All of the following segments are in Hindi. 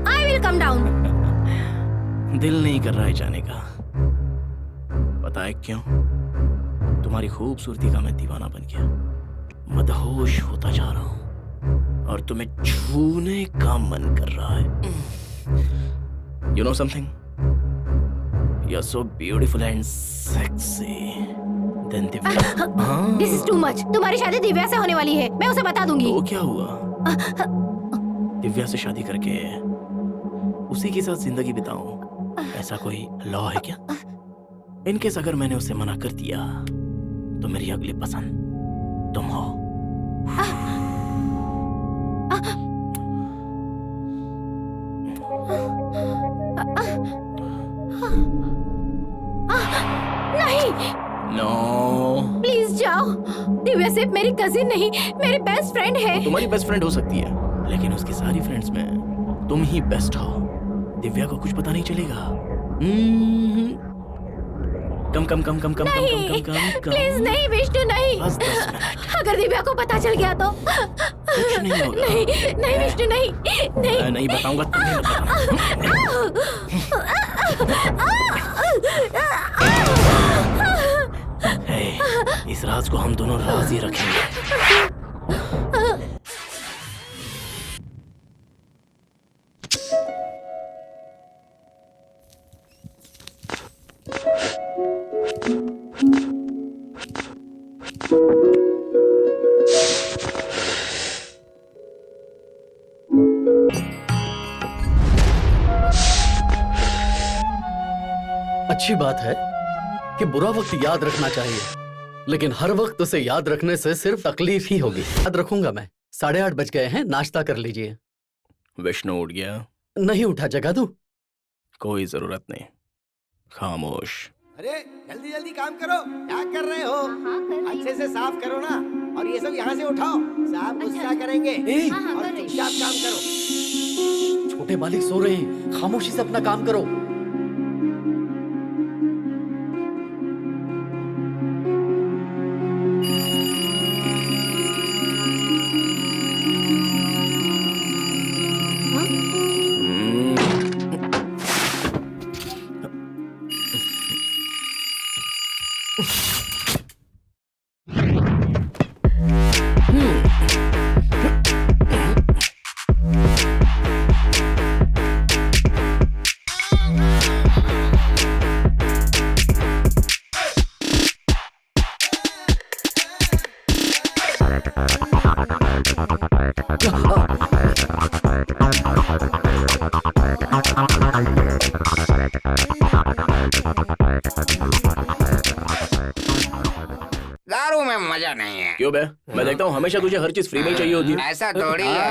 I will come down. दिल नहीं कर रहा है जाने का। पता है क्यों? तुम्हारी खूबसूरती का मैं दीवाना बन गया, मदहोश होता जा रहा हूँ और तुम्हें छूने का मन कर रहा है। You know something? You're so beautiful and sexy. Then Divya. This is too much. तुम्हारी शादी दिव्या से होने वाली है, मैं उसे बता दूंगी। तो क्या हुआ? दिव्या से शादी करके उसी के साथ जिंदगी बिताऊं, ऐसा कोई लॉ है क्या? इनकेस अगर मैंने उसे मना कर दिया तो मेरी अगली पसंद तुम हो। नहीं। नो। प्लीज जाओ। दिव्या सिर्फ मेरी कजिन नहीं, मेरी बेस्ट फ्रेंड है। तुम्हारी बेस्ट फ्रेंड हो सकती है, लेकिन उसकी सारी फ्रेंड्स में तुम ही बेस्ट हो। दिव्या को कुछ पता नहीं चलेगा। कम कम कम कम कम नहीं, कम कम कम। प्लीज नहीं विष्णु, नहीं। बस 10 मिनट। अगर दिव्या को पता चल गया तो कुछ नहीं होगा। नहीं नहीं विष्णु, नहीं नहीं। मैं नहीं बताऊंगा, तुम्हें बताना। हे, इस राज को हम दोनों राज ही रखेंगे। अच्छी बात है कि बुरा वक्त याद रखना चाहिए, लेकिन हर वक्त उसे याद रखने से सिर्फ तकलीफ ही होगी। याद रखूंगा मैं। 8:30 बज गए हैं, नाश्ता कर लीजिए। विष्णु उठ गया? नहीं उठा, जगा दूं? कोई जरूरत नहीं, खामोश। अरे जल्दी जल्दी काम करो, क्या कर रहे हो? अच्छे से साफ करो ना, और ये सब यहाँ से उठाओ, साहब गुस्सा करेंगे। और चुपचाप काम करो। छोटे मालिक सो रहे हैं, खामोशी से अपना काम करो। दारू में मजा नहीं है। क्यों बे? मैं देखता हूँ हमेशा तुझे हर चीज फ्री में ही चाहिए होती है। ऐसा थोड़ी है।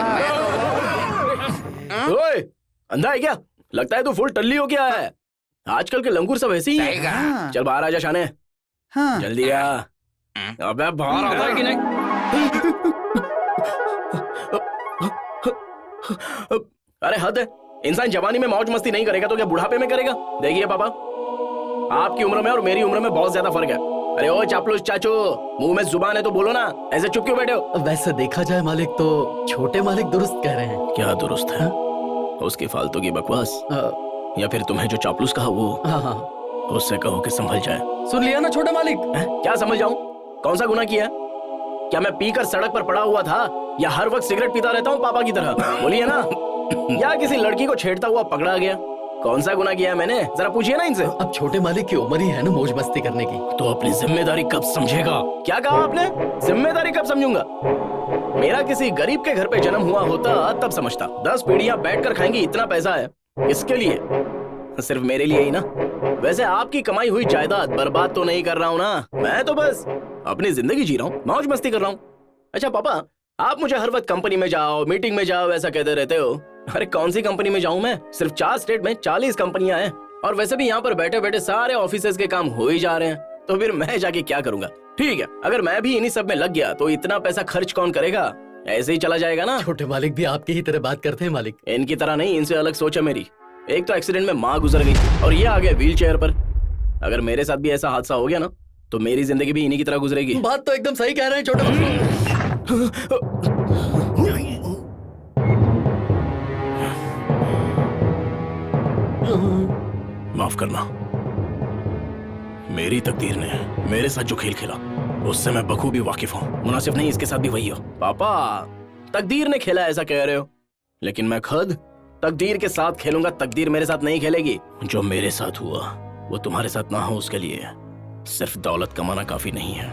ओए, अंधा है क्या? लगता है तू फुल टल्ली हो क्या है? आजकल के लंगूर सब ऐसे ही हैं। चल बाहर आ जा शाने। जल्दी आ। अबे बाहर आता है कि नहीं? अरे हद है, इंसान जवानी में मौज मस्ती नहीं करेगा तो क्या बुढ़ापे में करेगा? देखिए पापा, आपकी उम्र में और मेरी उम्र में बहुत ज्यादा फर्क है। अरे ओ चापलूस चाचू, मुंह में जुबान है तो बोलो ना, ऐसे चुप क्यों बैठे हो? वैसे देखा जाए मालिक तो छोटे मालिक दुरुस्त कह रहे हैं। क्या दुरुस्त है? उसकी फालतू की बकवास, या फिर तुम्हें जो चापलूस कहा वो? हाँ, उससे कहो कि संभल जाए। सुन लिया ना छोटा मालिक? क्या समझ जाऊं? कौन सा गुनाह किया? क्या मैं पीकर सड़क पर पड़ा हुआ था, या हर वक्त सिगरेट पीता रहता हूँ पापा की तरह? बोलिए ना। या किसी लड़की को छेड़ता हुआ पकड़ा गया? कौन सा गुनाह किया है मैंने? जरा पूछिए ना इनसे। अब छोटे मालिक की उम्र ही है ना मौज मस्ती करने की। तो अपनी जिम्मेदारी कब समझेगा? क्या कहा आपने? जिम्मेदारी कब समझूंगा? मेरा किसी गरीब के घर पे जन्म हुआ होता तब समझता। 10 पीढ़ियां बैठकर खाएंगी, इतना पैसा है इसके लिए, सिर्फ मेरे लिए ही ना। वैसे आपकी कमाई हुई जायदाद बर्बाद तो नहीं कर रहा हूँ ना, मैं तो बस अपनी जिंदगी जी रहा हूँ, मौज मस्ती कर रहा हूँ। अच्छा पापा, आप मुझे हर वक्त कंपनी में जाओ, मीटिंग में जाओ ऐसा कहते रहते हो। अरे कौन सी कंपनी में जाऊं मैं? सिर्फ 4 स्टेट में 40 कंपनियां हैं, और वैसे भी यहाँ पर बैठे बैठे सारे ऑफिसेज के काम हो ही जा रहे हैं, तो फिर मैं जाके क्या करूंगा? ठीक है, अगर मैं भी इन्हीं सब में लग गया तो इतना पैसा खर्च कौन करेगा? ऐसे ही चला जाएगा ना। छोटे मालिक भी आपकी ही तरह बात करते हैं मालिक। इनकी तरह नहीं, इनसे अलग सोच है मेरी। एक तो एक्सीडेंट में माँ गुजर गई और ये आ गए व्हील चेयर पर। अगर मेरे साथ भी ऐसा हादसा हो गया ना तो मेरी जिंदगी भी इन्हीं की तरह गुजरेगी। बात तो एकदम सही कह रहे हैं छोटे मालिक। माफ करना। मेरी तकदीर ने मेरे साथ जो खेल खेला उससे मैं बखूबी वाकिफ हूँ। मुनासिब नहीं इसके साथ भी वही हो। पापा, तकदीर ने खेला ऐसा कह रहे हो, लेकिन मैं खुद तकदीर के साथ खेलूंगा। तकदीर मेरे साथ नहीं खेलेगी। जो मेरे साथ हुआ वो तुम्हारे साथ ना हो, उसके लिए सिर्फ दौलत कमाना काफी नहीं है,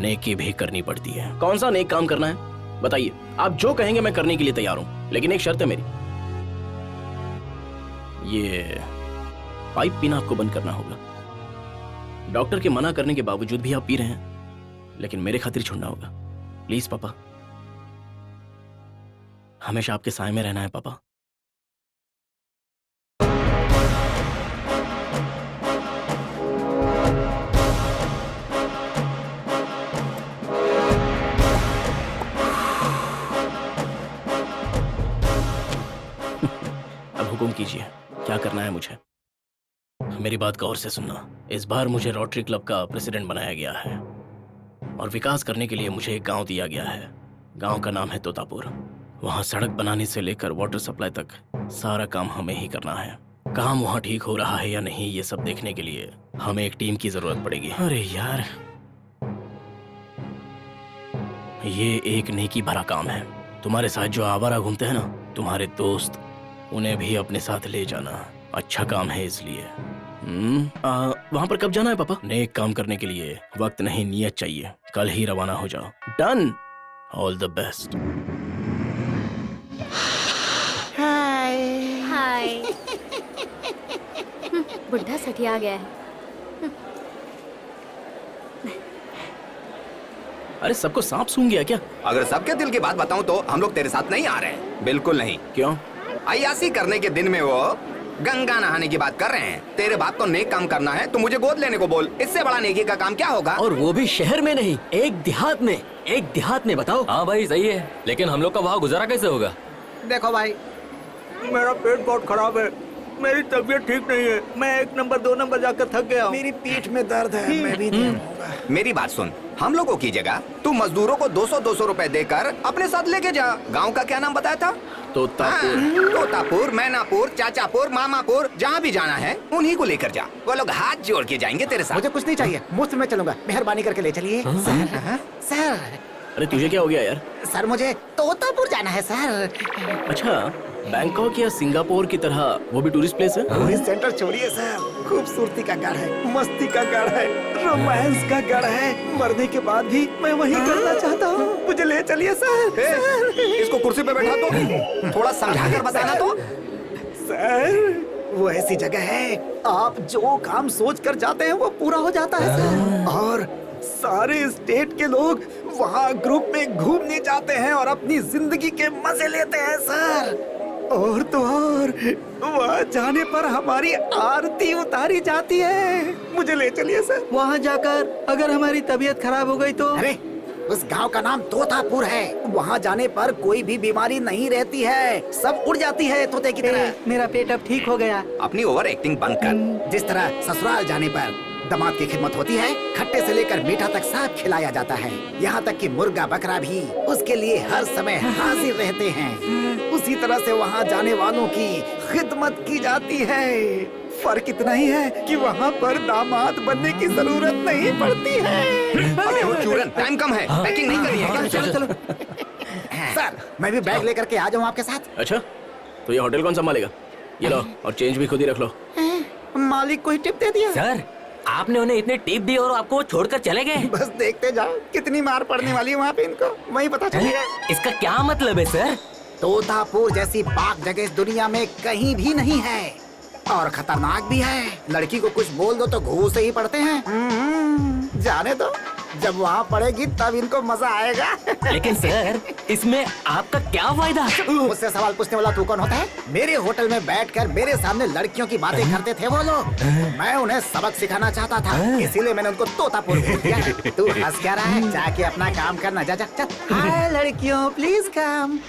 नेकी भी करनी पड़ती है। कौन सा नेक काम करना है बताइए? आप जो कहेंगे मैं करने के लिए तैयार हूं, लेकिन एक शर्त है मेरी, ये पाइप पीना आपको बंद करना होगा। डॉक्टर के मना करने के बावजूद भी आप पी रहे हैं, लेकिन मेरे खातिर छोड़ना होगा। प्लीज पापा, हमेशा आपके साए में रहना है पापा। अब हुक्म कीजिए, क्या करना है मुझे? मेरी बात गौर से सुनना। इस बार मुझे रोटरी क्लब का प्रेसिडेंट बनाया गया है और विकास करने के लिए मुझे एक गांव दिया गया है। गांव का नाम है तोतापुर। वहां सड़क बनाने से लेकर वाटर सप्लाई तक सारा काम हमें ही करना है। काम वहां ठीक हो रहा है या नहीं, ये सब देखने के लिए हमें एक टीम की जरूरत पड़ेगी। अरे यार, ये एक नेकी भरा काम है। तुम्हारे साथ जो आवारा घूमते हैं ना, तुम्हारे दोस्त, उन्हें भी अपने साथ ले जाना। अच्छा काम है इसलिए। वहां पर कब जाना है पापा? नेक काम करने के लिए वक्त नहीं, नियत चाहिए। कल ही रवाना हो जाओ। Done. All the best. Hi. बुढ़ा सठिया आ गया है। अरे सबको सांप सूंघ गया क्या? अगर सबके दिल की बात बताऊं तो हम लोग तेरे साथ नहीं आ रहे हैं, बिल्कुल नहीं। क्यों? अय्यासी करने के दिन में वो गंगा नहाने की बात कर रहे हैं। तेरे बाप को नेक काम करना है तो मुझे गोद लेने को बोल। इससे बड़ा नेकी का काम क्या होगा? और वो भी शहर में नहीं, एक देहात में बताओ। हाँ भाई सही है, लेकिन हम लोग का वहाँ गुजारा कैसे होगा? देखो भाई, मेरा पेट बहुत खराब है, मेरी तबीयत ठीक नहीं है, मैं 1 नंबर 2 नंबर जाकर थक गया हूँ। मेरी पीठ में दर्द है, मैं भी नहीं रहूंगा। मेरी बात सुन, हम लोगों की जगह तू मजदूरों को 200-200 रुपए देकर अपने साथ लेके जा। गांव का क्या नाम बताया था? तोतापुर। तोतापुर, मैनापुर, चाचापुर, मामापुर, जहाँ भी जाना है उन्हीं को लेकर जा। वो लोग हाथ जोड़ के जाएंगे तेरे साथ। मुझे कुछ नहीं चाहिए, मुफ्त में चलूंगा, मेहरबानी करके ले चलिए। सर, अरे तुझे क्या हो गया यार? सर मुझे तोतापुर जाना है सर। अच्छा, बैंकॉक या सिंगापुर की तरह वो भी टूरिस्ट प्लेस है? टूरिस्ट सेंटर छोड़िए सर, खूबसूरती का गढ़ है, मस्ती का गढ़ है, रोमांस का गढ़ है। मरने के बाद भी मैं वही करना चाहता हूँ। मुझे ले चलिए सर। इसको कुर्सी पे बैठा दो, थोड़ा समझा कर बताना तो। सर, वो ऐसी जगह है, आप जो काम सोच कर जाते हैं वो पूरा हो जाता है सर। और सारे स्टेट के लोग वहाँ ग्रुप में घूमने जाते हैं और अपनी जिंदगी के मजे लेते हैं सर। और तो और, वहाँ जाने पर हमारी आरती उतारी जाती है। मुझे ले चलिए सर। वहाँ जाकर अगर हमारी तबीयत खराब हो गई तो? अरे, उस गांव का नाम तोतापुर है। वहाँ जाने पर कोई भी बीमारी नहीं रहती है, सब उड़ जाती है तोते की तरह। मेरा पेट अब ठीक हो गया। अपनी ओवर एक्टिंग बंद कर। जिस तरह ससुराल जाने पर दामाद की खिदमत होती है, खट्टे से लेकर मीठा तक सब खिलाया जाता है, यहाँ तक कि मुर्गा बकरा भी उसके लिए हर समय हाजिर रहते हैं। उसी तरह से वहाँ जाने वालों की खिदमत की जाती है। फर्क इतना ही है कि वहाँ पर दामाद बनने की जरूरत नहीं पड़ती है। अबे वो चूरन, टाइम कम है, पैकिंग नहीं करी है? चलो। सर, मैं भी बैग लेकर के आ जाऊँ आपके साथ? अच्छा, तो ये होटल कौन संभालेगा? ये लो, और चेंज भी खुद ही रख लो। मालिक को ही टिप दे दिया। सर, आपने उन्हें इतने टिप दी और आपको वो छोड़कर चले गए? बस देखते जाओ कितनी मार पड़ने वाली है वहाँ पे इनको, वही पता चलेगा। इसका क्या मतलब है सर? तोतापुर जैसी पाक जगह इस दुनिया में कहीं भी नहीं है, और खतरनाक भी है। लड़की को कुछ बोल दो तो घूस से ही पड़ते हैं। जाने दो, जब वहाँ पड़ेगी तब इनको मजा आएगा। लेकिन सर, इसमें आपका क्या फायदा? मुझसे सवाल पूछने वाला तू कौन होता है? मेरे होटल में बैठकर मेरे सामने लड़कियों की बातें करते थे वो लोग। मैं उन्हें सबक सिखाना चाहता था, इसीलिए मैंने उनको तोतापुर भेज दिया। तू हंस क्या रहा है? जाके अपना काम करना, जा जा जा। हाय लड़कियों, प्लीज कम।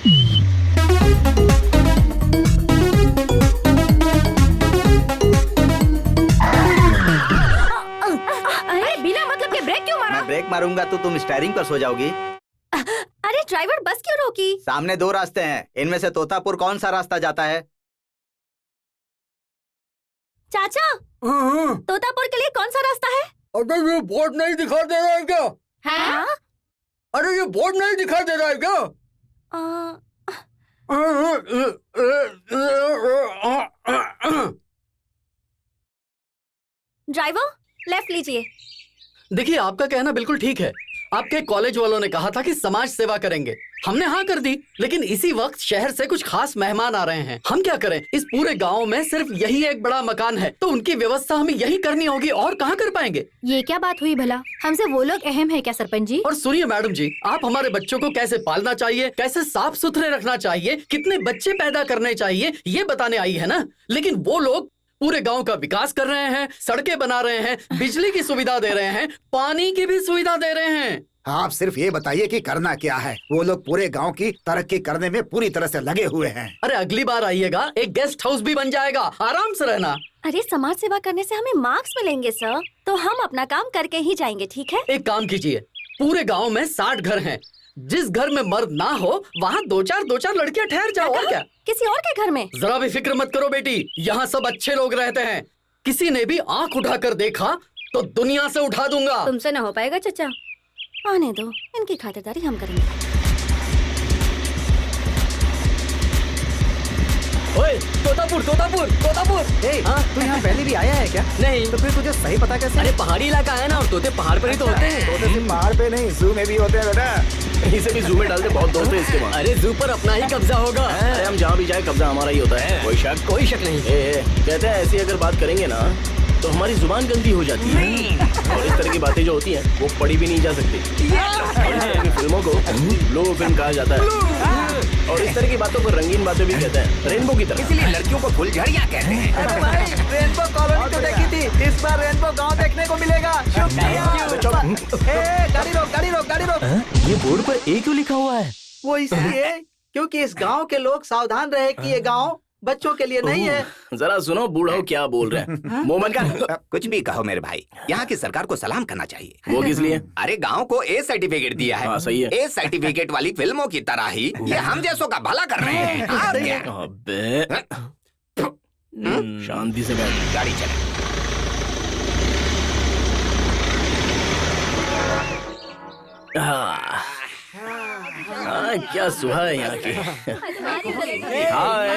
अरे बिना मतलब के ब्रेक क्यों मारा? मैं ब्रेक मारूंगा तो तुम स्टीयरिंग पर सो जाओगी। अरे ड्राइवर बस क्यों रोकी? सामने 2 रास्ते हैं, इनमें से तोतापुर कौन सा रास्ता जाता है? चाचा, तोतापुर के लिए कौन सा रास्ता है? अरे ये बोर्ड नहीं दिखा दे रहा है क्या? हाँ? अरे ये बोर्ड नहीं दिखा दे रहा है क्या? ड्राइवर लेफ्ट लीजिए। देखिए, आपका कहना बिल्कुल ठीक है। आपके कॉलेज वालों ने कहा था कि समाज सेवा करेंगे, हमने हाँ कर दी। लेकिन इसी वक्त शहर से कुछ खास मेहमान आ रहे हैं, हम क्या करें? इस पूरे गांव में सिर्फ यही एक बड़ा मकान है, तो उनकी व्यवस्था हमें यही करनी होगी, और कहाँ कर पाएंगे? ये क्या बात हुई भला? हमसे वो लोग अहम है क्या सरपंच जी? और सुनिए मैडम जी, आप हमारे बच्चों को कैसे पालना चाहिए, कैसे साफ सुथरे रखना चाहिए, कितने बच्चे पैदा करने चाहिए, ये बताने आई है ना। लेकिन वो लोग पूरे गांव का विकास कर रहे हैं, सड़कें बना रहे हैं, बिजली की सुविधा दे रहे हैं, पानी की भी सुविधा दे रहे हैं। आप सिर्फ ये बताइए कि करना क्या है। वो लोग पूरे गांव की तरक्की करने में पूरी तरह से लगे हुए हैं। अरे अगली बार आइएगा, एक गेस्ट हाउस भी बन जाएगा, आराम से रहना। अरे समाज सेवा करने से हमें मार्क्स मिलेंगे सर, तो हम अपना काम करके ही जाएंगे, ठीक है? एक काम कीजिए, पूरे गांव में 60 घर हैं, जिस घर में मर्द ना हो वहाँ दो चार लड़कियाँ ठहर जाओ, और क्या? किसी और के घर में? जरा भी फिक्र मत करो बेटी, यहाँ सब अच्छे लोग रहते हैं। किसी ने भी आंख उठाकर देखा तो दुनिया से उठा दूंगा। तुमसे न हो पाएगा चचा, आने दो, इनकी खातिरदारी हम करेंगे। ओए, तोतापुर तोतापुर तोतापुर। तू यहाँ पहले भी आया है क्या? नहीं तो फिर तुझे सही पता कैसे? अरे पहाड़ी इलाका है ना, और तोते पहाड़ पर ही तो होते हैं। तोते सिर्फ पहाड़ पे नहीं, जू में भी होते हैं बेटा। इसे भी जू में डालते, बहुत दोस्त है इसके वहाँ। अरे जू पर अपना ही कब्जा होगा। अरे हम जहाँ भी जाए कब्जा हमारा ही होता है, कोई शक नहीं। कहते हैं ऐसी अगर बात करेंगे ना तो हमारी जुबान गंदी हो जाती है, और इस तरह की बातें जो होती हैं वो पढ़ी भी नहीं जा सकती। और इस तरह की फिल्मों को ब्लू फिल्म कहा जाता है, और इस तरह की बातों को रंगीन बातें भी कहते हैं, रेनबो की तरह। इसलिए लड़कियों को फुलझड़ियाँ कहते हैं। अरे भाई, रेनबो कॉलोनी तो देखी थी, इस बार रेनबो गांव देखने को मिलेगा। गाड़ी रोक। ये बोर्ड पर ए क्यों लिखा हुआ है? वो इसलिए क्योंकि इस गांव के लोग सावधान रहे कि ये गांव बच्चों के लिए नहीं है। जरा सुनो बूढ़ो क्या बोल रहे हैं, मुंह बंद कर। कुछ भी कहो मेरे भाई, यहाँ की सरकार को सलाम करना चाहिए। वो किस लिए? अरे गांव को ए सर्टिफिकेट दिया है। हाँ, सही है। ए सर्टिफिकेट वाली फिल्मों की तरह ही ये हम जैसों का भला कर रहे हैं। और क्या? अबे शांति से बैठ। गाड़ी चले। क्या सुहा है यहाँ की। हाय,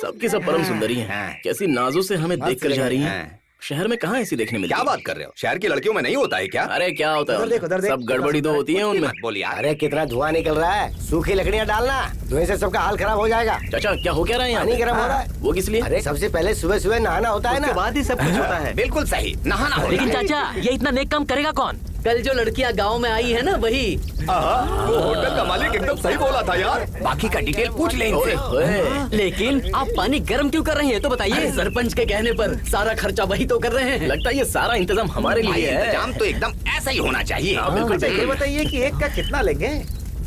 सबकी सब परम सुंदरी हैं। कैसी नाजों से हमें देखकर जा रही हैं। शहर में कहाँ ऐसी देखने मिलती? क्या बात कर रहे हो? शहर की लड़कियों में नहीं होता है क्या? अरे क्या होता है, उधर देख। सब गड़बड़ी तो होती है उनमें। बोलिए यार। अरे कितना धुआं निकल रहा है, सूखी लकड़ियाँ डालना, धुएं से सबका हाल खराब हो जाएगा। चाचा क्या हो क्या रहा है यहाँ? पानी गर्म हो रहा है। वो किस लिए? अरे सबसे पहले सुबह सुबह नहाना होता है ना, उसके बाद ही सब कुछ होता है। बिल्कुल सही, नहाना होता लेकिन है। चाचा, ये इतना नेक काम करेगा कौन? कल जो लड़कियां गांव में आई है ना, वही। वो होटल का मालिक एकदम सही बोला था यार। बाकी का डिटेल पूछ ले इनसे। लेकिन आप पानी गर्म क्यों कर रहे हैं, तो बताइए। अरे सरपंच के कहने पर सारा खर्चा वही तो कर रहे हैं। लगता है ये सारा इंतजाम हमारे भाई, लिए है। इंतजाम तो एकदम ऐसा ही होना चाहिए। हाँ, बिल्कुल ये बताइए कि एक का कितना लेंगे?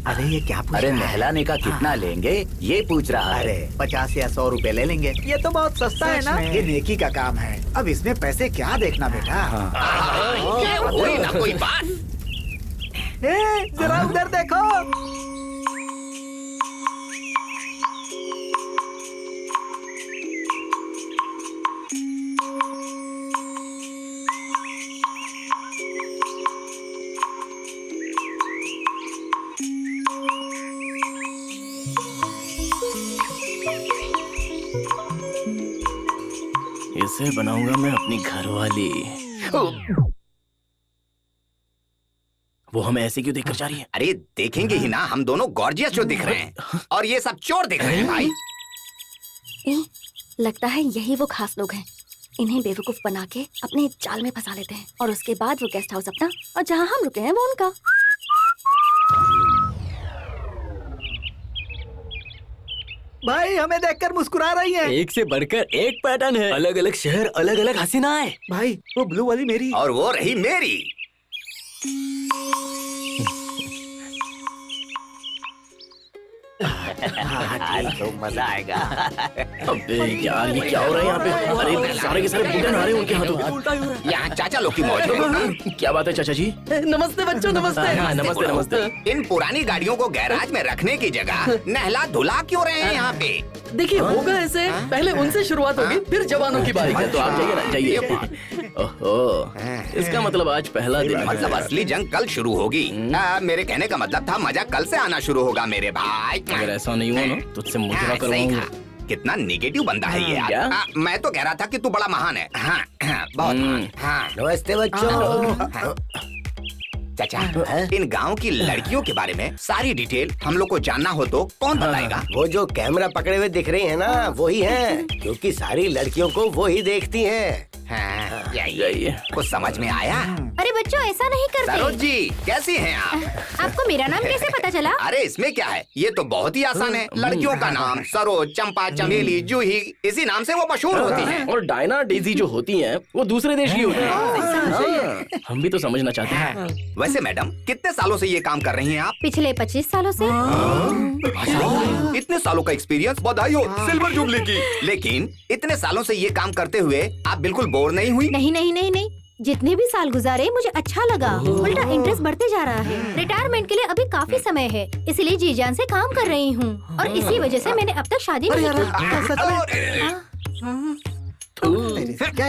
अरे ये क्या पूछ अरे रहा है? नहलाने का कितना लेंगे ये पूछ रहा है। अरे 50 या 100 रुपए ले लेंगे। ये तो बहुत सस्ता है ना। ये नेकी का काम है, अब इसमें पैसे क्या देखना बेटा। ये हुई ना कोई बात। जरा उधर देखो। इसे बनाऊंगा मैं अपनी घरवाली। वो हमें ऐसे क्यों देखकर जा रही है? अरे देखेंगे ही ना, हम दोनों गॉर्जियस जो दिख रहे हैं, और ये सब चोर दिख रहे हैं भाई। लगता है यही वो खास लोग हैं। इन्हें बेवकूफ बना के अपने जाल में फंसा लेते हैं, और उसके बाद वो गेस्ट हाउस अपना, और जहाँ हम रुके हैं वो उनका। भाई हमें देखकर मुस्कुरा रही है। एक से बढ़कर एक पैटर्न है, अलग अलग शहर, अलग अलग हसीनाएं। भाई वो ब्लू वाली मेरी। और वो रही मेरी। आज तो मजा आएगा। अबे यार ये क्या हो रहा है यहाँ पे? अरे सारे के सारे बूटे नहा रहे हैं उनके हाथों। यहाँ चाचा लोग की मौज है। क्या बात है चाचा जी? नमस्ते बच्चों, नमस्ते। हाँ, नमस्ते नमस्ते। इन पुरानी गाड़ियों को गैराज में रखने की जगह नहला धुला क्यों रहे हैं यहाँ पे? देखिए होगा ऐसे, पहले उनसे शुरुआत होगी, फिर जवानों की बारी है। तो आप जाइए ना, जाइए। ओहो, इसका मतलब आज पहला दिन है। मतलब असली जंग कल शुरू होगी। मेरे कहने का मतलब था मजा कल से आना शुरू होगा मेरे भाई। अगर ऐसा नहीं हुआ ना तुझसे मुझे सही करवाऊंगा। कहा। कितना निगेटिव बंदा है ये यार। क्या? मैं तो कह रहा था कि तू बड़ा महान है। हाँ, बहुत महान। हाँ। नमस्ते बच्चों। चाचा, इन गांव की लड़कियों के बारे में सारी डिटेल हम लोग को जानना हो तो कौन बताएगा? वो जो कैमरा पकड़े हुए दिख रही है ना, वही है, क्योंकि सारी लड़कियों को वो ही देखती हैं। हाँ, जाइए। कुछ समझ में आया? अरे बच्चों ऐसा नहीं सरोज करते। जी, कैसी हैं आप? आपको मेरा नाम कैसे पता चला? अरे इसमें क्या है, ये तो बहुत ही आसान है। लड़कियों का नाम सरोज, चंपा, चमेली, जूही, इसी नाम से वो मशहूर होती हैं। और डायना, डेजी जो होती हैं वो दूसरे देश की होती हैं। हाँ, हम भी तो समझना चाहते हैं। वैसे मैडम, कितने सालों से ये काम कर रही हैं आप? पिछले 25 सालों से। इतने सालों का एक्सपीरियंस, बधाई हो सिल्वर जुबली की। लेकिन इतने सालों से ये काम करते हुए आप बिल्कुल बोर नहीं हुई? नहीं नहीं नहीं नहीं, जितने भी साल गुजारे मुझे अच्छा लगा। उल्टा इंटरेस्ट बढ़ते जा रहा है। रिटायरमेंट के लिए अभी काफी समय है, इसलिए जी जान से काम कर रही हूँ। और इसी वजह से मैंने अब तक शादी नहीं की।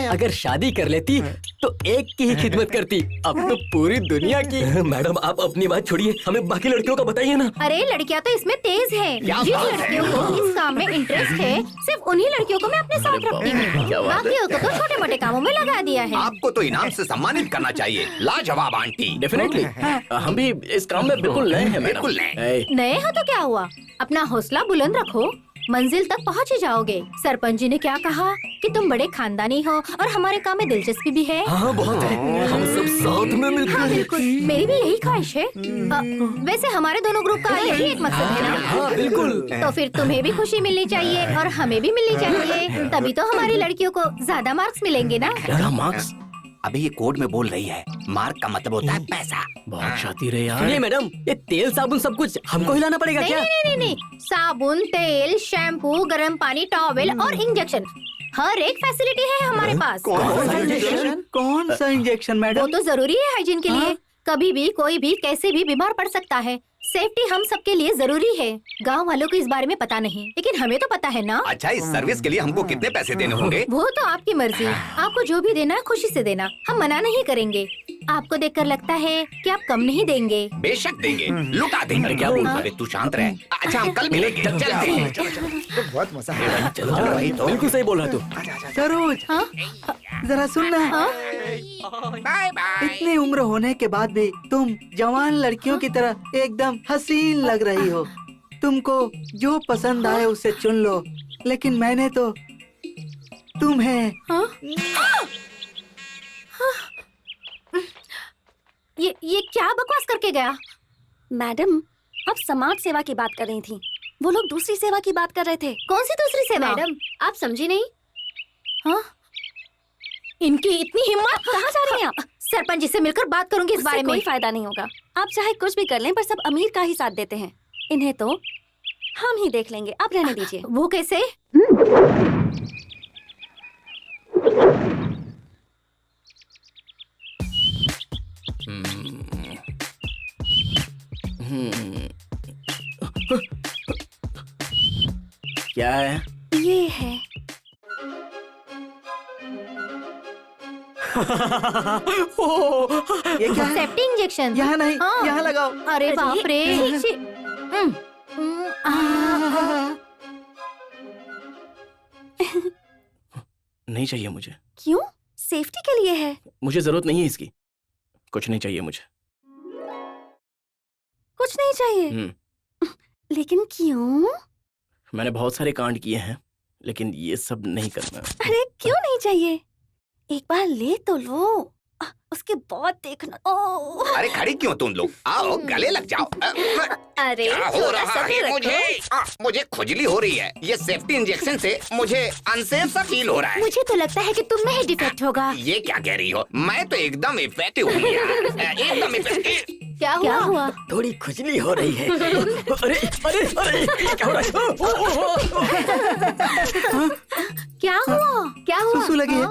अगर शादी कर लेती तो एक की ही खिदमत करती, अब तो पूरी दुनिया की। मैडम आप अपनी बात छोड़िए, हमें बाकी लड़कियों का बताइए ना। अरे लड़कियां तो इसमें तेज हैं। जिन लड़कियों को इस काम में इंटरेस्ट है, सिर्फ उन्हीं लड़कियों को मैं अपने साथ रखती हूँ। बाकियों को तो छोटे मोटे कामों में लगा दिया है। आपको तो इनाम से सम्मानित करना चाहिए। लाजवाब आंटी। डेफिनेटली, हम भी इस काम में बिल्कुल नए हैं। बिल्कुल नए। नए हो तो क्या हुआ, अपना हौसला बुलंद रखो, मंजिल तक पहुँच ही जाओगे। सरपंच जी ने क्या कहा कि तुम बड़े खानदानी हो और हमारे काम में दिलचस्पी भी है। हाँ बहुत है, हम सब साथ में मिलकर। हाँ बिल्कुल, मेरी भी यही ख्वाहिश है। वैसे हमारे दोनों ग्रुप का यही एक मकसद है ना? हाँ बिल्कुल। तो फिर तुम्हें भी खुशी मिलनी चाहिए और हमें भी मिलनी चाहिए, तभी तो हमारी लड़कियों को ज्यादा मार्क्स मिलेंगे ना। क्या मार्क्स? अभी ये कोड में बोल रही है, मार्क का मतलब होता है पैसा। बहुत शातिर है यार। सुनिए मैडम, ये तेल साबुन सब कुछ हमको ही लाना पड़ेगा नहीं क्या? नहीं नहीं नहीं, साबुन, तेल, शैम्पू, गर्म पानी, टॉवेल और इंजेक्शन, हर एक फैसिलिटी है हमारे पास। कौन सा इंजेक्शन वो मैडम? तो जरूरी है हाइजीन के लिए। कभी भी कोई भी कैसे भी बीमार पड़ सकता है। सेफ्टी हम सबके लिए जरूरी है। गांव वालों को इस बारे में पता नहीं, लेकिन हमें तो पता है ना। अच्छा, इस सर्विस के लिए हमको कितने पैसे देने होंगे? वो तो आपकी मर्जी, आपको जो भी देना है खुशी से देना, हम मना नहीं करेंगे। आपको देखकर लगता है कि आप कम नहीं देंगे। बेशक देंगे, लुटा देंगे। अरे क्या बोल रहा है? अरे तू शांत रह। अच्छा हम कल मिलेंगे, चलते हैं। बहुत मजा है। चलो भाई, तो बिल्कुल सही बोल रहा तू। सरोज, हाँ? जरा सुनना। हाँ? Bye bye. इतनी उम्र होने के बाद भी तुम जवान लड़कियों की तरह एकदम हसीन लग रही हो। तुमको जो पसंद आए उसे चुन लो, लेकिन मैंने तो तुम्हें। हाँ? ये क्या बकवास करके गया? मैडम, आप समाज सेवा की बात कर रही थी, वो लोग दूसरी सेवा की बात कर रहे थे। कौन सी दूसरी सेवा? मैडम, आप समझी नहीं। हाँ? इनकी इतनी हिम्मत! कहाँ जा रही हैं आप? सरपंच जी से मिलकर बात करूंगी इस बारे में। कोई फायदा नहीं होगा। आप चाहे कुछ भी कर लें, पर सब अमीर का ही साथ देते हैं। इन्हें तो हम ही देख लेंगे, आप रहने दीजिए। वो कैसे? क्या है? ये है। ये क्या है? Safety injection. यहाँ नहीं, हाँ। यहाँ लगाओ। अरे बाप रे। नहीं चाहिए मुझे। क्यों? सेफ्टी के लिए है। मुझे जरूरत नहीं है इसकी। कुछ नहीं चाहिए मुझे। कुछ नहीं चाहिए? लेकिन क्यों? मैंने बहुत सारे कांड किए हैं, लेकिन ये सब नहीं करना। अरे क्यों नहीं चाहिए? एक बार ले तो लो, उसके बाद देखना। ओह! अरे खड़ी क्यों तुम लोग? आओ गले लग जाओ। अरे क्या हो रहा है मुझे? मुझे खुजली हो रही है। ये सेफ्टी इंजेक्शन से मुझे अनसेफ सा फील हो रहा है। मुझे तो लगता है कि तुम में ही डिफेक्ट होगा। ये क्या कह रही हो? मैं तो एकदम इफेक्टिव हूँ यार। एकदम इफेक्टिव। क्या हुआ? थोड़ी खुजली हो रही है। अरे अरे अरे ये क्या हो रहा है? क्या हुआ? सुसु लगी है।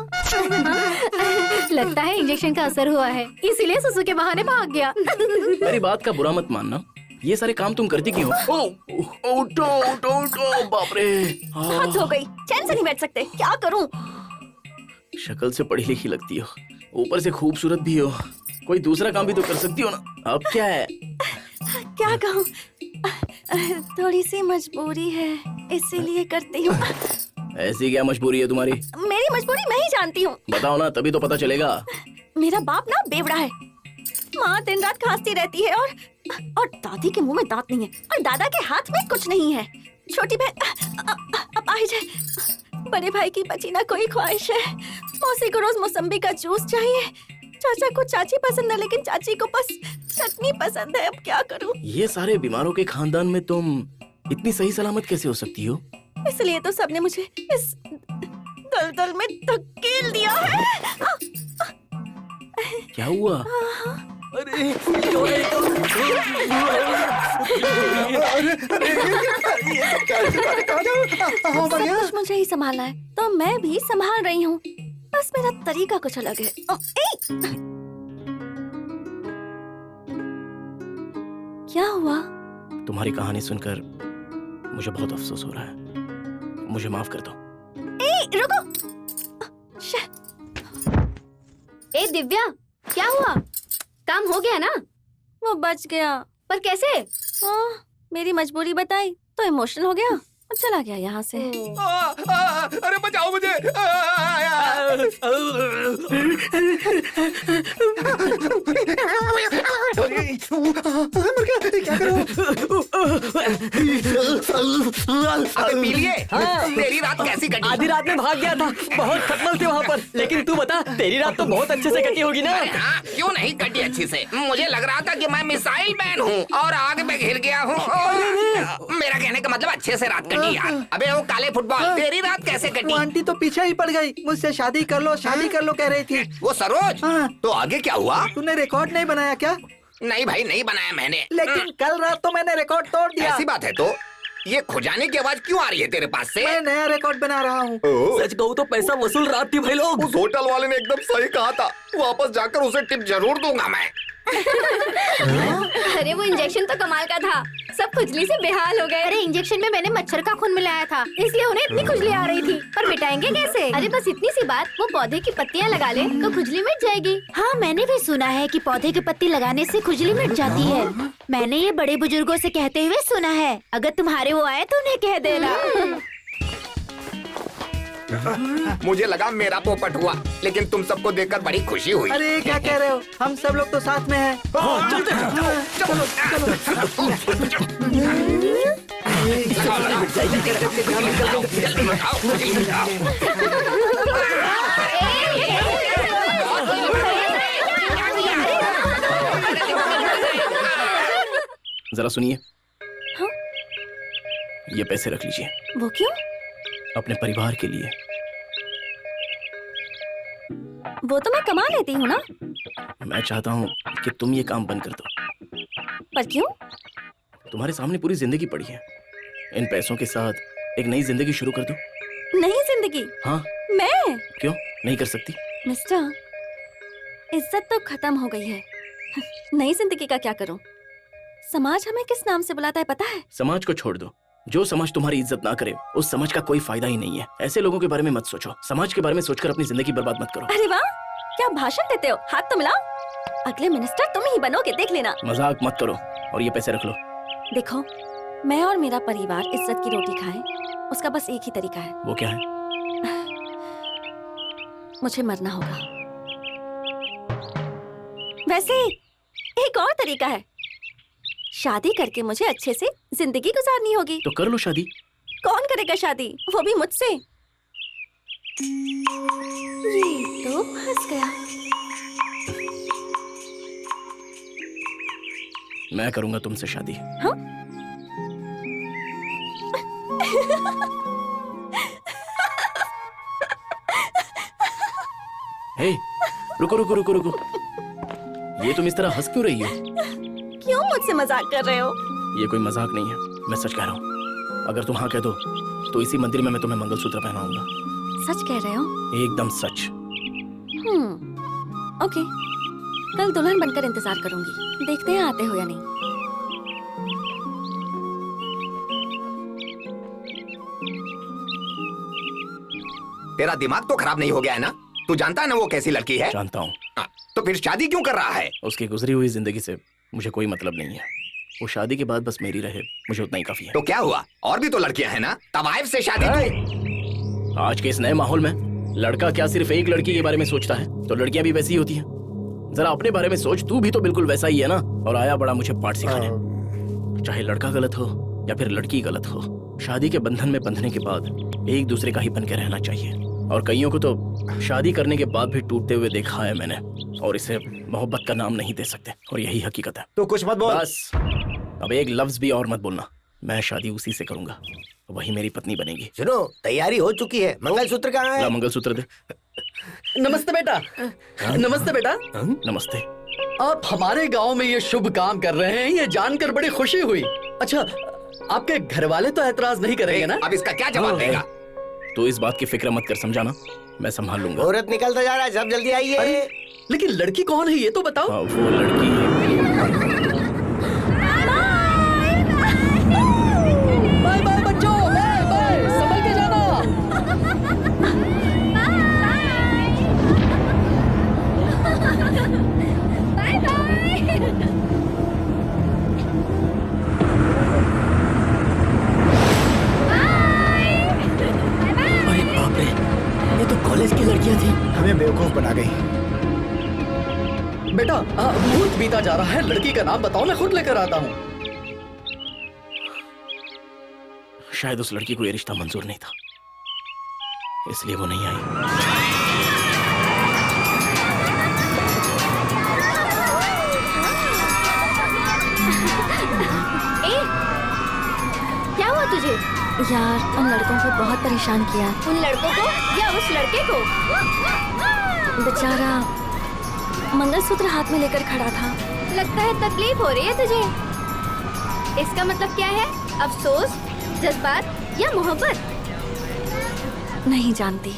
लगता है इंजेक्शन का असर हुआ है, इसीलिए सुसु के बहाने भाग गया। मेरी बात का बुरा मत मानना, ये सारे काम तुम करती क्यों हो? उठो उठो उठो, बाप रे। हद हो गई, चैन से नहीं बैठ सकते। क्या करूं? शक्ल से पढ़ी लिखी लगती हो, ऊपर से खूबसूरत भी हो, कोई दूसरा काम भी तो कर सकती हो ना। अब क्या है? क्या कहूं? थोड़ी सी मजबूरी है, इसीलिए करती हूँ। ऐसी क्या मजबूरी है तुम्हारी? मेरी मजबूरी मैं ही जानती हूँ। बताओ ना, तभी तो पता चलेगा। मेरा बाप ना बेवड़ा है। माँ दिन रात खांसती रहती है और दादी के मुंह में दांत नहीं है और दादा के हाथ में कुछ नहीं है। छोटी बहन अपाहिज है। बड़े भाई की बची ना कोई ख्वाहिश है। मौसी को रोज मौसम्बी का जूस चाहिए। चाचा को चाची पसंद है, लेकिन चाची को बस चटनी पसंद है। अब क्या करूं? ये सारे बीमारों के खानदान में तुम इतनी सही सलामत कैसे हो सकती हो? इसलिए तो सबने मुझे इस दलदल में धकेल दिया है। क्या हुआ? अरे सब कुछ मुझे ही संभालना है, तो मैं भी संभाल रही हूँ। बस मेरा तरीका कुछ अलग है। क्या हुआ? तुम्हारी कहानी सुनकर मुझे बहुत अफसोस हो रहा है, मुझे माफ कर दो। रुको। ए दिव्या, क्या हुआ? काम हो गया ना? वो बच गया। पर कैसे? मेरी मजबूरी बताई तो इमोशनल हो गया और चला गया यहाँ से। अरे बचाओ मुझे। क्या करूं? अबे पी लिए? तेरी रात कैसी कटी? आधी रात में भाग गया था, बहुत खटमल थे वहाँ पर। लेकिन तू बता, तेरी रात तो बहुत अच्छे से कटी होगी ना? अरे हाँ, क्यों नहीं कटी अच्छी से? मुझे लग रहा था कि मैं मिसाइल मैन हूँ और आग में घिर गया हूँ। मेरा कहने का मतलब अच्छे से रात कटी यार। अबे वो काले फुटबॉल, तेरी रात कैसे वो कटी? आंटी तो पीछे ही पड़ गई, मुझसे शादी कर लो कह रही थी। वो सरोज? हाँ। तो आगे क्या हुआ? तूने रिकॉर्ड नहीं बनाया क्या? नहीं भाई, नहीं बनाया मैंने। लेकिन कल रात तो मैंने रिकॉर्ड तोड़ दिया। ऐसी बात है तो ये खुजाने की आवाज क्यों आ रही है तेरे पास से? मैं नया रिकॉर्ड बना रहा हूँ। सच कहूँ तो पैसा वसूल रात थी भाई लोग। उस होटल वाले ने एकदम सही कहा था, वापस जाकर उसे टिप जरूर दूंगा मैं। अरे वो इंजेक्शन तो कमाल का था, सब खुजली से बेहाल हो गए। अरे इंजेक्शन में मैंने मच्छर का खून मिलाया था, इसलिए उन्हें इतनी खुजली आ रही थी। पर मिटाएंगे कैसे? अरे बस इतनी सी बात, वो पौधे की पत्तियां लगा ले तो खुजली मिट जाएगी। हाँ, मैंने भी सुना है कि पौधे की पत्ती लगाने से खुजली मिट जाती है। मैंने ये बड़े बुजुर्गों से कहते हुए सुना है। अगर तुम्हारे वो आए तो उन्हें कह देना। मुझे लगा मेरा पोपट हुआ, लेकिन तुम सबको देखकर बड़ी खुशी हुई। अरे क्या कह रहे हो? हम सब लोग तो साथ में हैं। जरा सुनिए। ये पैसे रख लीजिए। वो क्यों? अपने परिवार के लिए। वो तो मैं कमा लेती हूँ ना। मैं चाहता हूँ कि तुम ये काम बंद कर दो। पर क्यों? तुम्हारे सामने पूरी जिंदगी पड़ी है, इन पैसों के साथ एक नई जिंदगी शुरू कर दो। नई जिंदगी? हाँ। मैं? क्यों नहीं कर सकती? मिस्टर, इज्जत तो खत्म हो गई है। नई जिंदगी का क्या करूं? समाज हमें किस नाम से बुलाता है पता है? समाज को छोड़ दो। जो समाज तुम्हारी इज्जत ना करे, उस समाज का कोई फायदा ही नहीं है। ऐसे लोगों के बारे में मत सोचो, समाज के बारे में सोचकर अपनी जिंदगी बर्बाद मत करो। अरे वाह, क्या भाषण देते हो? हाथ तो मिलाओ। अगले मिनिस्टर तुम ही बनोगे, देख लेना। मजाक मत करो और ये पैसे रख लो। देखो, मैं और मेरा परिवार इज्जत की रोटी खाएं, उसका बस एक ही तरीका है। वो क्या है? मुझे मरना होगा। वैसे एक और तरीका है, शादी करके मुझे अच्छे से जिंदगी गुजारनी होगी। तो कर लो शादी। कौन करेगा शादी, वो भी मुझसे? ये तो फंस गया। मैं करूंगा तुमसे शादी। हाँ? हे, रुको रुको रुको रुको। ये तुम इस तरह हंस क्यों रही हो? मुझसे मजाक कर रहे हो? ये कोई मजाक नहीं है, मैं सच कह रहा हूँ। अगर तुम हाँ कह दो तो इसी मंदिर में मैं तुम्हें मंगलसूत्र पहनाऊंगा। सच कह रहे हो? एकदम सच। ओके, कल दुल्हन बनकर इंतजार करूंगी। देखते हैं आते हो या नहीं। तेरा दिमाग तो खराब नहीं हो गया है ना? तू जानता है ना वो कैसी लड़की है? जानता हूँ। तो फिर शादी क्यों कर रहा है? उसकी गुजरी हुई जिंदगी से मुझे कोई मतलब नहीं है। वो शादी के बाद बस मेरी रहे, मुझे उतना ही काफी है। तो क्या हुआ? और भी तो लड़कियां हैं ना? तवाइफ से शादी क्यों? आज के इस नए माहौल में लड़का क्या सिर्फ एक लड़की के बारे में सोचता है, तो लड़कियां भी वैसी ही होती हैं। जरा अपने बारे में सोच, तू भी तो बिल्कुल वैसा ही है ना। और आया बड़ा मुझे पाठ सिखाने। चाहे लड़का गलत हो या फिर लड़की गलत हो, शादी के बंधन में बंधने के बाद एक दूसरे का ही बन के रहना चाहिए। और कईयों को तो शादी करने के बाद भी टूटते हुए देखा है मैंने, और इसे मोहब्बत का नाम नहीं दे सकते, और यही हकीकत है। तो कुछ मत बोल। बस अब एक लफ्ज भी और मत बोलना। मैं शादी उसी से करूंगा, वही मेरी पत्नी बनेगी। सुनो, तैयारी हो चुकी है। मंगलसूत्र कहाँ है? ला मंगलसूत्र दे। नमस्ते बेटा। नमस्ते बेटा। नमस्ते। आप हमारे गांव में ये शुभ काम कर रहे हैं, ये जानकर बड़ी खुशी हुई। अच्छा, आपके घर वाले तो एतराज नहीं करेंगे ना? अब इसका क्या जवाब देगा? तो इस बात की फिक्र मत कर, समझाना, मैं संभाल लूंगा। मुहूर्त निकलता जा रहा है, सब जल्दी आइए। अरे, लेकिन लड़की कौन है ये तो बताओ। वो लड़की बाय बाय बच्चों, बाय बाय, संभल के जाना। Bye bye. अरे बाप रे, ये तो कॉलेज की लड़कियां थी। हमें बेवकूफ बना गई। बेटा, मुहूर्त बीता जा रहा है, लड़की का नाम बताओ, मैं खुद लेकर आता हूँ। शायद उस लड़की को ये रिश्ता मंजूर नहीं था, इसलिए वो नहीं आई। ए, क्या हुआ तुझे? यार, उन लड़कों को बहुत परेशान किया। उन लड़कों को या उस लड़के को? बेचारा मंगलसूत्र हाथ में लेकर खड़ा था। लगता है तकलीफ हो रही है तुझे। इसका मतलब क्या है? अफसोस, जज्बात या मोहब्बत? नहीं जानती।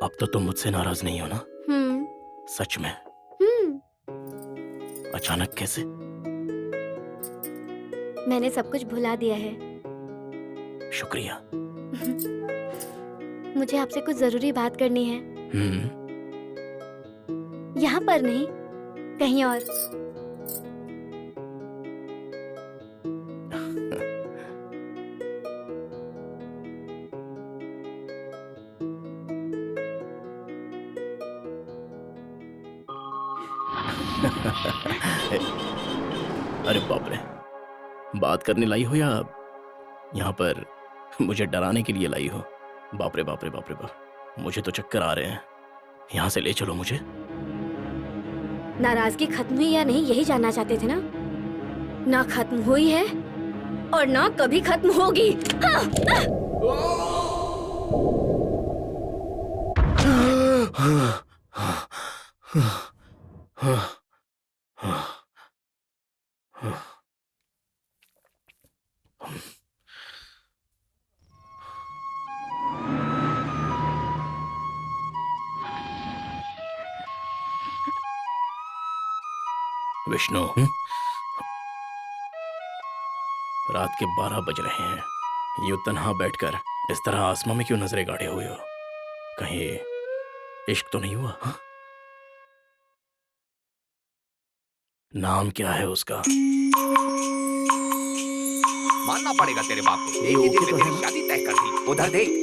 अब तो तुम मुझसे नाराज नहीं हो ना? सच में? अचानक कैसे? मैंने सब कुछ भुला दिया है। शुक्रिया। मुझे आपसे कुछ जरूरी बात करनी है। यहाँ पर नहीं, कहीं और। अरे बाप रे, बात करने लाई हो या यहाँ पर मुझे डराने के लिए लाई हो? बाप रे बाप रे बाप रे बाप, मुझे तो चक्कर आ रहे हैं। यहाँ से ले चलो मुझे। नाराजगी खत्म हुई या नहीं, यही जानना चाहते थे ना? ना खत्म हुई है और ना कभी खत्म होगी। विष्णु, रात के 12 बज रहे हैं। यूं तन्हा बैठकर इस तरह आसमां में क्यों नजरें गाड़े हुए हो? कहीं इश्क तो नहीं हुआ? हा? नाम क्या है उसका? मानना पड़ेगा तेरे बाप को। एक ही दिन में तेरी शादी तय कर दी। उधर देख।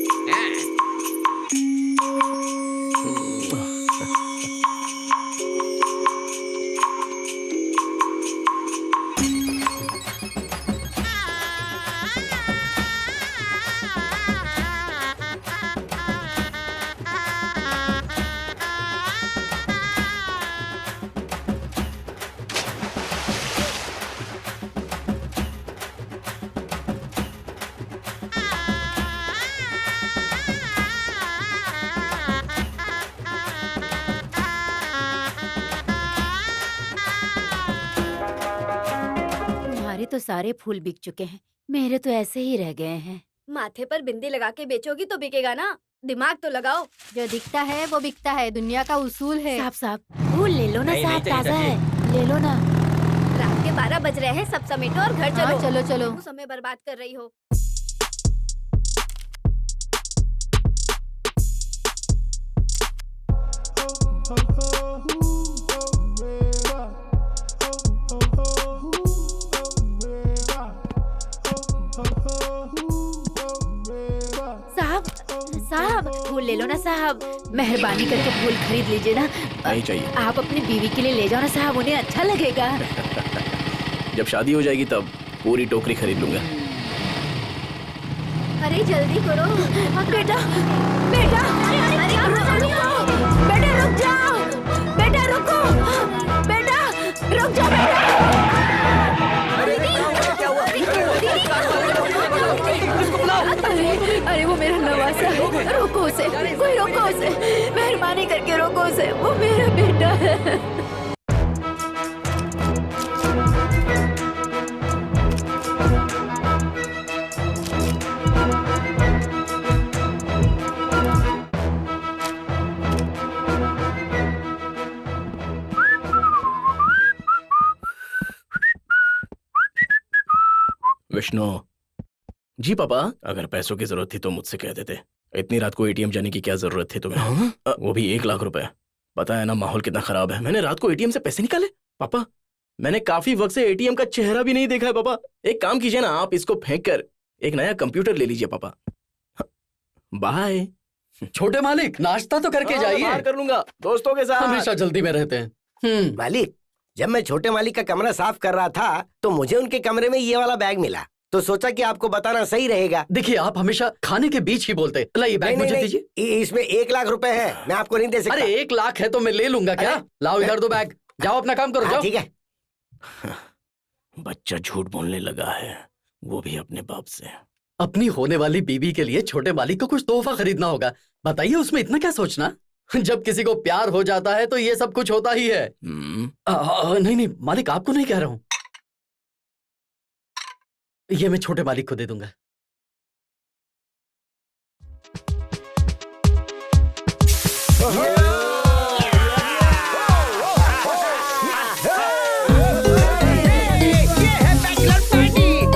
तो सारे फूल बिक चुके हैं, मेरे तो ऐसे ही रह गए हैं। माथे पर बिंदी लगा के बेचोगी तो बिकेगा ना, दिमाग तो लगाओ। जो दिखता है वो बिकता है, दुनिया का उसूल है। साहब साहब फूल ले लो ना नहीं, साहब, नहीं ताजा चाहिए, है, ले लो ना। रात के 12 बज रहे हैं, सब समेटो और घर चलो। हाँ, चलो चलो। क्यों समय बर्बाद कर रही हो? साहब साहब फूल ले लो ना साहब, मेहरबानी करके फूल खरीद लीजिए ना। नहीं चाहिए। आप अपनी बीवी के लिए ले जाओ ना साहब, उन्हें अच्छा लगेगा। जब शादी हो जाएगी तब पूरी टोकरी खरीद लूंगा। अरे जल्दी करो। बेटा बेटा अरे रुको, बेटा रुक जाओ, बेटा रुको, बेटा रुक जाओ बेटा। अरे वो मेरा नवासा है, रोको उसे, कोई रोको उसे, मेहरबानी करके रोको उसे, वो मेरा बेटा है। विष्णु जी पापा, अगर पैसों की जरूरत थी तो मुझसे कह देते। इतनी रात को एटीएम जाने की क्या जरूरत थी तुम्हें? वो भी 1 लाख रुपए। पता है ना माहौल कितना खराब है। मैंने रात को एटीएम से पैसे निकाले पापा। मैंने काफी वक्त से एटीएम का चेहरा भी नहीं देखा है पापा। एक काम कीजिए ना, आप इसको फेंक कर एक नया कंप्यूटर ले लीजिए पापा। बाय। छोटे मालिक, नाश्ता तो करके जाइए। बाहर कर लूंगा दोस्तों के साथ। हमेशा जल्दी में रहते हैं। मालिक, जब मैं छोटे मालिक का कमरा साफ कर रहा था तो मुझे उनके कमरे में ये वाला बैग मिला, तो सोचा कि आपको बताना सही रहेगा। देखिए, आप हमेशा खाने के बीच ही बोलते। लाइए बैग मुझे दीजिए। इसमें 1 लाख रुपए है, मैं आपको नहीं दे सकता। अरे 1 लाख है तो मैं ले लूंगा क्या? लाओ इधर दो बैग, जाओ अपना काम करो। हाँ, जाओ। ठीक है। बच्चा झूठ बोलने लगा है, वो भी अपने बाप से। अपनी होने वाली बीबी के लिए छोटे मालिक को कुछ तोहफा खरीदना होगा। बताइए, उसमें इतना क्या सोचना? जब किसी को प्यार हो जाता है तो ये सब कुछ होता ही है। नहीं नहीं मालिक, आपको नहीं कह रहा हूँ। ये मैं छोटे मालिक को दे दूंगा।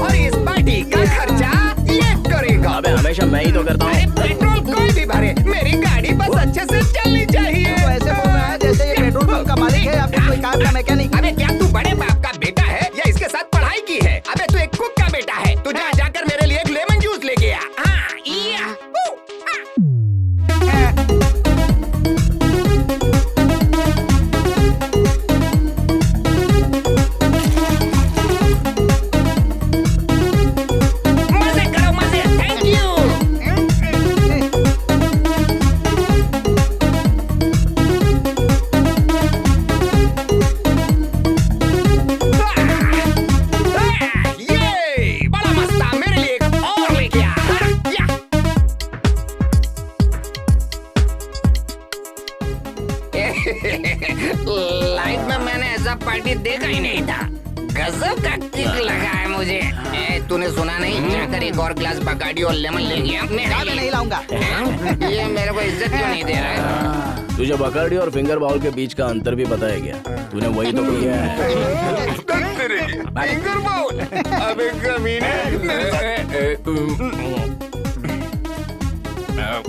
और इस पार्टी का खर्चा ये करेगा। अबे हमेशा मैं ही तो करता हूँ। पेट्रोल कोई भी भरे, मेरी गाड़ी बस अच्छे से चलनी चाहिए। तो ऐसे बोल रहा है जैसे ये पेट्रोल पंप का मालिक है, अपने कोई कार का मैकेनिक। अबे क्या तू बड़े बाप का बेटा है या इसके साथ पढ़ाई की है? अबे तू एक कुक का बेटा है। तू जा जाकर मेरे लिए एक लेमन जूस लेके आ। हाँ, या, मजे करो मजे। Thank you. ये बड़ा मस्त था, मेरे लिए एक और लेके आ। या। लाइफ में मैंने ऐसा पार्टी देखा ही नहीं था। गजब का किक लगा है मुझे। तूने सुना नहीं? जाकर एक और ग्लास बकाडी और लेमन ले गया। मैं नहीं लाऊंगा। ये मेरे को इज्जत क्यों नहीं दे रहा है? तुझे बकार्डी और फिंगर बाउल के बीच का अंतर भी पता है क्या? तूने वही तो किया है। Finger bowl? अबे कमीने।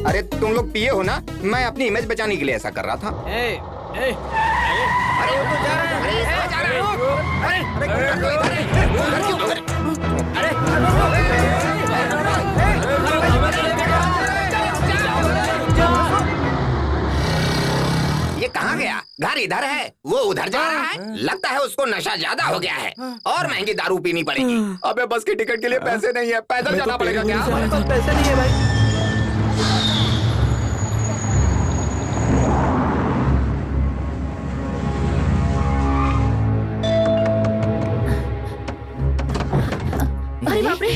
अरे तुम लोग पिए हो ना? मैं अपनी इमेज बचाने के लिए ऐसा कर रहा था। अरे वो तो जा रहा है। अरे इसमें जा रहा है। ये कहाँ गया? घर इधर है, वो उधर जा रहा है। लगता है उसको नशा ज्यादा हो गया है और महंगी दारू पीनी पड़ेगी। अबे बस की टिकट के लिए पैसे नहीं है, पैदल जाना पड़ेगा क्या? हमारे पास पैसे नहीं है भाई। अरे बाप रे।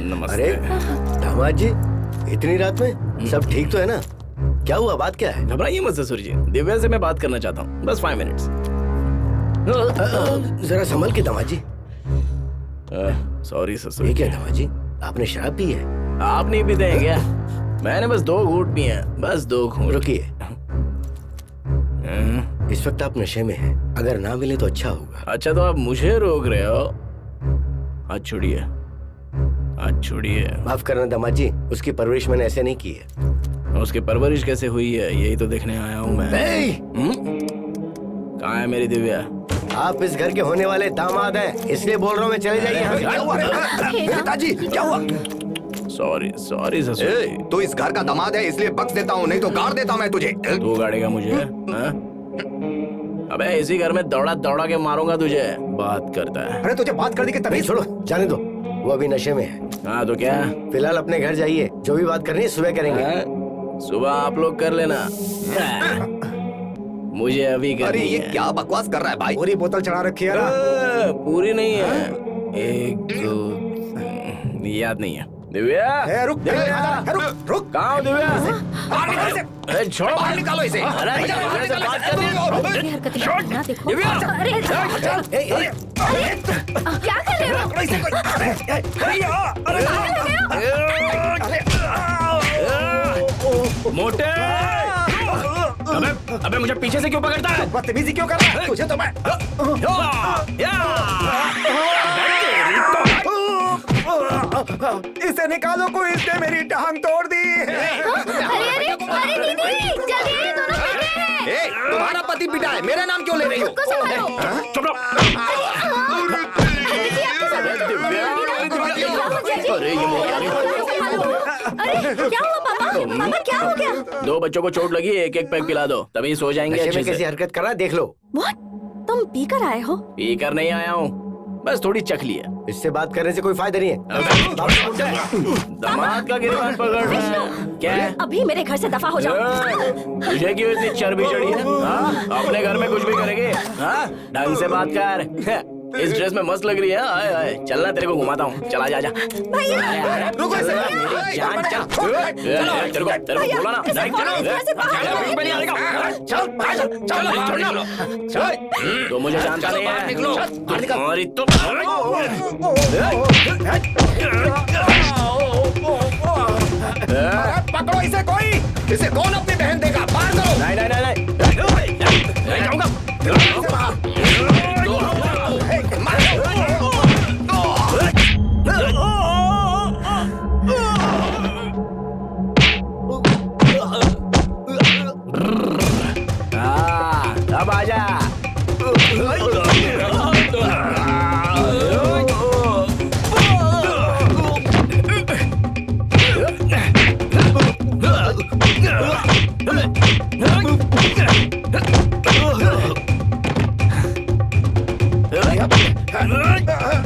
नमस्ते। अरे दामाद जी, इतनी रात में सब ठीक तो है ना? क्या हुआ, बात क्या है? घबराइए मत ससुर जी, दिव्या से मैं बात करना चाहता हूँ, बस 5 मिनट्स। जरा संभल के दामाद जी। सॉरी ससुर। ये क्या दवा जी, आपने शराब पी है? आप नहीं पीते हैं क्या? मैंने बस 2 घूंट पिए हैं, बस 2 घूंट। रुकिए, इस वक्त आप नशे में हैं, अगर ना मिले तो अच्छा होगा। अच्छा तो आप मुझे रोक रहे हो? हाथ छोड़िए, हाथ छोड़िए। माफ करना दामाद जी, उसकी परवरिश मैंने ऐसे नहीं की है। उसकी परवरिश कैसे हुई है यही तो देखने आया हूँ मैं। कहाँ है मेरी दिव्या? आप इस घर के होने वाले दामाद हैं, इसलिए बोल रहा हूँ मैं, चले जाइए यहाँ से। पिताजी क्या हुआ? सॉरी सॉरी ससुर। तू इस घर का दामाद है इसलिए बख्श देता हूँ, नहीं तो गाड़ देता मैं तुझे। तू गाड़ेगा मुझे? हाँ? अबे इसी घर में दौड़ा दौड़ा के मारूंगा तुझे। बात करता है। अरे तुझे बात करने की नहीं, तमीज। छोड़ो, जाने दो, वो अभी नशे में है। हाँ तो क्या? फिलहाल अपने घर जाइए, जो भी बात करनी है सुबह करेंगे। हाँ? सुबह आप लोग कर लेना, मुझे अभी करनी अरे ये है। क्या बकवास कर रहा है भाई? पूरी बोतल चढ़ा रखी है ना? पूरी नहीं है, 1 2 याद नहीं है। दिव्या, रुक रुक। कहाँ हो दिव्या? बाहर निकल से। छोड़ो, बाहर निकालो इसे। अरे दिव्या से बात करनी है। ये हरकतें ना देखो। दिव्या! अरे क्या कर रहे हो? मोटे! अबे मुझे पीछे से क्यों पकड़ता है? बदतमीजी क्यों कर रहा है? तुझे तो मैं इसे निकालो, कोई इसने मेरी टांग तोड़ दी। अरे दीदी जल्दी ये दोनों भाग रहे हैं। तुम्हारा पति पिटा है, मेरा नाम क्यों ले रही हो? खुद को संभालो। चुप रहो। दीदी आपके साथ अरे ये मोटे आ गई। अरे क्या हुआ पापा? पापा क्या हो गया? 2 बच्चों को चोट लगी, 1-1 पैक पिला दो, तभी सो जाएंगे नशे अच्छे में कैसी से। हरकत कर रहा है देख लो। What? तुम पीकर आए हो? पीकर नहीं आया हूँ, बस थोड़ी चखली है। इससे बात करने से कोई फायदा नहीं है। दामाद का गिरबान पकड़ रहे हैं। क्या है? अभी मेरे घर से दफा हो जाओ। तुझे क्यों इतनी चर्बी चढ़ी है? हाँ? अपने घर में कुछ भी करेंगे? हाँ? ढंग से बात कर। इस ड्रेस में मस्त लग रही है। आए आए, चलना तेरे को घुमाता हूँ। चला जा जा। रुको इसे। मेरी जान चल। तेरे को बोला ना। नहीं चल। तो मुझे जानता नहीं है। तुम्हारी तो पकड़ो इसे, कोई इसे कौन अपनी बहन देगा? बाहर करो। नहीं जाऊंगा। अब आजा।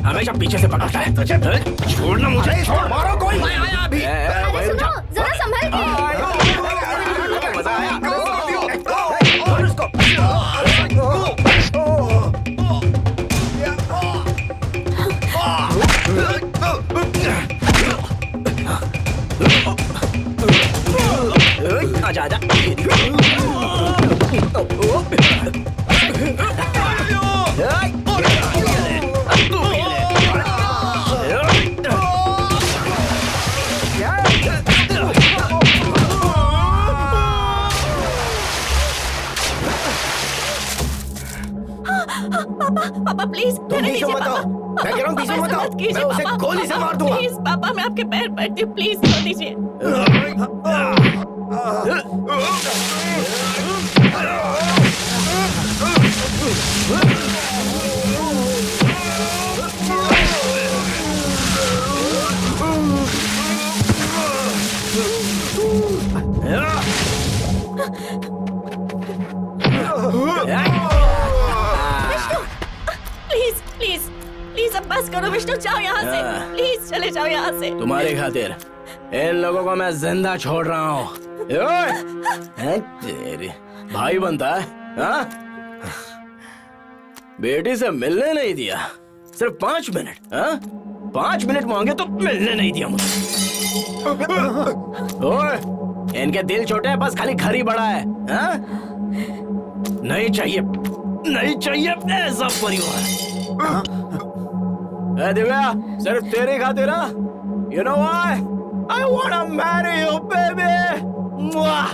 हमेशा पीछे से पकड़ता है। छोड़ना मुझे। छोड़, मारो कोई। मैं आया अभी। अरे सुनो, जरा संभल के। मजा आया। आजा आजा। पापा प्लीज तुम बीच में मत आओ। मैं कह रहा हूँ बीच में मत आओ। मैं उसे गोली से मार दूंगा। प्लीज पापा, मैं आपके पैर पड़ती हूँ, प्लीज छोड़ दीजिए। प्लीज प्लीज प्लीज अब बस करो विष्णु, जाओ यहाँ से, प्लीज चले जाओ यहाँ से। तुम्हारी खातिर इन लोगों को मैं जिंदा छोड़ रहा हूँ। तेरे भाई बनता है? हाँ? बेटी से मिलने नहीं दिया, सिर्फ 5 मिनट। हाँ? 5 मिनट मांगे तो मिलने नहीं दिया मुझे। ओए, इनके दिल छोटे हैं, बस खाली घर ही बड़ा है। हाँ? नहीं चाहिए, नहीं चाहिए ऐसा परिवार। ए दिव्या, सिर्फ तेरी खातिर ना, you know why? I wanna marry you, baby. Mwah!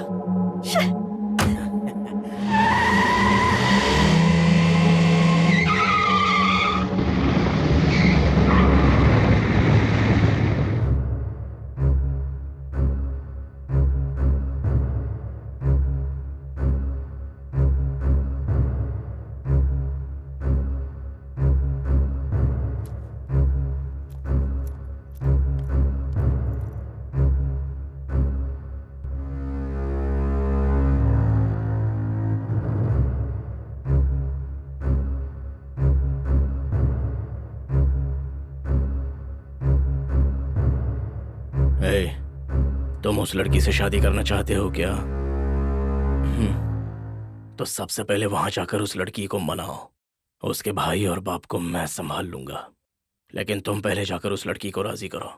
ए, तुम उस लड़की से शादी करना चाहते हो क्या? तो सबसे पहले वहां जाकर उस लड़की को मनाओ। उसके भाई और बाप को मैं संभाल लूंगा, लेकिन तुम पहले जाकर उस लड़की को राजी करो।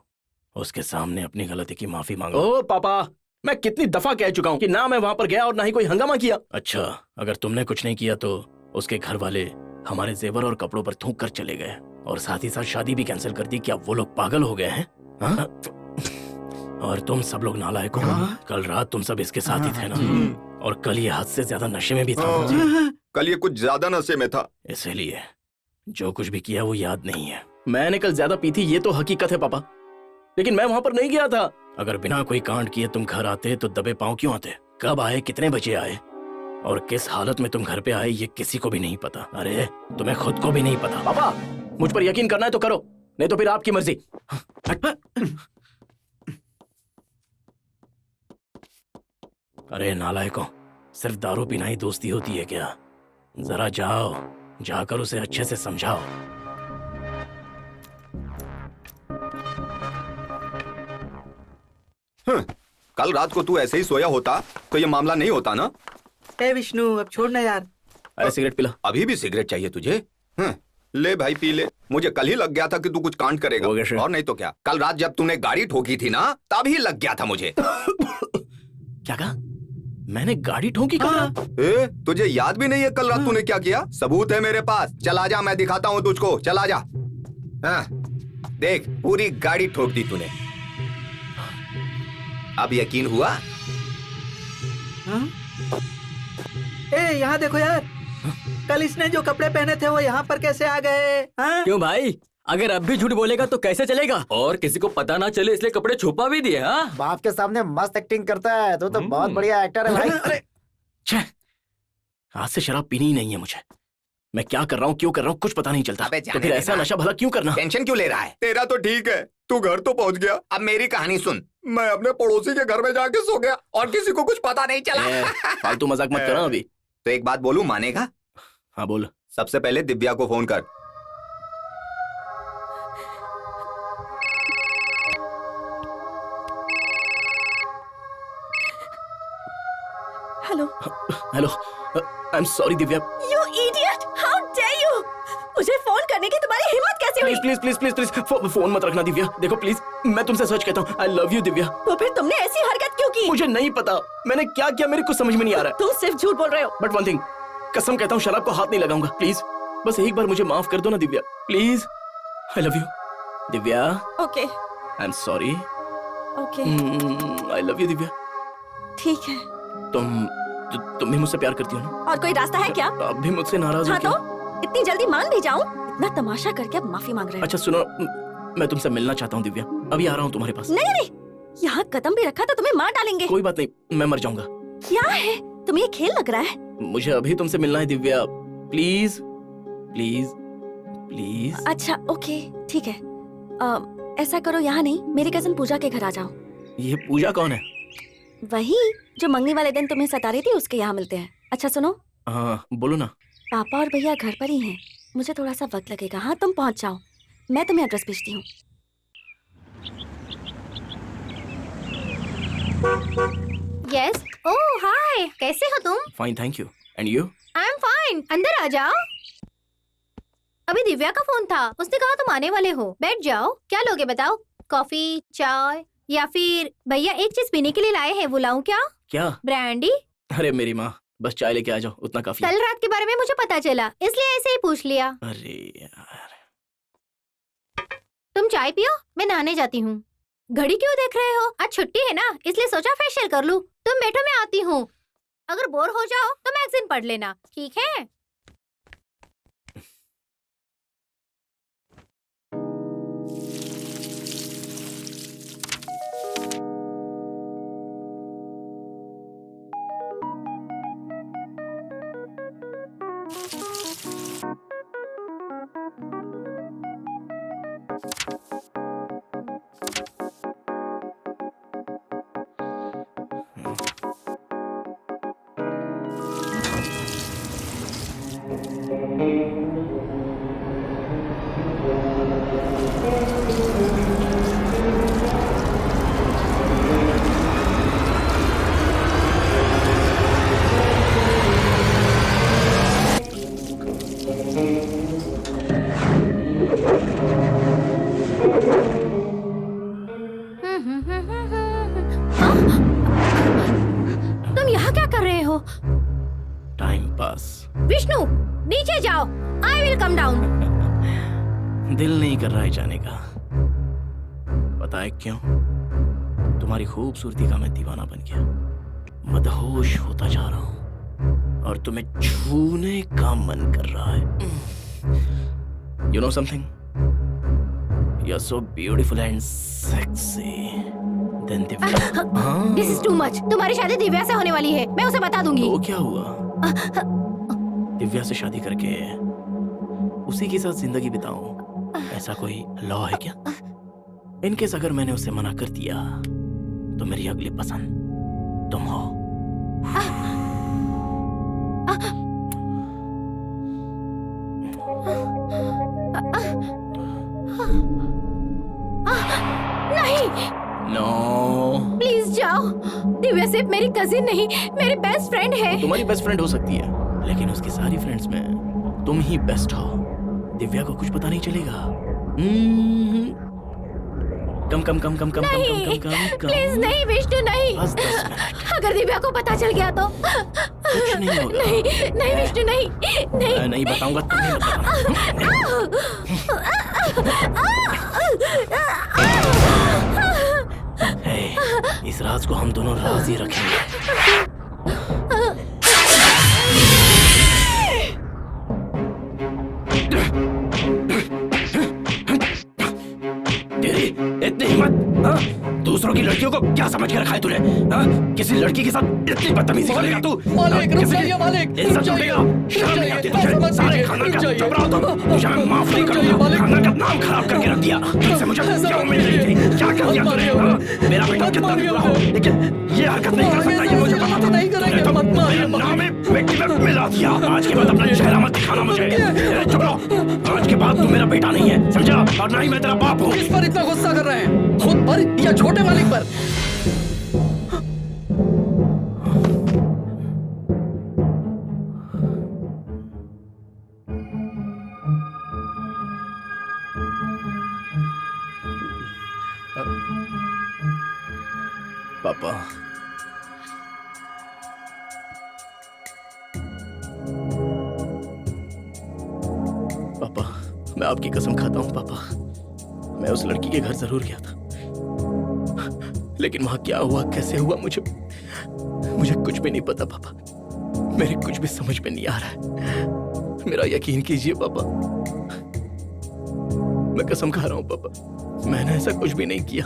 उसके सामने अपनी गलती की माफी मांगो। ओ पापा, मैं कितनी दफा कह चुका हूँ कि ना मैं वहां पर गया और ना ही कोई हंगामा किया। अच्छा, अगर तुमने कुछ नहीं किया तो उसके घर वाले हमारे जेवर और कपड़ों पर थूक कर चले गए और साथ ही साथ शादी भी कैंसिल कर दी। क्या वो लोग पागल हो गए हैं? हाँ? और तुम सब लोग नालायक हो। कल रात तुम सब इसके साथ ही थे ना, और कल ये हद से ज्यादा नशे में भी था। कल ये कुछ ज्यादा नशे में था, इसीलिए जो कुछ भी किया वो याद नहीं है। मैंने कल ज्यादा पी थी, ये तो हकीकत है पापा, लेकिन मैं वहां पर नहीं गया था। अगर बिना कोई कांड किए तुम घर आते तो दबे पांव क्यों आते? कब आए, कितने बजे आए और किस हालत में तुम घर पे आए, ये किसी को भी नहीं पता। अरे तुम्हें खुद को भी नहीं पता। पापा, मुझ पर यकीन करना है तो करो, नहीं तो फिर आपकी मर्जी। अरे नालायकों, सिर्फ दारू पीना ही दोस्ती होती है क्या? जरा जाओ, जाकर उसे अच्छे से समझाओ। कल रात को तू ऐसे ही सोया होता तो ये मामला नहीं होता ना। ए विष्णु, अब छोड़ना यार। अरे सिगरेट पिला। अभी भी सिगरेट चाहिए तुझे? ले भाई पी ले। मुझे कल ही लग गया था कि तू कुछ कांड करेगा, और नहीं तो क्या। कल रात जब तूने गाड़ी ठोकी थी ना, तभी लग गया था मुझे। क्या कहा? मैंने गाड़ी ठोकी कल? तुझे याद भी नहीं है कल रात तूने क्या किया? सबूत है मेरे पास, चला जा, मैं दिखाता हूँ तुझको, चला जा। हाँ, देख, पूरी गाड़ी ठोक दी तूने। अब यकीन हुआ? ए, यहाँ देखो यार, कल इसने जो कपड़े पहने थे वो यहाँ पर कैसे आ गए? क्यों भाई, अगर अब भी झूठ बोलेगा तो कैसे चलेगा? और किसी को पता ना चले इसलिए कपड़े छुपा भी दिए। हाँ, बाप के सामने मस्त एक्टिंग करता है, तो बहुत बढ़िया एक्टर है भाई। अरे आज से शराब पीनी ही नहीं है मुझे। मैं क्या कर रहा हूँ, क्यों कर रहा हूँ, कुछ पता नहीं चलता। तो फिर ऐसा नशा भला क्यों करना? टेंशन क्यों ले रहा है? तेरा तो ठीक है, तू घर तो पहुंच गया। अब मेरी कहानी सुन। मैं अपने पड़ोसी के घर में जाके सो गया और किसी को कुछ पता नहीं चला। फालतू मजाक मत करना अभी। तो एक बात बोलूं, मानेगा? हाँ बोल। सबसे पहले दिव्या को फोन कर। Hello hello, I am sorry Divya. You idiot, how dare you! मुझे फोन करने की तुम्हारी हिम्मत कैसे हुई? Please please please please please phone मत रखना दिव्या। देखो प्लीज, मैं तुमसे सच कहता हूँ, आई लव यू दिव्या। तो फिर तुमने ऐसी हरकत क्यों की? मुझे नहीं पता मैंने क्या किया, मेरे कुछ समझ में नहीं आ रहा है। तुम सिर्फ झूठ बोल रहे हो। बट वन थिंग, कसम कहता हूँ शराब को हाथ नहीं लगाऊंगा। प्लीज बस एक बार मुझे माफ कर दो ना Divya, please. I love you Divya. Okay, I am sorry. Okay, I love you Divya. ठीक है। तुम भी मुझसे प्यार करती हो ना? और कोई रास्ता है क्या? अब भी मुझसे नाराज हो हाँ क्या? तो इतनी जल्दी मान भी जाऊं? इतना तमाशा करके अब माफी मांग रहे हो? अच्छा सुनो, मैं तुमसे मिलना चाहता हूँ दिव्या, अभी आ रहा हूँ तुम्हारे पास। नहीं नहीं, यहाँ कदम भी रखा तो तुम्हें मार डालेंगे। कोई बात नहीं, मैं मर जाऊंगा। क्या है, तुम्हें ये खेल लग रहा है? मुझे अभी तुमसे मिलना है दिव्या, प्लीज प्लीज प्लीज। अच्छा ओके, ठीक है। ऐसा करो, यहाँ नहीं, मेरी कजन पूजा के घर आ जाओ। ये पूजा कौन है? वही जो मंगनी वाले दिन तुम्हें सता रही थी, उसके यहाँ मिलते हैं। अच्छा सुनो। हाँ बोलो ना। पापा और भैया घर पर ही हैं, मुझे थोड़ा सा वक्त लगेगा। हाँ तुम पहुँच जाओ, मैं तुम्हें एड्रेस भेजती हूँ। यस। ओह हाय, कैसे हो तुम? Fine thank you, and you? I am fine, अंदर आ जाओ। अभी दिव्या का फोन था, उसने कहा तुम आने वाले हो। बैठ जाओ, क्या लोगे बताओ? कॉफी, चाय या फिर भैया एक चीज पीने के लिए लाए हैं, वो लाऊं क्या? क्या? ब्रांडी। अरे मेरी माँ, बस चाय लेके आ जाओ, उतना काफी। कल रात के बारे में मुझे पता चला, इसलिए ऐसे ही पूछ लिया। अरे यार, चाय पियो, मैं नहाने जाती हूँ। घड़ी क्यों देख रहे हो? आज छुट्टी है ना, इसलिए सोचा फेशियल कर लूं। तुम बैठो, मैं आती हूँ। अगर बोर हो जाओ तो मैगजीन पढ़ लेना, ठीक है? तुम यहाँ क्या कर रहे हो? Time pass. विष्णु, नीचे जाओ। I will come down. दिल नहीं कर रहा है जाने का। पता है क्यों? तुम्हारी खूबसूरती का मैं दीवाना बन गया, मदहोश होता जा रहा हूँ और तुम्हें छूने का मन कर रहा है। You know something? You're so beautiful and sexy. Then Divya. This is too much. तुम्हारी शादी दिव्या से होने वाली है, मैं उसे बता दूंगी। तो क्या हुआ? दिव्या से शादी करके उसी के साथ जिंदगी बिताऊं, ऐसा कोई लॉ है क्या? इनकेस अगर मैंने उसे मना कर दिया तो मेरी अगली पसंद तुम हो। नहीं, नो, प्लीज जाओ। दिव्या सिर्फ मेरी कजिन नहीं, मेरी बेस्ट फ्रेंड है। तुम्हारी बेस्ट फ्रेंड हो सकती है, लेकिन उसकी सारी फ्रेंड्स में तुम ही बेस्ट हो। दिव्या को कुछ पता नहीं चलेगा। कम कम कम कम कम नहीं, कम कम कम। प्लीज नहीं विष्णु, नहीं। बस 10 मिनट। अगर दिव्या को पता चल गया तो कुछ नहीं होगा। नहीं नहीं विष्णु, नहीं नहीं। मैं नहीं बताऊंगा, तुम्हें बताना। हे, इस राज को हम दोनों राज ही रखेंगे। तेरी इतनी हिम्मत, हाँ? दूसरों की लड़कियों को क्या समझ के रखा है तूने? हाँ? किसी लड़की के साथ इतनी बदतमीजी करेगा तू? मालिक, रुक जाइए, मालिक, इज्जत रुक जाइए, लुटेगा? शर्म नहीं आती तुझे? सारे खानदान का चपराव तुम। तुझे मैं माफ नहीं करूंगा। खानदान का नाम खराब करके रख दिया। तुझसे मुझे क्या उम्मीद नहीं थी? क्या कर दिया तूने? हाँ? मेरा बेटा कितना भी बुरा हो, लेकिन ये हरकत नहीं कर सकता, ये मुझे पता था। तूने तो मेरा नाम ही मिट्टी में मिला दिया। आज के बाद अपना चेहरा मत दिखाना मुझे। चुप रहो। आज के बाद तू मेरा बेटा नहीं है, समझा? और ना ही मैं तेरा बाप हूँ। किस पर इतना गुस्सा कर रहे हैं? खुद पर या छोटे मालिक पर? पापा, पापा, मैं आपकी कसम खाता हूँ पापा, मैं उस लड़की के घर जरूर गया था, लेकिन वहां क्या हुआ, कैसे हुआ, मुझे कुछ भी नहीं पता पापा। मेरे कुछ भी समझ में नहीं आ रहा है। मेरा यकीन कीजिए पापा, मैं कसम खा रहा हूँ पापा, मैंने ऐसा कुछ भी नहीं किया।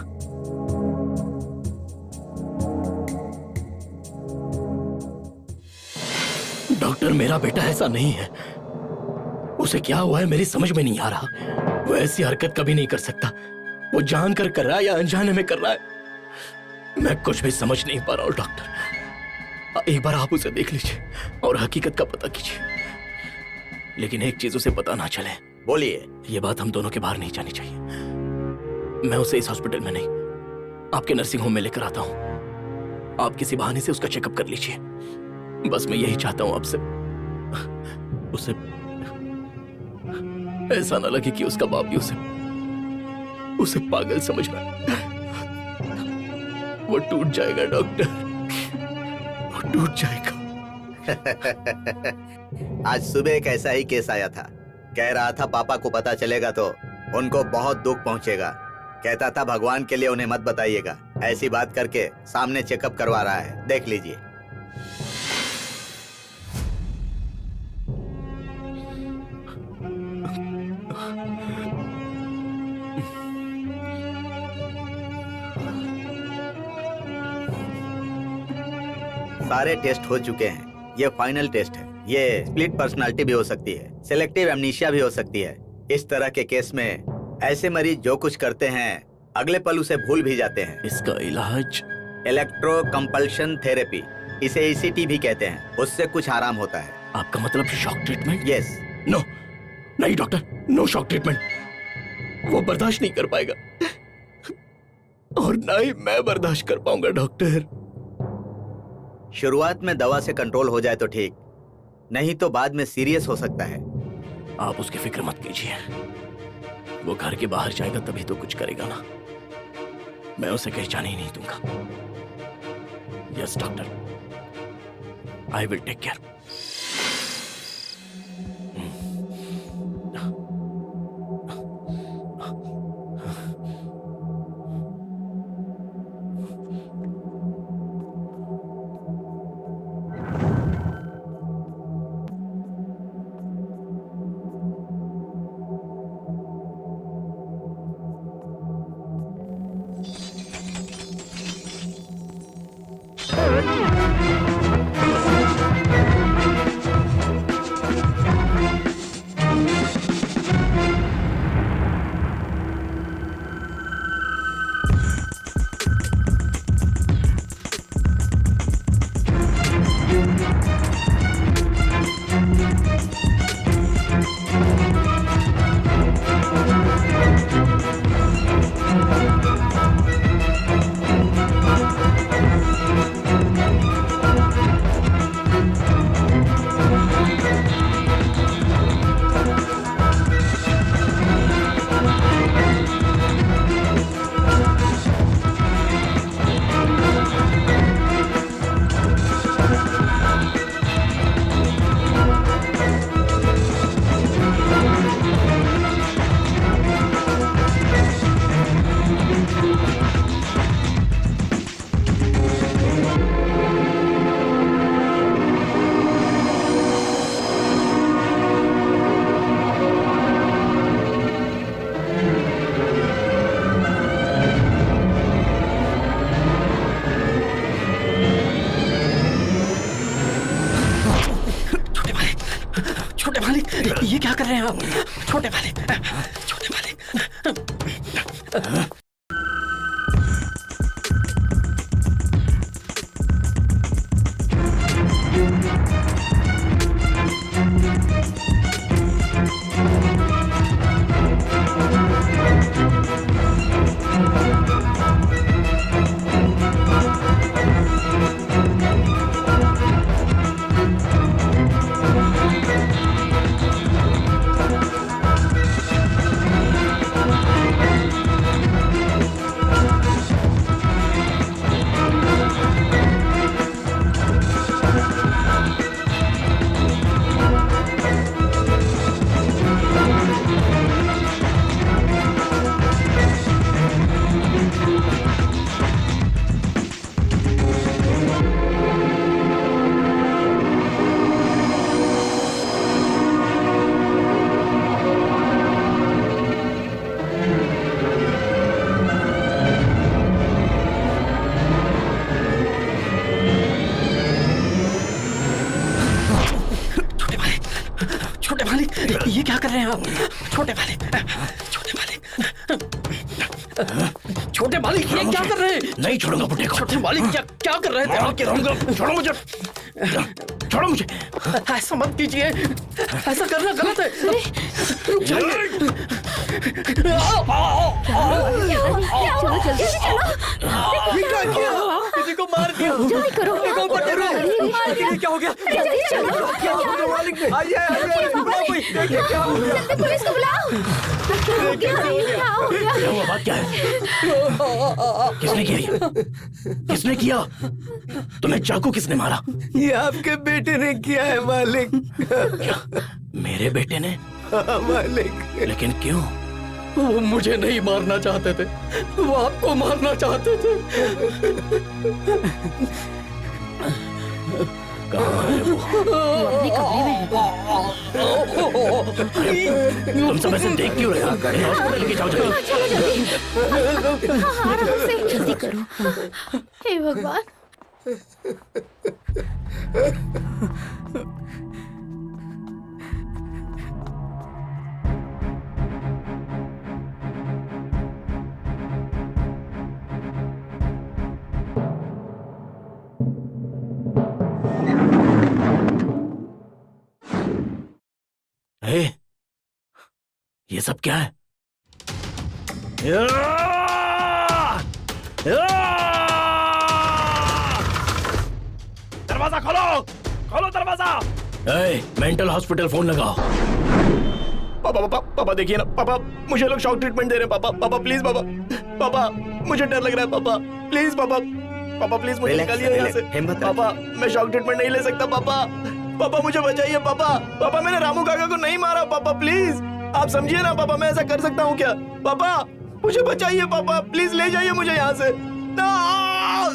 डॉक्टर, मेरा बेटा ऐसा नहीं है। उसे क्या हुआ है मेरी समझ में नहीं आ रहा। वो ऐसी हरकत कभी नहीं कर सकता। वो जानकर कर रहा है या अनजाने में कर रहा है, मैं कुछ भी समझ नहीं पा रहा हूँ डॉक्टर। एक बार आप उसे देख लीजिए और हकीकत का पता कीजिए, लेकिन एक चीज उसे पता ना चले। बोलिए। ये बात हम दोनों के बाहर नहीं जानी चाहिए। मैं उसे इस हॉस्पिटल में नहीं, आपके नर्सिंग होम में लेकर आता हूँ। आप किसी बहाने से उसका चेकअप कर लीजिए। बस मैं यही चाहता हूँ आपसे। उसे ऐसा ना लगे कि उसका बाप भी उसे पागल समझ रहा है। वो टूट जाएगा डॉक्टर, वो टूट जाएगा। आज सुबह एक ऐसा ही केस आया था। कह रहा था पापा को पता चलेगा तो उनको बहुत दुख पहुंचेगा। कहता था भगवान के लिए उन्हें मत बताइएगा। ऐसी बात करके सामने चेकअप करवा रहा है, देख लीजिए। सारे टेस्ट हो चुके हैं, ये फाइनल टेस्ट है। ये स्प्लिट पर्सनालिटी भी हो सकती है, सेलेक्टिव एमनीशिया भी हो सकती है। इस तरह के केस में ऐसे मरीज जो कुछ करते हैं अगले पल उसे भूल भी जाते हैं। इसका इलाज इलेक्ट्रो कंपल्शन थेरेपी, इसे ECT भी कहते हैं। उससे कुछ आराम होता है। आपका मतलब शॉक ट्रीटमेंट? यस। नो, नहीं डॉक्टर, नो शॉक ट्रीटमेंट। वो बर्दाश्त नहीं कर पाएगा और ना ही मैं बर्दाश्त कर पाऊंगा डॉक्टर। शुरुआत में दवा से कंट्रोल हो जाए तो ठीक, नहीं तो बाद में सीरियस हो सकता है। आप उसकी फिक्र मत कीजिए, वो घर के बाहर जाएगा तभी तो कुछ करेगा ना। मैं उसे कहीं जाने ही नहीं दूंगा। Yes doctor, I will take care. ये क्या कर रहे हैं आप? छोटे मालिक, छोटे मालिक। ये क्या कर रहे हैं आप? छोटे मालिक, छोटे मालिक, छोटे मालिक, ये क्या कर रहे हैं? नहीं छोड़ूंगा बुड्ढे को। छोटे मालिक, क्या कर रहे थे? मार के रहूंगा। छोड़ो मुझे, छोड़ो मुझे। ऐसा मत कीजिए, ऐसा करना गलत है। रुक जाइए। चलो जल्दी से चलो। किसी को मार दिया। जल्दी करो। क्या हो गया? जल्दी चलो। आइए, जल्दी पुलिस को बुलाओ। क्या हो गया? क्या हुआ? बात क्या है? किसने किया ये? किसने किया? तुम्हें चाकू किसने मारा? ये आपके बेटे ने किया है मालिक। क्या? मेरे बेटे ने? हाँ, मालिक। लेकिन क्यों? वो मुझे नहीं मारना चाहते थे, वो आपको मारना चाहते थे। कहाँ है वो? अपने कमरे में है। तुम सब ऐसे देख क्यों रहे हो? हॉस्पिटल लेके जाओ जल्दी। चलो जल्दी। हाँ, आराम से जल्दी करो। हे भगवान। हे, ये सब क्या है? दरवाजा खोलो, खोलो दरवाजा। मेंटल हॉस्पिटल फोन लगाओ। पापा पापा पापा देखिए ना पापा, मुझे लोग शॉक ट्रीटमेंट दे रहे हैं पापा। पापा प्लीज पापा, पापा मुझे डर लग रहा है पापा, प्लीज पापा, पापा प्लीज मुझे निकालिए यहाँ से। पापा मैं शॉक ट्रीटमेंट नहीं ले सकता पापा, पापा मुझे बचाइए पापा। पापा मैंने रामू काका को नहीं मारा पापा, प्लीज आप समझिए ना पापा, मैं ऐसा कर सकता हूँ क्या? पापा मुझे बचाइए पापा, प्लीज ले जाइए मुझे यहाँ से।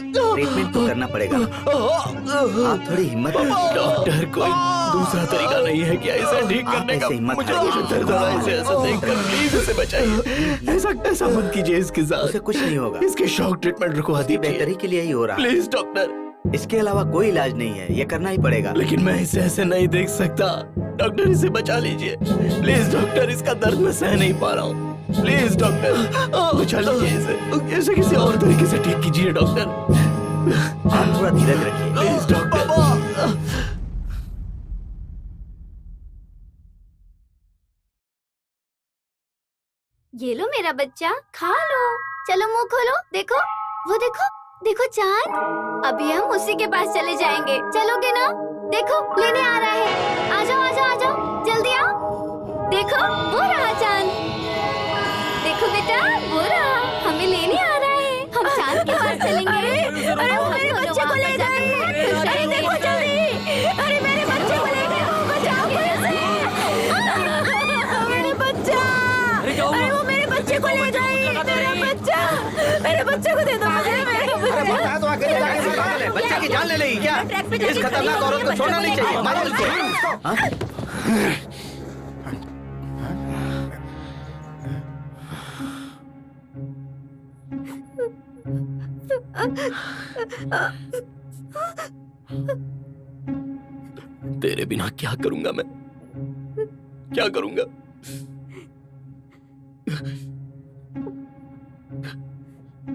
ट्रीटमेंट तो करना पड़ेगा, आप थोड़ी हिम्मत रखिए। डॉक्टर कोई दूसरा तरीका नहीं है क्या इसे ठीक करने का? मुझे दर्द हो रहा है इसे ऐसा देखकर, प्लीज इसे बचाइए। ऐसा मत कीजिए इसके साथ, उसे कुछ नहीं होगा। इसके शॉक ट्रीटमेंट रुकवा दीजिए, बेहतरी के लिए ही हो रहा है। प्लीज डॉक्टर, इसके अलावा कोई इलाज नहीं है, ये करना ही पड़ेगा। लेकिन मैं इसे ऐसे नहीं देख सकता। डॉक्टर इसे बचा लीजिए प्लीज डॉक्टर, इसका दर्द मैं सह नहीं पा रहा हूँ। प्लीज डॉक्टर बचा लीजिए इसे, इसे किसी और तरीके से ठीक कीजिए डॉक्टर। आप थोड़ा धीरज रखिए प्लीज डॉक्टर। ये लो मेरा बच्चा, खा लो। चलो मुंह खोलो, देखो वो देखो, देखो चांद। अभी हम उसी के पास चले जाएंगे, चलोगे ना? देखो लेने आ रहा है, आ जाओ आ जाओ आ जाओ, जल्दी आओ। देखो वो रहा चांद, देखो बेटा वो रहा, हमें लेने आ रहा है। हम चांद के पास चलेंगे। अरे वो मेरे बच्चे को ले गए, अरे देखो जल्दी, अरे मेरे बच्चे को ले गए, बचाओ मेरे बच्चा, अरे वो मेरे बच्चे को ले गए, मेरे बच्चे को दे दो मुझे, मेरे बच्चे। तो अकेले जाके बच्चे की जान ले लेगी क्या? इस खतरनाक औरत को छोड़ना नहीं चाहिए, मारो इसको। तेरे बिना क्या करूंगा मैं, क्या करूंगा?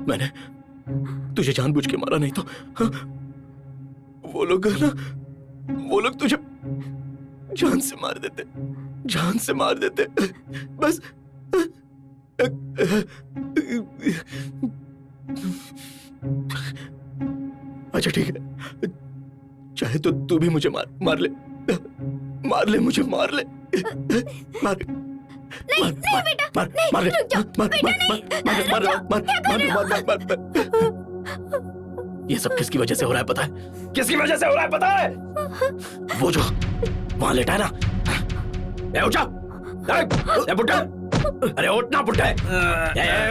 मैंने तुझे जानबूझ के मारा नहीं तो हाँ? वो लोग ना, वो लोग तुझे जान से मार देते, जान से मार देते। बस अच्छा ठीक है, चाहे तो तू भी मुझे मार ले, मार ले मुझे, मार ले, मार नहीं नहीं बेटा, नहीं रुक जाओ बेटा, नहीं। ये सब किसकी वजह से हो रहा है पता है? किसकी वजह से हो रहा है पता है? वो जो वहां लेटा है ना, उठ जा, बुड्ढा, अरे उठ ना बुड्ढा,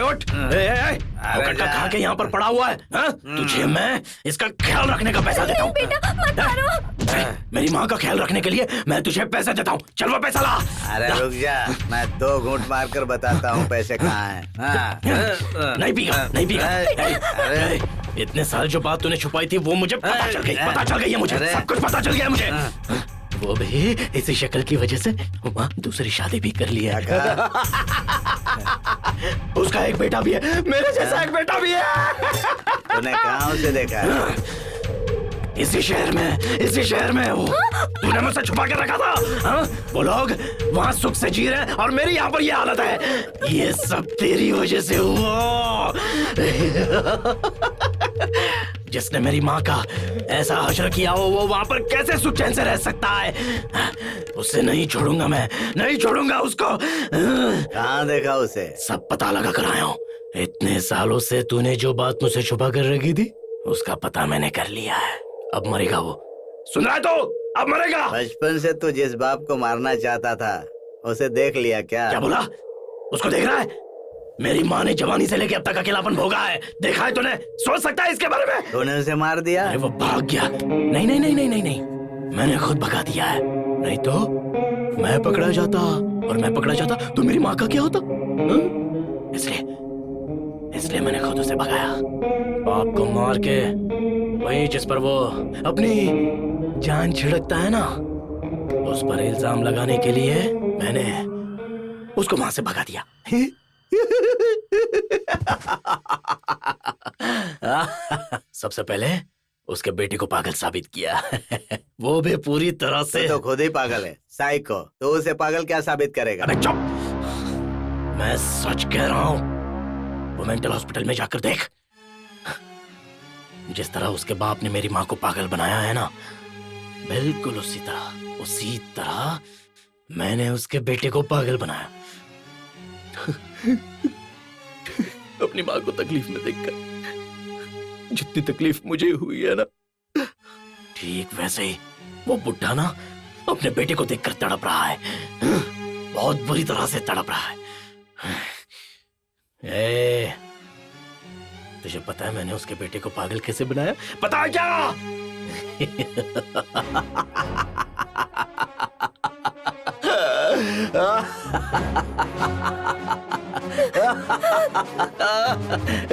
उठ, कट्टा खा के यहाँ पर पड़ा हुआ है। तुझे मैं इसका ख्याल रखने का पैसा देता हूँ। बेटा मत मारो। मेरी माँ का ख्याल रखने के लिए मैं तुझे पैसे देता हूँ, चल वो पैसा ला। अरे रुक जा, मैं 2 घूंट मार कर बताता हूँ पैसे कहाँ हैं। नहीं पीगा, नहीं पीगा। इतने साल जो बात तूने छुपाई थी वो मुझे पता चल गई, पता चल गई है मुझे, सब कुछ पता चल गया मुझे। वो भी इसी शक्ल की वजह से वहाँ दूसरी शादी भी कर लिया। उसका एक बेटा भी है, मेरे जैसा एक बेटा भी है। तूने कहाँ उसे देखा है? इसी शहर में वो तूने मुझसे छुपा के रखा था। हाँ? वो लोग वहाँ सुख से जी रहे हैं और मेरी यहाँ पर ये हालत है। ये सब तेरी वजह से हुआ। जिसने मेरी माँ का ऐसा हश्र किया हो वो वहाँ पर कैसे सुख चैन से रह सकता है? उसे नहीं छोड़ूंगा मैं, नहीं छोड़ूंगा उसको। कहाँ देखा उसे? सब पता लगा कर आया हूँ। इतने सालों से तूने जो बात मुझसे छुपा कर रखी थी उसका पता मैंने कर लिया है। अब मरेगा वो, सुन रहा है तो? अब मरेगा। बचपन से तू जिस बाप को मारना चाहता था उसे देख लिया क्या? क्या बोला? उसको देख रहा है? मेरी माँ ने जवानी से लेके अब तक अकेलापन भोगा है, देखा है तूने? सोच सकता है इसके बारे में? तूने उसे मार दिया? अरे वो भाग गया। नहीं नहीं नहीं नहीं नहीं नहीं, मैंने खुद भगा दिया है। नहीं तो मैं पकड़ा जाता, और मैं पकड़ा जाता तो मेरी माँ का क्या होता? इसलिए मैंने खुद उसे भगाया। आपको मार के वही जिस पर वो अपनी जान छिड़कता है ना, उस पर इल्जाम लगाने के लिए मैंने उसको वहां से भगा दिया। सबसे पहले उसके बेटे को पागल साबित किया। वो भी पूरी तरह से। तो खुद ही पागल है, साइको। तो उसे पागल क्या साबित करेगा? अबे चुप! मैं सच कह रहा हूं, वो मेंटल हॉस्पिटल में जाकर देख। जिस तरह उसके बाप ने मेरी माँ को पागल बनाया है ना, बिल्कुल उसी तरह मैंने उसके बेटे को पागल बनाया। अपनी माँ को तकलीफ में देखकर जितनी तकलीफ मुझे हुई है ना, ठीक वैसे ही वो बुढ़ा ना अपने बेटे को देखकर तड़प रहा है, बहुत बुरी तरह से तड़प रहा है। तुझे पता है मैंने उसके बेटे को पागल कैसे बनाया? पता है क्या?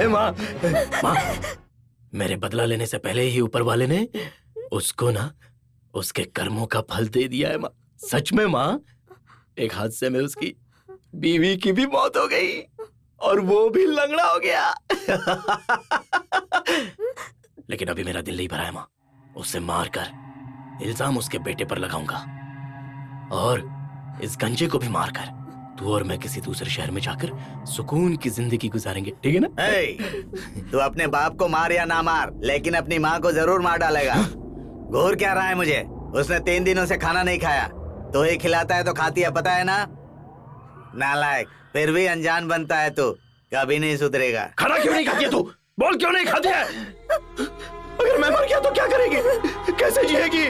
माँ, मेरे बदला लेने से पहले ही ऊपर वाले ने उसको ना उसके कर्मों का फल दे दिया है माँ। सच में माँ, एक हादसे में उसकी बीवी की भी मौत हो गई और वो भी लंगड़ा हो गया। लेकिन अभी मेरा दिल नहीं भरा है माँ। उसे मारकर इल्जाम उसके बेटे पर लगाऊंगा और इस गंजे को भी मारकर तू और मैं किसी दूसरे शहर में जाकर सुकून की जिंदगी गुजारेंगे, ठीक है ना? तू अपने बाप को मार या ना मार, लेकिन अपनी माँ को जरूर मार डालेगा। घूर क्या रहा है मुझे? उसने 3 दिनों से खाना नहीं खाया, तो ही खिलाता है तो खाती है, पता है ना? नालायक, फिर भी अनजान बनता है तू, कभी नहीं सुधरेगा। खाना क्यों नहीं खाती है तू? बोल क्यों नहीं खाती है? अगर मैं मर गया तो क्या करेगी? कैसे जिएगी?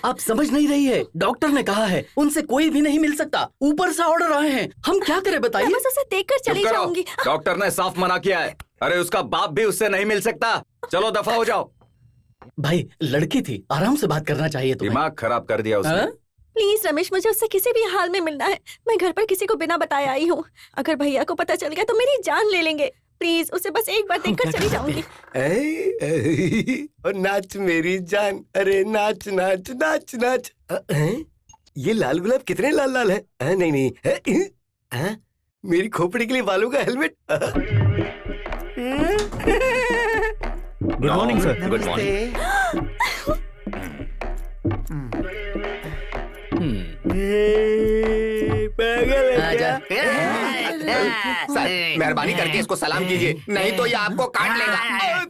आप समझ नहीं रही है, डॉक्टर ने कहा है उनसे कोई भी नहीं मिल सकता, ऊपर से ऑर्डर आए हैं, हम क्या करें बताइए। मैं बस उसे देखकर चली जाऊंगी। डॉक्टर ने साफ मना किया है। अरे उसका बाप भी उससे नहीं मिल सकता। चलो दफा हो जाओ। भाई लड़की थी, आराम से बात करना चाहिए तुम्हें। दिमाग खराब कर दिया उसने। प्लीज रमेश, मुझे उससे किसी भी हाल में मिलना है। मैं घर पर किसी को बिना बताए आई हूँ। अगर भैया को पता चल गया तो मेरी जान ले लेंगे। प्लीज उसे बस एक बार देखकर चली जाऊंगी। और नाच मेरी जान, अरे नाच नाच नाच नाच। ये लाल गुलाब कितने लाल लाल है? नहीं नहीं, मेरी खोपड़ी के लिए बालों का helmet. Good morning sir. Good morning. Sir मेहरबानी करके इसको सलाम कीजिए, नहीं तो ये आपको काट लेगा।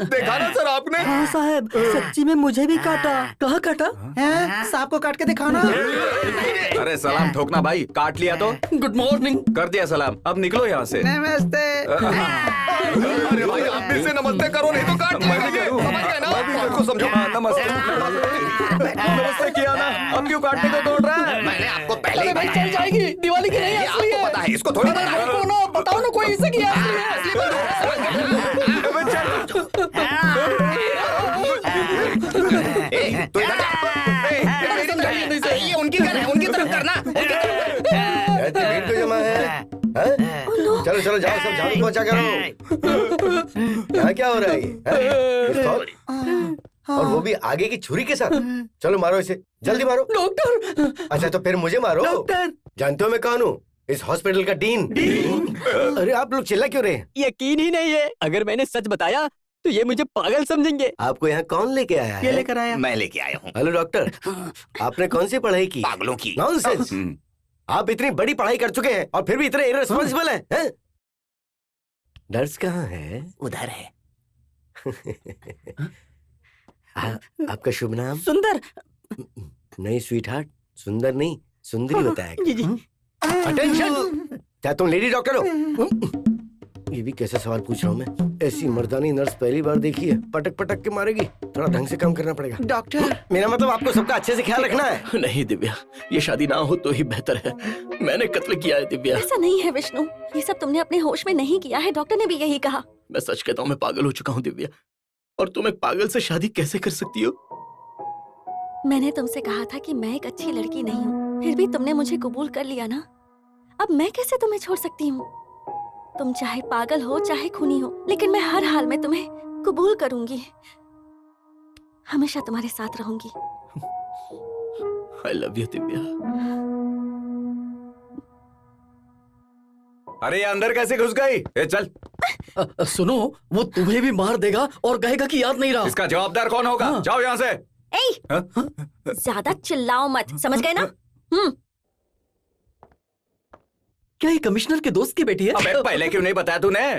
देखा ना सर आपने? हाँ साहब, सच्ची में मुझे भी काटा। कहाँ काटा? सांप को काट के दिखाना। अरे सलाम ठोकना भाई, काट लिया तो। Good morning. कर दिया सलाम, अब निकलो यहाँ से। नमस्ते। अरे भाई आप भी से नमस्ते करो, नहीं तो काट लेंगे। समझ गए ना? उसको समझो। नमस्ते नमस्ते किया ना, अब क्यों काटने को दौड़ रहा है? मैंने आपको पहले ही भाई बताया। चल जाएगी, दिवाली की नहीं ये असली आपको है। पता है, इसको थोड़ी पता है। बताओ ना कोई इसे किया असली है। तो इधर ये उनकी गन है, उनकी तरफ करना। भीड़ तो जमा है। चलो चलो जाओ, सब झाड़ू पोछा करो। यहाँ क्या हो रहा है ये? पिस्तौल? और वो भी आगे की छुरी के साथ। चलो मारो इसे, जल्दी मारो। डॉक्टर। अच्छा तो फिर मुझे मारो। डॉक्टर। जानते हो मैं कौन हूँ? इस हॉस्पिटल का डीन। अरे आप लोग चिल्ला क्यों रहे हैं? यकीन ही नहीं है, अगर मैंने सच बताया तो ये मुझे पागल समझेंगे। आपको यहाँ कौन लेके आया ये है? लेकर आया। मैं लेके आया हूँ हेलो डॉक्टर, आपने कौन सी पढ़ाई की? पागलों की। नॉनसेंस। आप इतनी बड़ी पढ़ाई कर चुके हैं और फिर भी इतने इररिस्पांसिबल हैं? नर्स कहाँ है? उधर है। आपका शुभ नाम? सुंदर। नहीं स्वीट हार्ट, सुंदर नहीं, सुंदरी बताया। जी जी। अटेंशन! क्या तुम लेडी डॉक्टर हो? ये भी कैसा सवाल पूछ रहा हूँ मैं? ऐसी मर्दानी नर्स पहली बार देखी है। पटक पटक के मारेगी, थोड़ा ढंग से काम करना पड़ेगा। डॉक्टर। मेरा मतलब आपको सबका अच्छे से ख्याल रखना है। नहीं दिव्या, ये शादी ना हो तो ही बेहतर है। मैंने कत्ल किया है दिव्या। ऐसा नहीं है विष्णु, ये सब तुमने अपने होश में नहीं किया है। डॉक्टर ने भी यही कहा। मैं सच कहता हूँ, मैं पागल हो चुका हूँ दिव्या। और तुम एक पागल से शादी कैसे कर सकती हो? मैंने तुमसे कहा था कि मैं एक अच्छी लड़की नहीं हूँ, फिर भी तुमने मुझे कबूल कर लिया ना। अब मैं कैसे तुम्हें छोड़ सकती हूँ? तुम चाहे पागल हो चाहे खूनी हो, लेकिन मैं हर हाल में तुम्हें कबूल करूंगी। हमेशा तुम्हारे साथ रहूंगी। I love you Divya. अरे ये अंदर कैसे घुस गई? ए चल। सुनो, वो तुम्हें भी मार देगा और कहेगा कि याद नहीं रहा। इसका जवाबदार कौन होगा? जाओ यहाँ से। ज्यादा चिल्लाओ मत, समझ गए ना? क्या ये कमिश्नर के दोस्त की बेटी है? अबे पहले क्यों नहीं बताया तूने?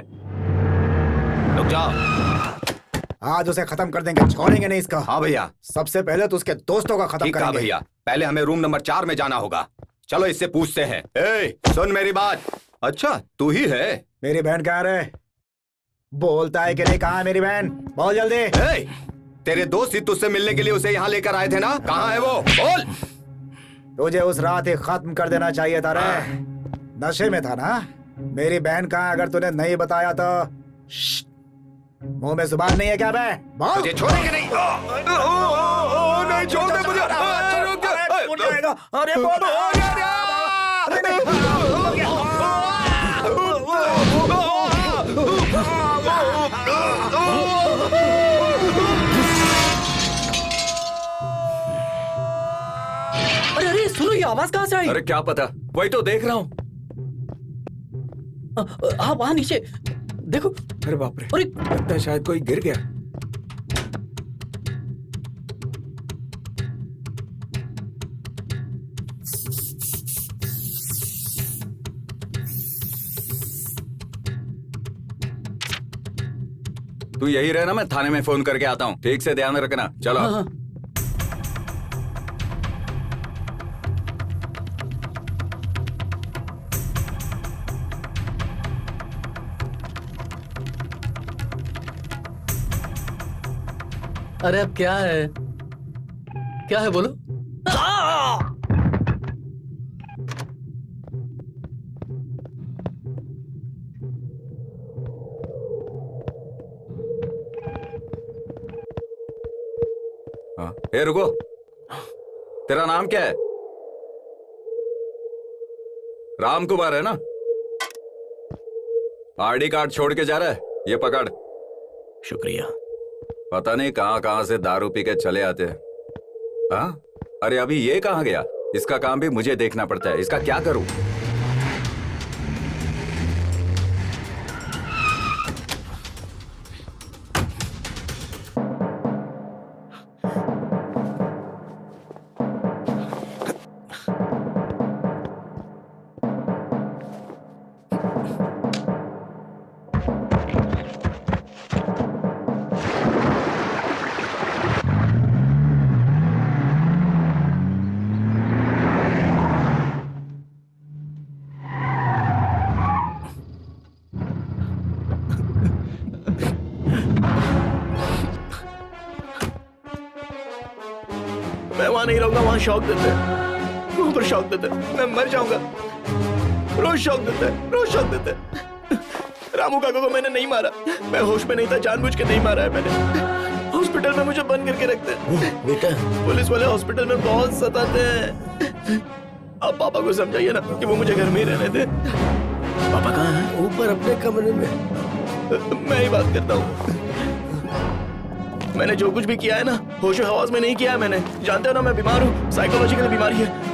रुक जाओ। आज उसे खत्म कर देंगे, छोड़ेंगे नहीं इसका। हाँ भैया। सबसे पहले तो उसके दोस्तों का खत्म ठीक कहा करेंगे। भैया, पहले हमें रूम नंबर 4 में जाना होगा। चलो इससे पूछते हैं। ए, सुन मेरी बात। अच्छा तू ही है? मेरी बहन कहाँ है? बोलता है कि नहीं? कहाँ है मेरी बहन? बोल जल्दी। ए, तेरे दोस्त ही तुझसे मिलने के लिए उसे यहाँ लेकर आए थे ना? कहाँ है वो? बोल। तुझे उस रात ही खत्म कर देना चाहिए था रे। नशे में था ना? मेरी बहन कहाँ है? अगर तूने नहीं बताया तो मुंह में जुबान नहीं है क्या बे? बोल। तुझे छोड़ेंगे नहीं। नहीं छोड़ दे मुझे। अरे बोलो। अरे अरे सुनो, ये आवाज कहाँ से आई? अरे क्या पता, वही तो देख रहा हूँ। हाँ वहाँ नीचे देखो। अरे बाप रे, अरे लगता है शायद कोई गिर गया। तू यही रहना, मैं थाने में फोन करके आता हूँ। ठीक से ध्यान रखना। चलो। हाँ, हाँ। अरे अब क्या है? क्या है बोलो? हाँ, ए रुको, तेरा नाम क्या है? राम कुमार है ना? आईडी कार्ड छोड़ के जा रहा है, ये पकड़। शुक्रिया। पता नहीं कहां कहां से दारू पी के चले आते हैं। हाँ, अरे अभी ये कहां गया? इसका काम भी मुझे देखना पड़ता है, इसका क्या करूं? मैं वहां नहीं रहूंगा, वहां शौक देते हैं, वहां पर शौक देते हैं, मैं मर जाऊंगा। रोज शौक देते हैं, रोज शौक देते हैं। रामू काका को मैंने नहीं मारा, मैं होश में नहीं था, जानबूझ के नहीं मारा है मैंने। हॉस्पिटल में मुझे बंद करके रखते हैं बेटा, पुलिस वाले हॉस्पिटल में बहुत सताते हैं। आप पापा को समझाइए ना कि वो मुझे घर में ही रहने दे। पापा कहाँ हैं? ऊपर अपने कमरे में। मैं ही बात करता हूँ। मैंने जो कुछ भी किया है ना, होशो हवास में नहीं किया है मैंने। जानते हो ना मैं बीमार हूँ, साइकोलॉजिकल बीमारी है।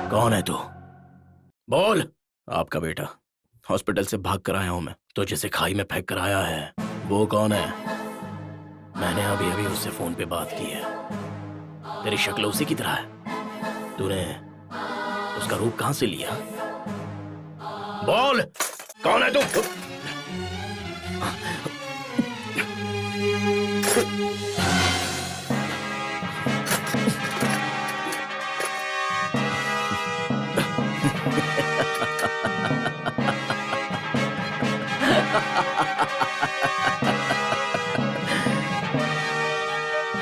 कौन है तू? बोल। आपका बेटा हॉस्पिटल से भाग कर आया हूं मैं, तो जिसे खाई में फेंक कर आया है वो कौन है? मैंने अभी अभी उससे फोन पे बात की है। तेरी शक्ल उसी की तरह है। तूने उसका रूप कहां से लिया? बोल, कौन है तू?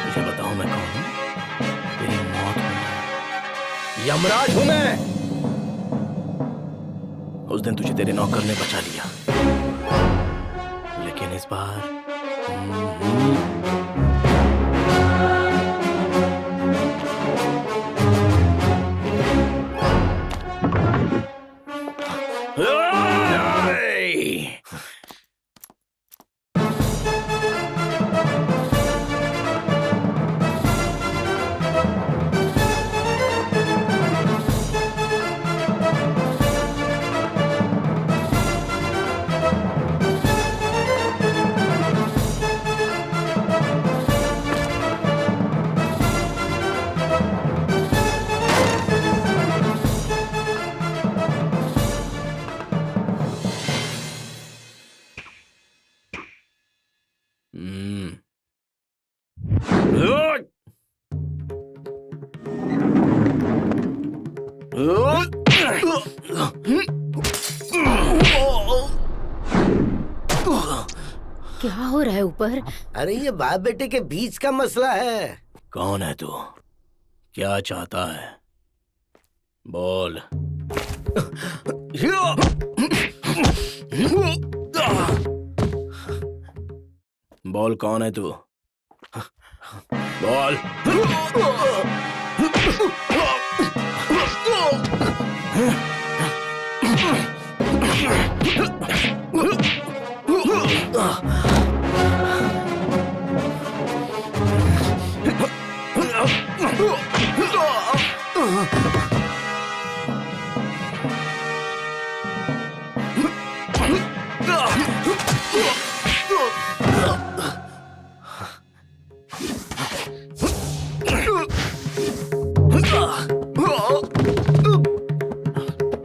मुझे बताओ मैं कौन हूं? तेरी मौत हूं मैं, यमराज हूं मैं। उस दिन तुझे तेरे नौकर ने बचा लिया, लेकिन इस बार क्या हो रहा है ऊपर? अरे ये बाप बेटे के बीच का मसला है। कौन है तू? क्या चाहता है? बोल। बोल, कौन है तू? बोल।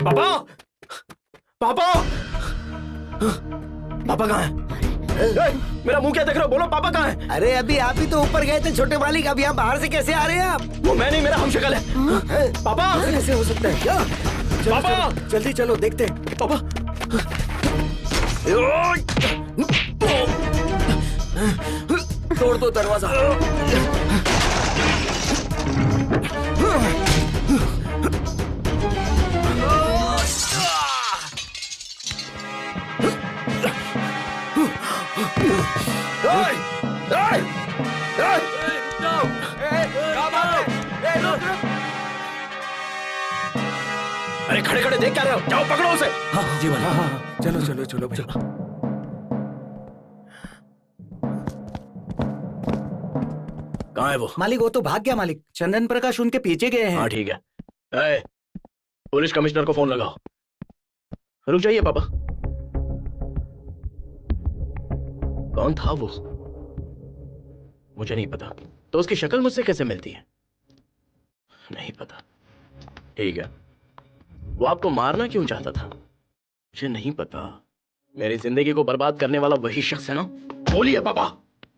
पापा पापा पापा कहाँ है? मेरा मुंह क्या देख रहे हो? बोलो पापा कहाँ है? अरे अभी आप ही तो ऊपर गए थे छोटे मालिक, अब यहाँ बाहर से कैसे आ रहे हैं आप? वो मैं नहीं, मेरा हमशक्ल है। पापा कैसे हो सकता है क्या? पापा जल्दी चलो देखते हैं। पापा तोड़ दो दरवाजा। अरे खड़े खड़े देख क्या रहे हो? जाओ पकड़ो उसे। हाँ जी मालिक। चलो चलो चलो भाई। कहाँ है वो? मालिक वो तो भाग गया मालिक, चंदन प्रकाश उनके पीछे गए हैं। हाँ ठीक है। ए, पुलिस कमिश्नर को फोन लगाओ। रुक जाइए पापा। कौन था वो? मुझे नहीं पता। तो उसकी शक्ल मुझसे कैसे मिलती है? नहीं पता। ठीक है। वो आपको मारना क्यों चाहता था? मुझे नहीं पता। मेरी जिंदगी को बर्बाद करने वाला वही शख्स है ना? बोलिए पापा,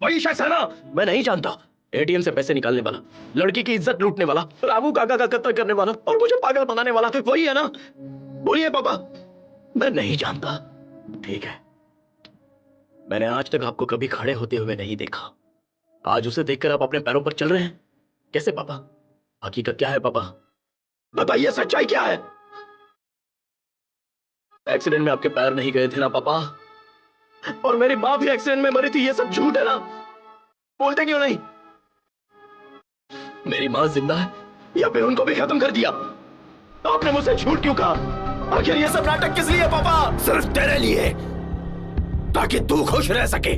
वही शख्स है ना? मैं नहीं जानता। एटीएम से पैसे निकालने वाला, लड़की की इज्जत लूटने वाला, रामू काका का कत्ल करने वाला और मुझे पागल बनाने वाला वही है ना? बोलिए पापा। मैं नहीं जानता। ठीक है। मैंने आज तक आपको कभी खड़े होते हुए नहीं देखा। आज उसे देखकर आप अपने पैरों पर चल रहे हैं। कैसे पापा? हकीकत क्या है पापा? बताइए, सच्चाई क्या है? एक्सीडेंट में आपके पैर नहीं गए थे ना पापा? और मेरी माँ भी एक्सीडेंट में मरी थी, ये सब झूठ है ना? बोलते क्यों नहीं? मेरी माँ जिंदा है या फिर उनको भी खत्म कर दिया? आपने मुझसे झूठ क्यों कहा? आखिर ये सब नाटक किस लिए पापा? सिर्फ तेरे लिए, ताकि तू खुश रह सके।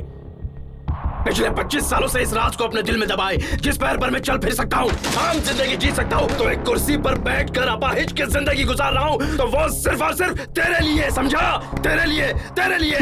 पिछले 25 सालों से इस राज को अपने दिल में दबाए, जिस पैर पर मैं चल फिर सकता हूँ, आम जिंदगी जी सकता हूँ, तो एक कुर्सी पर बैठकर अपाहिज की जिंदगी गुजार रहा हूँ, तो वो सिर्फ और सिर्फ तेरे लिए, समझा? तेरे लिए, तेरे लिए।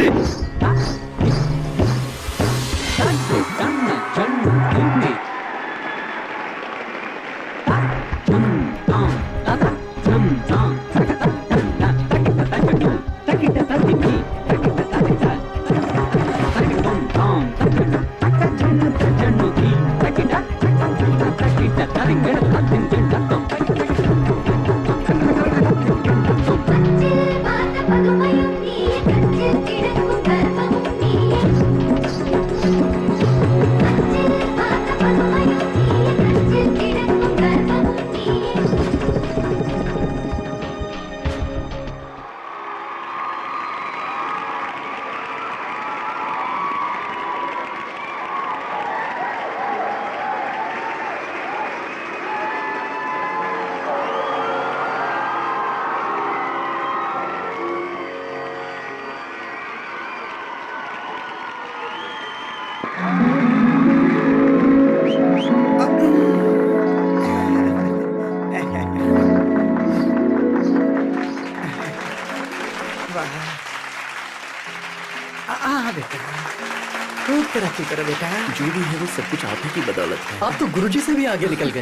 खूब तरक्की करो बेटा। जो भी है वो सब कुछ आप ही की बदौलत है। आप तो गुरुजी से भी आगे निकल गए।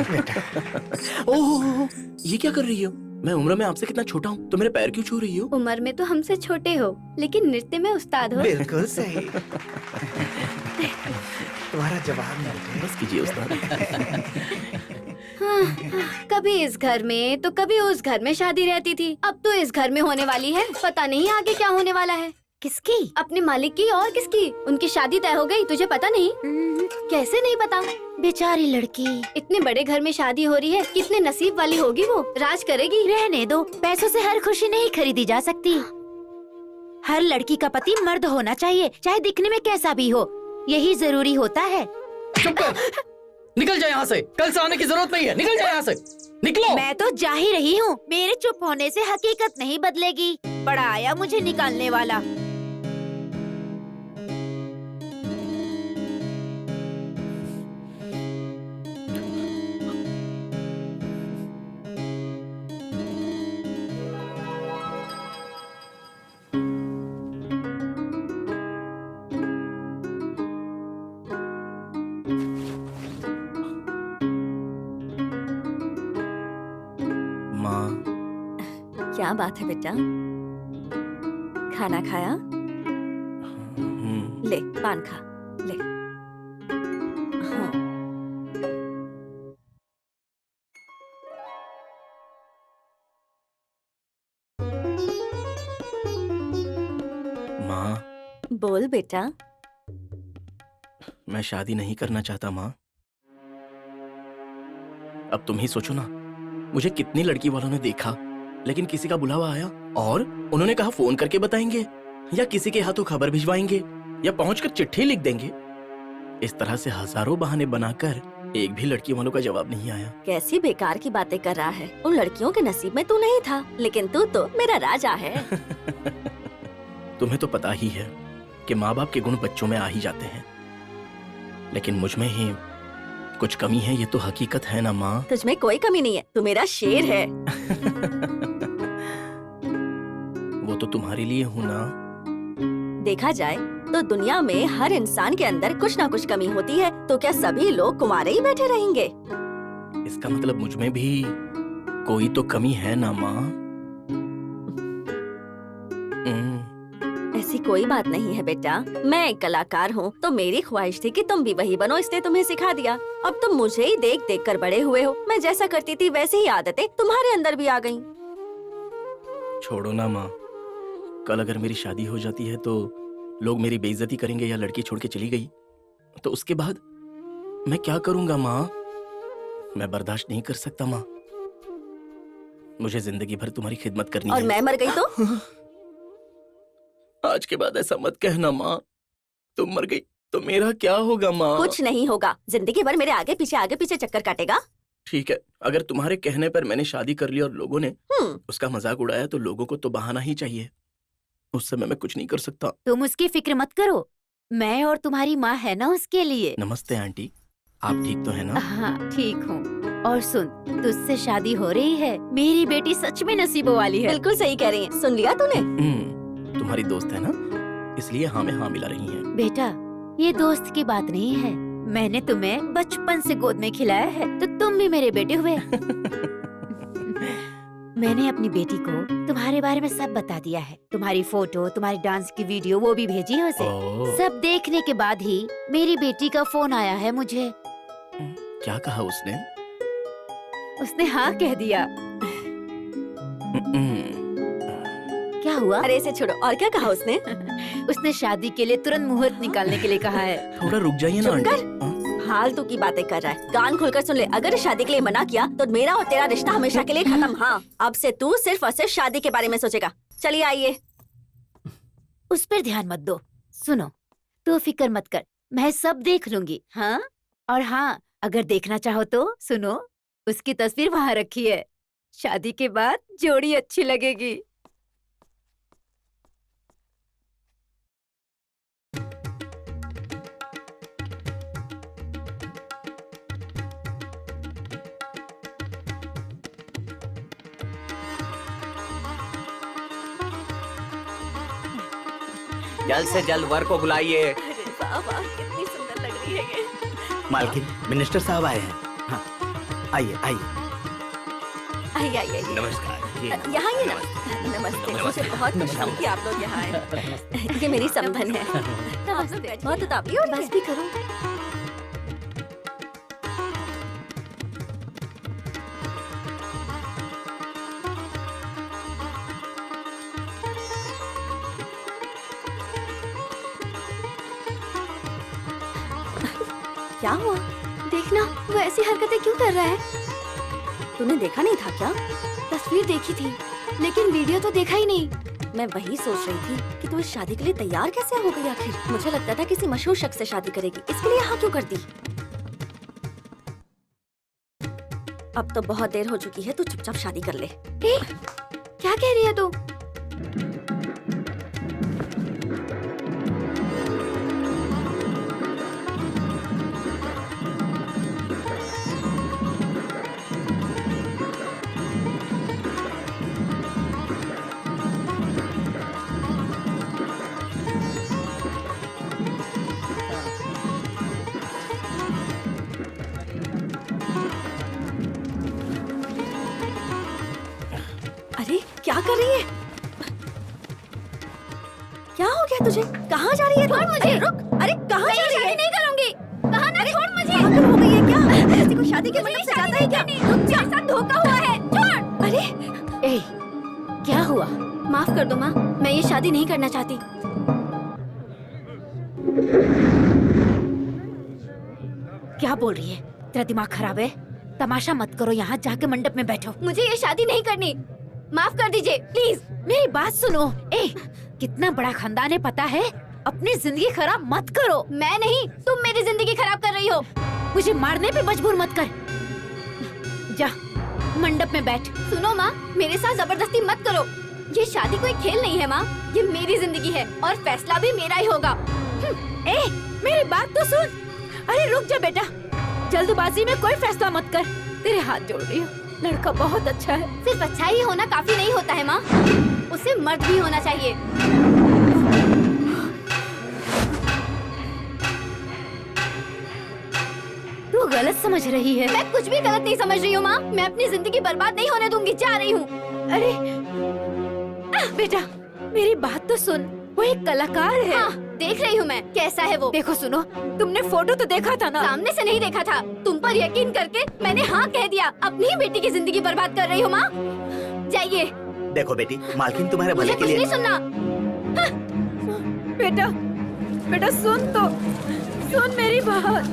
ओह, ये क्या कर रही हो? मैं उम्र में आपसे कितना छोटा हूँ, तो मेरे पैर क्यों छू रही हो? उम्र में तो हमसे छोटे हो, लेकिन नृत्य में उस्ताद हो। बिल्कुल सही। तुम्हारा जवाब नहीं। बस कीजिए उस्ताद। कभी इस घर में तो कभी उस घर में शादी रहती थी। अब तो इस घर में होने वाली है, पता नहीं आगे क्या होने वाला है। किसकी? अपने मालिक की। और किसकी? उनकी शादी तय हो गई, तुझे पता नहीं? कैसे नहीं पता? बेचारी लड़की, इतने बड़े घर में शादी हो रही है, कितने नसीब वाली होगी वो। राज करेगी। रहने दो, पैसों से हर खुशी नहीं खरीदी जा सकती। हर लड़की का पति मर्द होना चाहिए, चाहे दिखने में कैसा भी हो, यही जरूरी होता है। चुप कर, निकल जाए यहाँ से। कल से आने की जरूरत नहीं है, निकल जाए यहाँ से, निकलो। मैं तो जा ही रही हूँ। मेरे चुप होने से हकीकत नहीं बदलेगी। बड़ा आया मुझे निकालने वाला। क्या बात है बेटा? खाना खाया? ले पान खा, ले। हाँ। माँ, बोल बेटा। मैं शादी नहीं करना चाहता माँ। अब तुम ही सोचो ना, मुझे कितनी लड़की वालों ने देखा, लेकिन किसी का बुलावा आया और उन्होंने कहा फोन करके बताएंगे, या किसी के हाथों खबर भिजवाएंगे, या पहुंचकर चिट्ठी लिख देंगे। इस तरह से हजारों बहाने बनाकर एक भी लड़की वालों का जवाब नहीं आया। कैसी बेकार की बातें कर रहा है। उन लड़कियों के नसीब में तू नहीं था, लेकिन तू तो मेरा राजा है। तुम्हें तो पता ही है कि माँ बाप के गुण बच्चों में आ ही जाते हैं, लेकिन मुझ में ही कुछ कमी है, ये तो हकीकत है ना माँ। तुझ में कोई कमी नहीं है, तू मेरा शेर है। वो तो तुम्हारे लिए हूँ ना। देखा जाए तो दुनिया में हर इंसान के अंदर कुछ ना कुछ कमी होती है, तो क्या सभी लोग कुंवारे ही बैठे रहेंगे? इसका मतलब मुझ में भी कोई तो कमी है ना माँ। ऐसी कोई बात नहीं है बेटा। मैं एक कलाकार हूँ, तो मेरी ख्वाहिश थी कि तुम भी वही बनो, इसलिए तुम्हें सिखा दिया। अब तुम मुझे ही देख देख कर बड़े हुए हो। मैं जैसा करती थी वैसे ही आदतें तुम्हारे अंदर भी आ गईं। छोड़ो ना माँ, कल अगर मेरी शादी हो जाती है तो लोग मेरी बेइज्जती करेंगे, या लड़की छोड़ के चली गई तो उसके बाद मैं क्या करूंगा माँ? मैं बर्दाश्त नहीं कर सकता माँ। मुझे जिंदगी भर तुम्हारी खिदमत करनी और है। मैं मर गई तो? आज के बाद ऐसा मत कहना माँ। तुम मर गई तो मेरा क्या होगा माँ? कुछ नहीं होगा। जिंदगी भर मेरे आगे पीछे चक्कर काटेगा। ठीक है, अगर तुम्हारे कहने पर मैंने शादी कर ली और लोगों ने उसका मजाक उड़ाया तो लोगों को तो बहाना ही चाहिए। उस समय मैं कुछ नहीं कर सकता। तुम उसकी फिक्र मत करो, मैं और तुम्हारी माँ है ना उसके लिए। नमस्ते आंटी, आप ठीक तो है ना? हाँ ठीक हूँ। और सुन, तुझसे शादी हो रही है। मेरी बेटी सच में नसीबों वाली है। बिल्कुल सही कह रही है। सुन लिया तूने? तुम्हारी दोस्त है ना, इसलिए हाँ में हाँ मिला रही है। बेटा, ये दोस्त की बात नहीं है। मैंने तुम्हें बचपन से गोद में खिलाया है, तो तुम भी मेरे बेटे हुए। मैंने अपनी बेटी को तुम्हारे बारे में सब बता दिया है। तुम्हारी फोटो, तुम्हारे डांस की वीडियो वो भी भेजी है उसे। सब देखने के बाद ही मेरी बेटी का फोन आया है मुझे। क्या कहा उसने? उसने हाँ कह दिया। क्या हुआ? अरे इसे छोड़ो। और क्या कहा उसने? उसने शादी के लिए तुरंत मुहूर्त निकालने के लिए कहा है। थोड़ा रुक जाइए ना आंटी। फालतू की बातें कर रहा है। कान खोलकर सुन ले, अगर शादी के लिए मना किया तो मेरा और तेरा रिश्ता हमेशा के लिए खत्म। हाँ, अब से तू सिर्फ और सिर्फ शादी के बारे में सोचेगा। चलिए आइए। उस पर ध्यान मत दो। सुनो, तू फिक्र मत कर, मैं सब देख लूंगी। हाँ, और हाँ, अगर देखना चाहो तो सुनो, उसकी तस्वीर वहाँ रखी है। शादी के बाद जोड़ी अच्छी लगेगी। जल्द से जल्द वर को बुलाइए। वाह वाह, कितनी सुंदर लग रही है ये। मालकिन, मिनिस्टर साहब आए हैं। हाँ, आइए आइए। आइए आइए। नमस्कार। यहाँ आइए ना। नमस्ते। मुझे बहुत खुशी हुई कि आप लोग यहाँ आए। ये मेरी समधन है। नमस्ते। बहुत उतावली हो रही है। बस भी करो। क्या हुआ? देखना, वो ऐसी हरकतें क्यों कर रहा है? तूने देखा नहीं था क्या? तस्वीर देखी थी, लेकिन वीडियो तो देखा ही नहीं। मैं वही सोच रही थी कि तू इस शादी के लिए तैयार कैसे हो गई आखिर। मुझे लगता था किसी मशहूर शख्स से शादी करेगी, इसके लिए यहाँ क्यों कर दी? अब तो बहुत देर हो चुकी है, तू चुपचाप शादी कर ले। क्या कह रही है तू? अरे क्या कर रही है? क्या हो गया तुझे? कहाँ जा रही है? छोड़ मुझे। अरे रुक, अरे कहाँ जा रही है? नहीं करूंगी। कहा ना, छोड़ मुझे। पागल हो गई है क्या? किसी को शादी के मंडप से जाता है क्या? रुक जा, साथ धोखा हुआ है। छोड़। अरे ए, क्या हुआ? माफ कर दो माँ, मैं ये शादी नहीं करना चाहती। क्या बोल रही है? तेरा दिमाग खराब है? तमाशा मत करो, यहाँ जाके मंडप में बैठो। मुझे ये शादी नहीं करनी, माफ कर दीजिए प्लीज। मेरी बात सुनो। ए, कितना बड़ा खानदान है पता है? अपनी जिंदगी खराब मत करो। मैं नहीं, तुम मेरी जिंदगी खराब कर रही हो। मुझे मारने पे मजबूर मत कर। जा मंडप में बैठ। सुनो माँ, मेरे साथ जबरदस्ती मत करो। ये शादी कोई खेल नहीं है माँ, ये मेरी जिंदगी है और फैसला भी मेरा ही होगा। ए, मेरी बात तो सुन। अरे रुक जा बेटा, जल्दबाजी में कोई फैसला मत कर। तेरे हाथ जोड़ रही हूँ, लड़का बहुत अच्छा है। सिर्फ अच्छा ही होना काफी नहीं होता है माँ, उसे मर्द भी होना चाहिए। तू गलत समझ रही है। मैं कुछ भी गलत नहीं समझ रही हूँ माँ, मैं अपनी जिंदगी बर्बाद नहीं होने दूंगी, जा रही हूँ। अरे बेटा, मेरी बात तो सुन, वो एक कलाकार है। हाँ, देख रही हूँ मैं, कैसा है वो। देखो सुनो, तुमने फोटो तो देखा था ना? सामने से नहीं देखा था, तुम पर यकीन करके मैंने हाँ कह दिया। अपनी ही बेटी की जिंदगी बर्बाद कर रही हो माँ, जाइए। देखो बेटी, मालकिन तुम्हारे मुझे भले के कुछ लिए। नहीं सुनना। बेटा, बेटा सुन तो, सुन मेरी बात।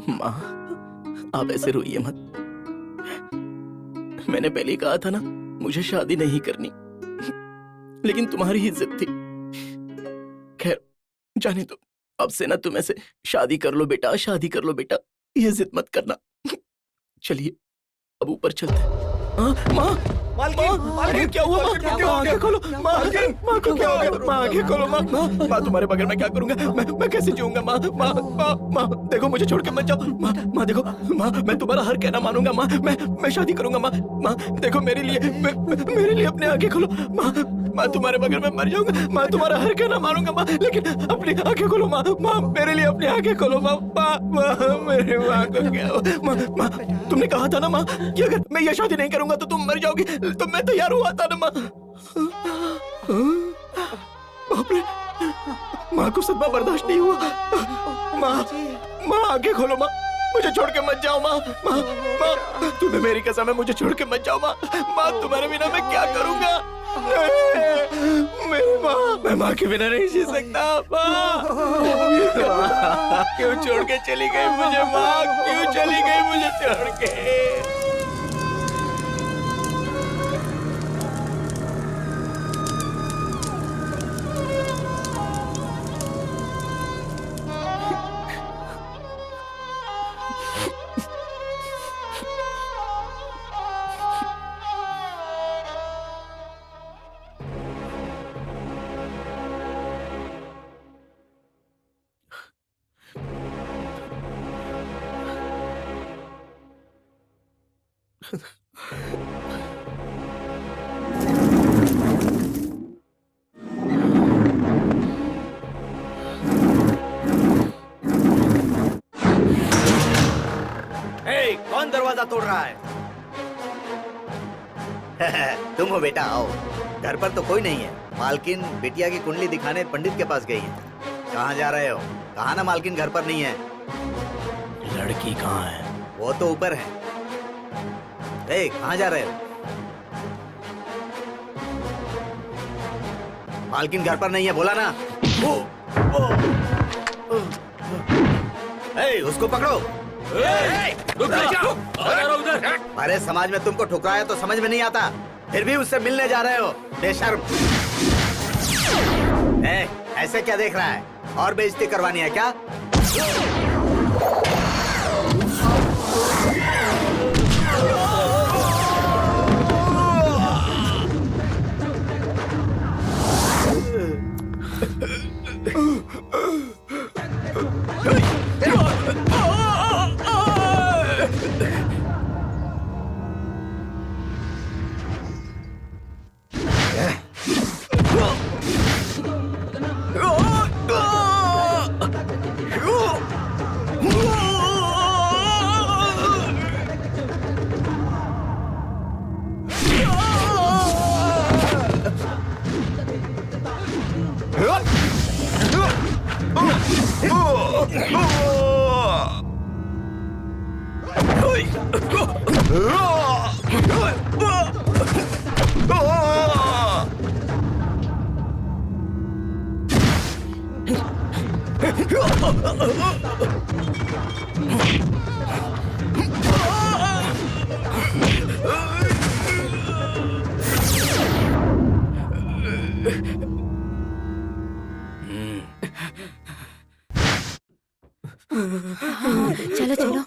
माँ, आप ऐसे रोइए मत। मैंने पहले ही कहा था ना, मुझे शादी नहीं करनी, लेकिन तुम्हारी ही जिद थी। खैर, जाने दो। अब से ना तुम ऐसे शादी कर लो बेटा, शादी कर लो बेटा, ये जिद मत करना। चलिए अब ऊपर चलते हैं। माँ, मालकिन क्या हुआ? माँ आंखें खोलो। माँ को क्या हो गया? माँ आंखें खोलो। माँ तुम्हारे बगैर मैं क्या करूंगा? मैं कैसे जीऊंगा? माँ देखो, मुझे छोड़ के मत जाओ। माँ देखो, माँ मैं तुम्हारा हर कहना मानूंगा। माँ मैं शादी करूंगा। माँ देखो, मेरे लिए अपनी आंखें खोलो। माँ तुम्हारे बगैर मैं मर जाऊंगा। माँ तुम्हारा हर कहना मानूंगा माँ, लेकिन अपनी आंखें खोलो। माँ मेरे लिए अपनी आंखें खोलो। माँ मेरे माँ को क्या हो? माँ तुमने कहा था ना माँ कि अगर मैं ये शादी नहीं करूंगा तो तुम मर जाओगी, तो मैं तैयार हुआ था ना माँ। बाप रे, माँ को सदमा बर्दाश्त नहीं हुआ। माँ आंखें खोलो। माँ मुझे छोड़ के मत जाओ। माँ तुम्हें मेरी कसम है, मुझे छोड़ के मत जाओ। माँ तुम्हारे बिना मैं क्या करूंगा? मेरी माँ, मैं माँ के बिना नहीं जी सकता। माँ क्यों छोड़ के चली गई मुझे? माँ क्यों चली गई मुझे छोड़ के? कौन दरवाजा तोड़ रहा है? तुम हो बेटा, आओ। घर पर तो कोई नहीं है। मालकिन बिटिया की कुंडली दिखाने पंडित के पास गई है। कहाँ जा रहे हो? कहा ना मालकिन घर पर नहीं है। लड़की कहाँ है? वो तो ऊपर है। कहाँ जा रहे हो? मालकिन घर पर नहीं है, बोला ना। उसको पकड़ो। अरे समाज में तुमको ठुकराया तो समझ में नहीं आता, फिर भी उससे मिलने जा रहे हो, बेशर्म। ऐसे क्या देख रहा है? और बेइज्जती करवानी है क्या? चलो चलो।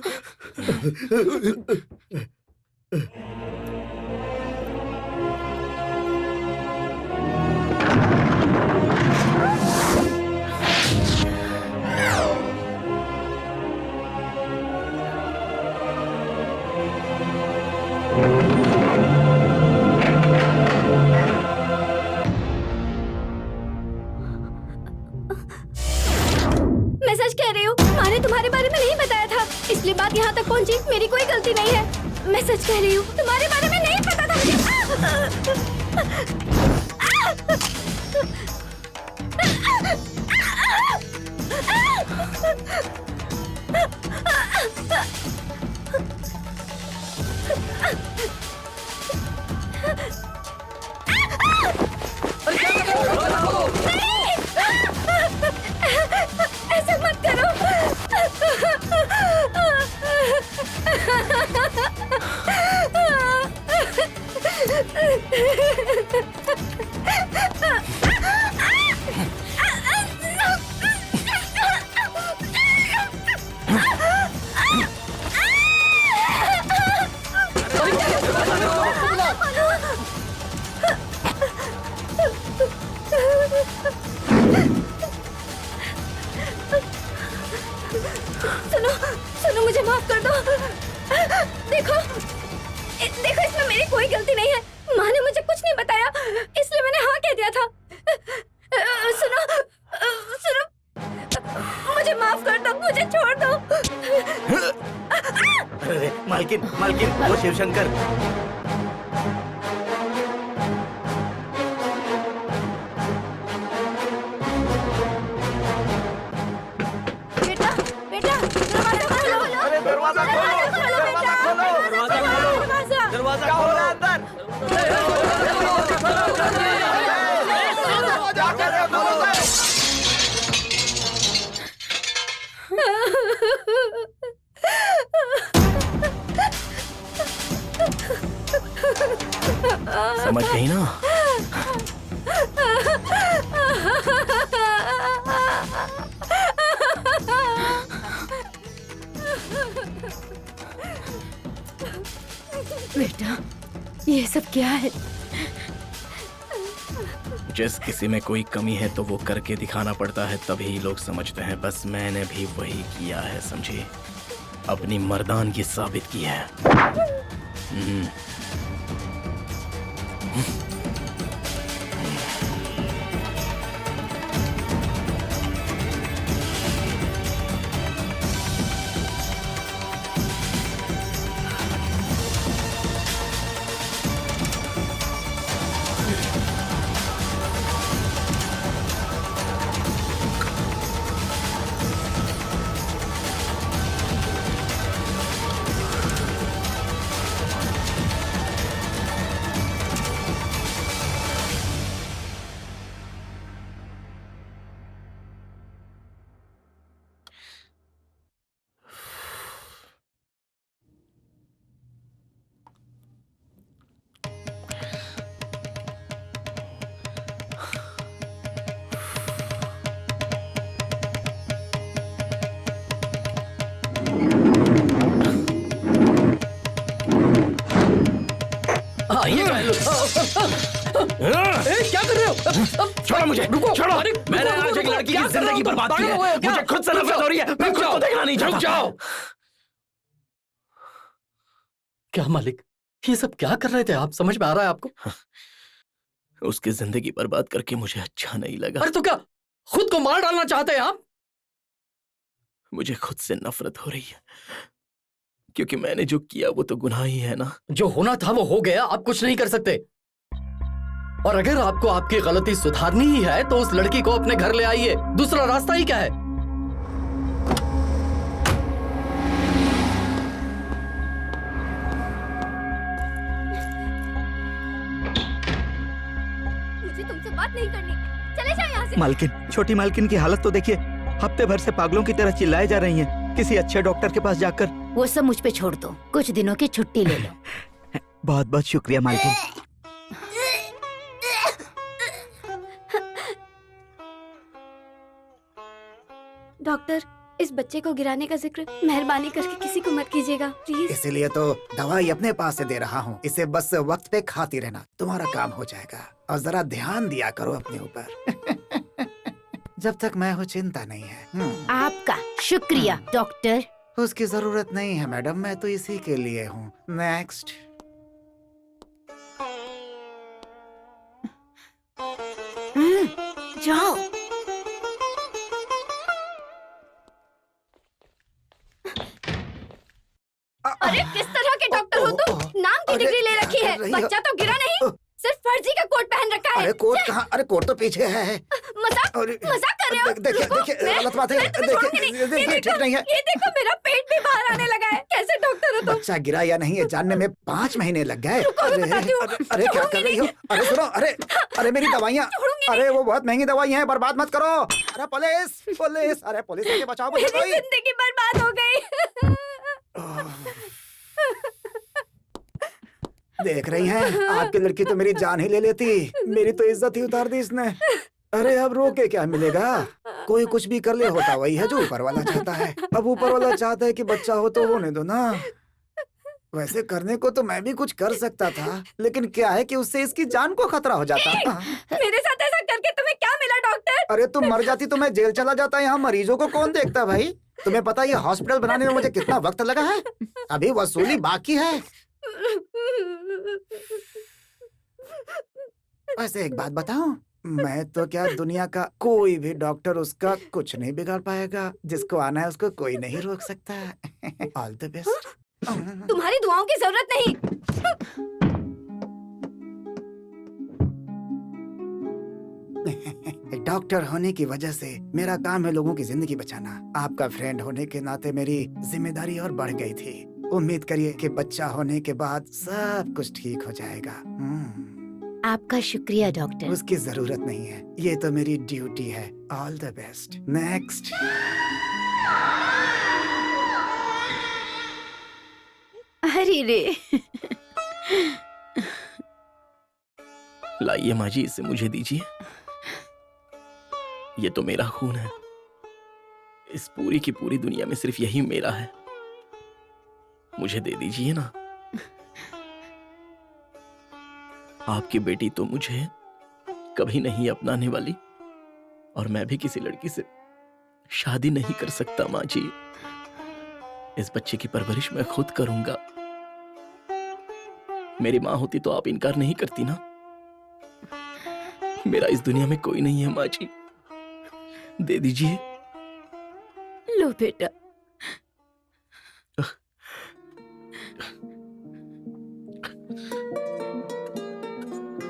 मैं सच कह रही हूँ, माँ ने तुम्हारे बारे में नहीं बताया था, इसलिए बात यहाँ तक पहुँची। मेरी कोई गलती नहीं है। मैं सच कह रही हूँ, तुम्हारे बारे में नहीं पता था ऐसा मत करो। सुनो सुनो, मुझे माफ कर दो। देखो देखो, इसमें मेरी कोई गलती नहीं है। माँ ने मुझे कुछ नहीं बताया, इसलिए मैंने हाँ कह दिया था। सुनो सुनो, मुझे माफ कर दो, मुझे छोड़ दो। अरे मालकिन मालकिन, वो शिवशंकर। बेटा बेटा, दरवाजा खोलो। अरे दरवाजा खोलो, दरवाजा खोलो बेटा, दरवाजा। दरवाजा खोलो अंदर। समझ गई ना? बेटा, ये सब क्या है? जिस किसी में कोई कमी है तो वो करके दिखाना पड़ता है, तभी लोग समझते हैं। बस मैंने भी वही किया है, समझी? अपनी मर्दानगी साबित की है। छोड़ो मुझे, छोड़ो। मैंने आज एक लड़की की जिंदगी बर्बाद की है। मुझे खुद से नफरत हो रही है। मैं खुद को देखना नहीं चाहता। जाओ। क्या मालिक, ये सब क्या कर रहे थे आप? समझ में आ रहा है आपको? उसकी जिंदगी बर्बाद करके मुझे अच्छा नहीं लगा। अरे तो क्या खुद को मार डालना चाहते हैं आप? मुझे खुद से नफरत हो रही है, क्योंकि मैंने जो किया वो तो गुनाह ही है ना। जो होना था वो हो गया, आप कुछ नहीं कर सकते। और अगर आपको आपकी गलती सुधारनी ही है तो उस लड़की को अपने घर ले आइए। दूसरा रास्ता ही क्या है? मुझे तुमसे बात नहीं करनी, चले जाओ यहाँ से। मालकिन, छोटी मालकिन की हालत तो देखिए, हफ्ते भर से पागलों की तरह चिल्लाए जा रही हैं। किसी अच्छे डॉक्टर के पास जाकर। वो सब मुझ पे छोड़ दो, कुछ दिनों की छुट्टी ले लो। बहुत बहुत शुक्रिया मालकिन। डॉक्टर, इस बच्चे को गिराने का जिक्र मेहरबानी करके किसी को मत कीजिएगा, प्लीज। इसीलिए तो दवाई अपने पास से दे रहा हूँ। इसे बस वक्त पे खाती रहना, तुम्हारा काम हो जाएगा। और जरा ध्यान दिया करो अपने ऊपर। जब तक मैं हूँ चिंता नहीं है। आपका शुक्रिया डॉक्टर। उसकी जरूरत नहीं है मैडम, मैं तो इसी के लिए हूँ। नेक्स्ट। जाओ। अरे किस तरह के डॉक्टर हो तुम? नाम की डिग्री ले रखी है, बच्चा तो गिरा नहीं, सिर्फ फर्जी का कोट पहन रखा है। अरे कोट कहाँ? अरे कोट तो पीछे है। मजाक कर रहे हो? देखिए रुको, देखिए, मैं गलत बात है। तुम्हें छोड़ूंगी नहीं। देखिए ये ठीक नहीं है। ये देखो, मेरा पेट भी बाहर आने लगा है। कैसे डॉक्टर हो तुम? बच्चा गिरा या नहीं ये जानने में 5 महीने लग गए। रुको, मैं बताती हूँ। अरे क्या कर रही हो? अरे सुनो, अरे मेरी दवाइयाँ। अरे वो बहुत महंगी दवाई है, बर्बाद मत करो। अरे पुलिस पुलिस, अरे पुलिस आके बचाओ मुझे कोई। मेरी जिंदगी बर्बाद हो गई। देख रही हैं, आपकी लड़की तो मेरी जान ही ले लेती, मेरी तो इज्जत ही उतार दी इसने। अरे अब रो के क्या मिलेगा? कोई कुछ भी कर ले, होता वही है जो ऊपर वाला चाहता है। अब ऊपर वाला चाहता है कि बच्चा हो तो होने दो ना। वैसे करने को तो मैं भी कुछ कर सकता था, लेकिन क्या है कि उससे इसकी जान को खतरा हो जाता। मेरे साथ ऐसा करके तुम्हें क्या मिला डॉक्टर? अरे तुम मर जाती तो मैं जेल चला जाता। यहाँ मरीजों को कौन देखता भाई? तुम्हें पता है ये हॉस्पिटल बनाने में मुझे कितना वक्त लगा है? अभी वसूली बाकी है। वैसे एक बात बताऊं, मैं तो क्या दुनिया का कोई भी डॉक्टर उसका कुछ नहीं बिगाड़ पाएगा। जिसको आना है उसको कोई नहीं रोक सकता। All the best. तुम्हारी दुआओं की जरूरत नहीं। एक डॉक्टर होने की वजह से मेरा काम है लोगों की जिंदगी बचाना। आपका फ्रेंड होने के नाते मेरी जिम्मेदारी और बढ़ गई थी। उम्मीद करिए कि बच्चा होने के बाद सब कुछ ठीक हो जाएगा। आपका शुक्रिया डॉक्टर। उसकी जरूरत नहीं है, ये तो मेरी ड्यूटी है। All the best. नेक्स्ट। अरे रे। लाइए माँ जी, इसे मुझे दीजिए। ये तो मेरा खून है। इस पूरी की पूरी दुनिया में सिर्फ यही मेरा है। मुझे दे दीजिए ना। आपकी बेटी तो मुझे कभी नहीं अपनाने वाली, और मैं भी किसी लड़की से शादी नहीं कर सकता माँ जी। इस बच्चे की परवरिश मैं खुद करूंगा। मेरी माँ होती तो आप इनकार नहीं करती ना। मेरा इस दुनिया में कोई नहीं है माँ जी, दे दीजिए। लो बेटा।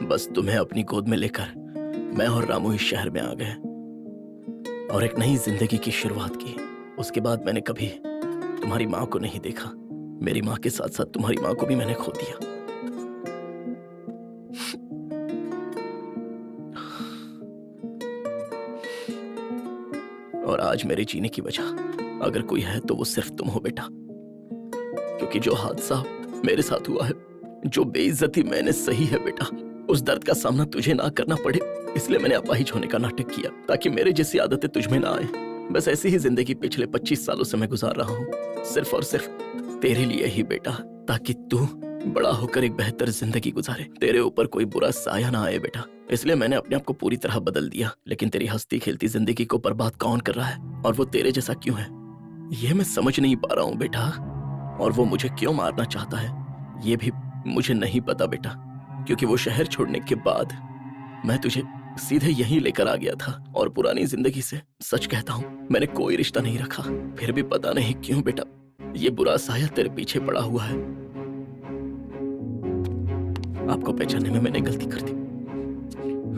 बस तुम्हें अपनी गोद में लेकर मैं और रामू इस शहर में आ गए और एक नई जिंदगी की शुरुआत की। उसके बाद मैंने कभी तुम्हारी माँ को नहीं देखा। मेरी माँ के साथ साथ तुम्हारी माँ को भी मैंने खो दिया। और आज मेरे जीने की वजह अगर कोई है तो वो सिर्फ तुम हो बेटा। क्योंकि जो हादसा मेरे साथ हुआ है, जो बेइज्जती मैंने सही है बेटा, उस दर्द का सामना तुझे ना करना पड़े, इसलिए मैंने अपाहिज होने का नाटक किया ताकि मेरे जैसी आदतें तुझ में ना आए। बस ऐसी ही जिंदगी पिछले 25 सालों से मैं गुजार रहा हूँ, सिर्फ और सिर्फ तेरे लिए ही बेटा, ताकि तू बड़ा होकर एक बेहतर जिंदगी गुजारे, तेरे ऊपर कोई बुरा साया ना आए बेटा। इसलिए मैंने अपने आप को पूरी तरह बदल दिया। लेकिन तेरी हंसती खेलती जिंदगी को बर्बाद कौन कर रहा है, और वो तेरे जैसा क्यों है, ये मैं समझ नहीं पा रहा हूँ बेटा। और वो मुझे क्यों मारना चाहता है, ये भी मुझे नहीं पता बेटा। क्योंकि वो शहर छोड़ने के बाद मैं तुझे सीधे यहीं लेकर आ गया था, और पुरानी जिंदगी से सच कहता हूँ मैंने कोई रिश्ता नहीं रखा। फिर भी पता नहीं क्यों बेटा ये बुरा साया तेरे पीछे पड़ा हुआ है। आपको पहचानने में मैंने गलती कर दी,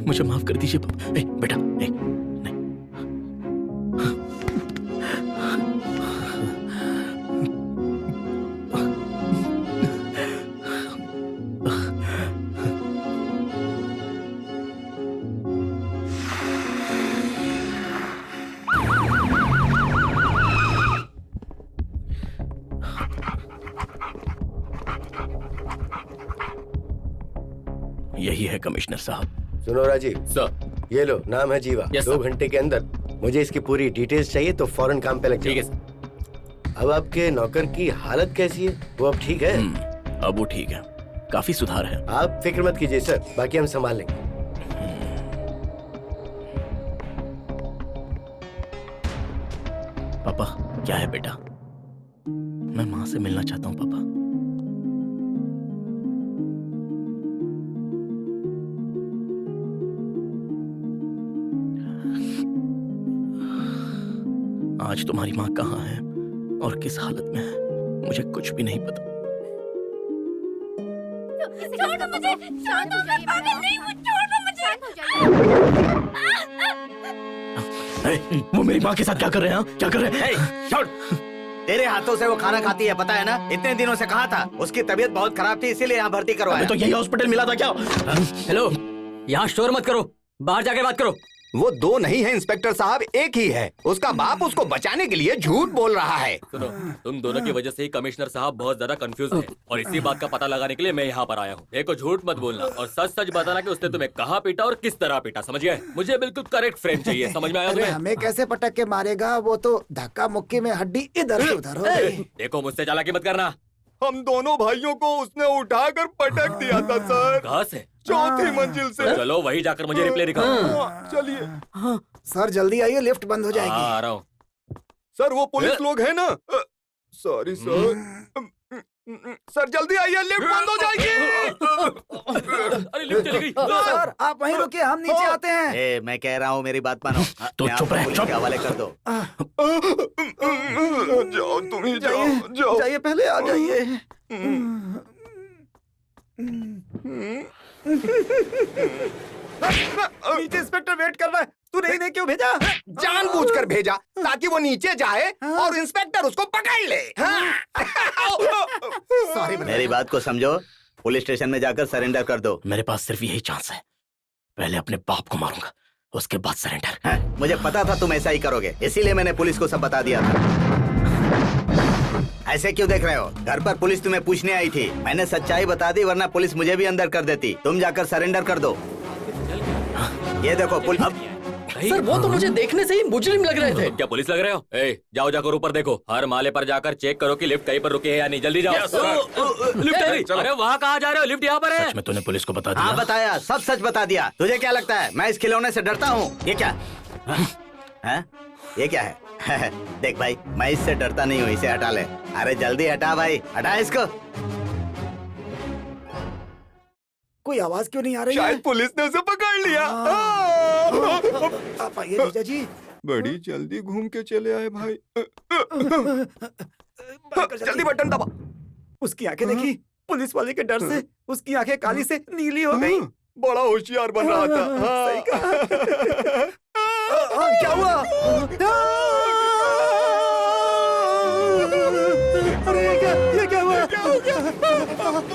मुझे माफ कर दीजिए पापा। बेटा नहीं। यही है कमिश्नर साहब। सुनो राजीव सर, ये लो, नाम है जीवा। Yes, 2 sir. घंटे के अंदर मुझे इसकी पूरी डिटेल्स चाहिए, तो फौरन काम पे लग जाओ। ठीक है सर। अब आपके नौकर की हालत कैसी है, वो अब ठीक है? अब वो ठीक है, काफी सुधार है। आप फिक्र मत कीजिए सर, बाकी हम संभाल लेंगे। पापा क्या है बेटा, मैं माँ से मिलना चाहता हूँ पापा। आज तुम्हारी माँ कहाँ है और किस हालत में है, मुझे कुछ भी नहीं पता। छोड़ दो मुझे, छोड़ दो, मैं पागल नहीं हूँ, छोड़ दो मुझे। वो मेरी माँ के साथ क्या कर रहे हैं? क्या कर रहे हैं? छोड़, तेरे हाथों से वो खाना खाती है, पता है ना? इतने दिनों से कहा था, उसकी तबीयत बहुत खराब थी, इसीलिए यहाँ भर्ती करवाया। तो यही हॉस्पिटल मिला था क्या? हेलो, यहाँ शोर मत करो, बाहर जाके बात करो। वो 2 नहीं है इंस्पेक्टर साहब, एक ही है। उसका बाप उसको बचाने के लिए झूठ बोल रहा है। सुनो, तुम दोनों की वजह से ही कमिश्नर साहब बहुत ज्यादा कंफ्यूज हैं, और इसी बात का पता लगाने के लिए मैं यहाँ पर आया हूँ। देखो, झूठ मत बोलना और सच सच बताना कि उसने तुम्हें कहाँ पीटा और किस तरह पीटा, समझ गए? मुझे बिल्कुल करेक्ट फ्रेम चाहिए, समझ में आया तुम्हें? हमें कैसे पटक के मारेगा, वो तो धक्का मुक्की में हड्डी इधर से उधर हो गई। देखो, मुझसे चालाकी मत करना। हम दोनों भाइयों को उसने उठाकर पटक दिया था सर। कहाँ से? 4थी मंजिल से। चलो वही जाकर मुझे रिप्ले दिखाओ। चलिए सर जल्दी आइए, लिफ्ट बंद हो जाएगी। आ रहा हूँ। सर, वो पुलिस लोग हैं ना। Sorry sir. सर जल्दी आइए, लिफ्ट बंद हो जाएगी। अरे लिफ्ट चली गई। सर आप वहीं रुकिए, हम नीचे आते हैं। मैं कह रहा हूँ मेरी बात मानो। तो चुप रहे, चुप। हवाले कर दो। जाओ, तुम ही जाओ, जाओ। जाइए, पहले आ जाइए। नीचे इंस्पेक्टर वेट कर रहा है, तूने इन्हें क्यों भेजा? जानबूझकर भेजा ताकि वो नीचे जाए और इंस्पेक्टर उसको पकड़ ले। सॉरी। मेरी बात को समझो, पुलिस स्टेशन में जाकर सरेंडर कर दो। मेरे पास सिर्फ यही चांस है, पहले अपने बाप को मारूंगा, उसके बाद सरेंडर। मुझे पता था तुम ऐसा ही करोगे, इसीलिए मैंने पुलिस को सब बता दिया था। ऐसे क्यों देख रहे हो? घर पर पुलिस तुम्हें पूछने आई थी, मैंने सच्चाई बता दी, वरना पुलिस मुझे भी अंदर कर देती। तुम जाकर सरेंडर कर दो। ये देखो पुलिस। सर वो तो मुझे देखने से ही मुजरिम लग रहे थे। क्या पुलिस लग रहे हो? जाओ जाकर ऊपर देखो, हर माले पर जाकर चेक करो कि लिफ्ट कहीं पर रुकी है या नहीं। जल्दी जाओ। लिफ्ट है? अरे वहाँ कहाँ जा रहे हो? लिफ्ट यहाँ पर है। सच में तूने पुलिस को बता दिया? हाँ बताया, सब सच बता दिया। तुझे क्या लगता है मैं इस खिलौने से डरता हूँ? ये क्या है? ये क्या है? देख भाई, मैं इससे डरता नहीं हूँ, इसे हटा ले। अरे जल्दी हटा भाई, हटा इसको। कोई आवाज क्यों नहीं आ रही है? शायद पुलिस ने उसे पकड़ लिया। आप आइए जीजा जी। बड़ी जल्दी घूम के चले आए भाई। जल्दी बटन दबा। उसकी आंखें देखी, पुलिस वाले के डर से उसकी आंखें काली से नीली हो गई। बड़ा होशियार बन रहा था। सही कहा। क्या हुआ? अरे ये क्या हुआ?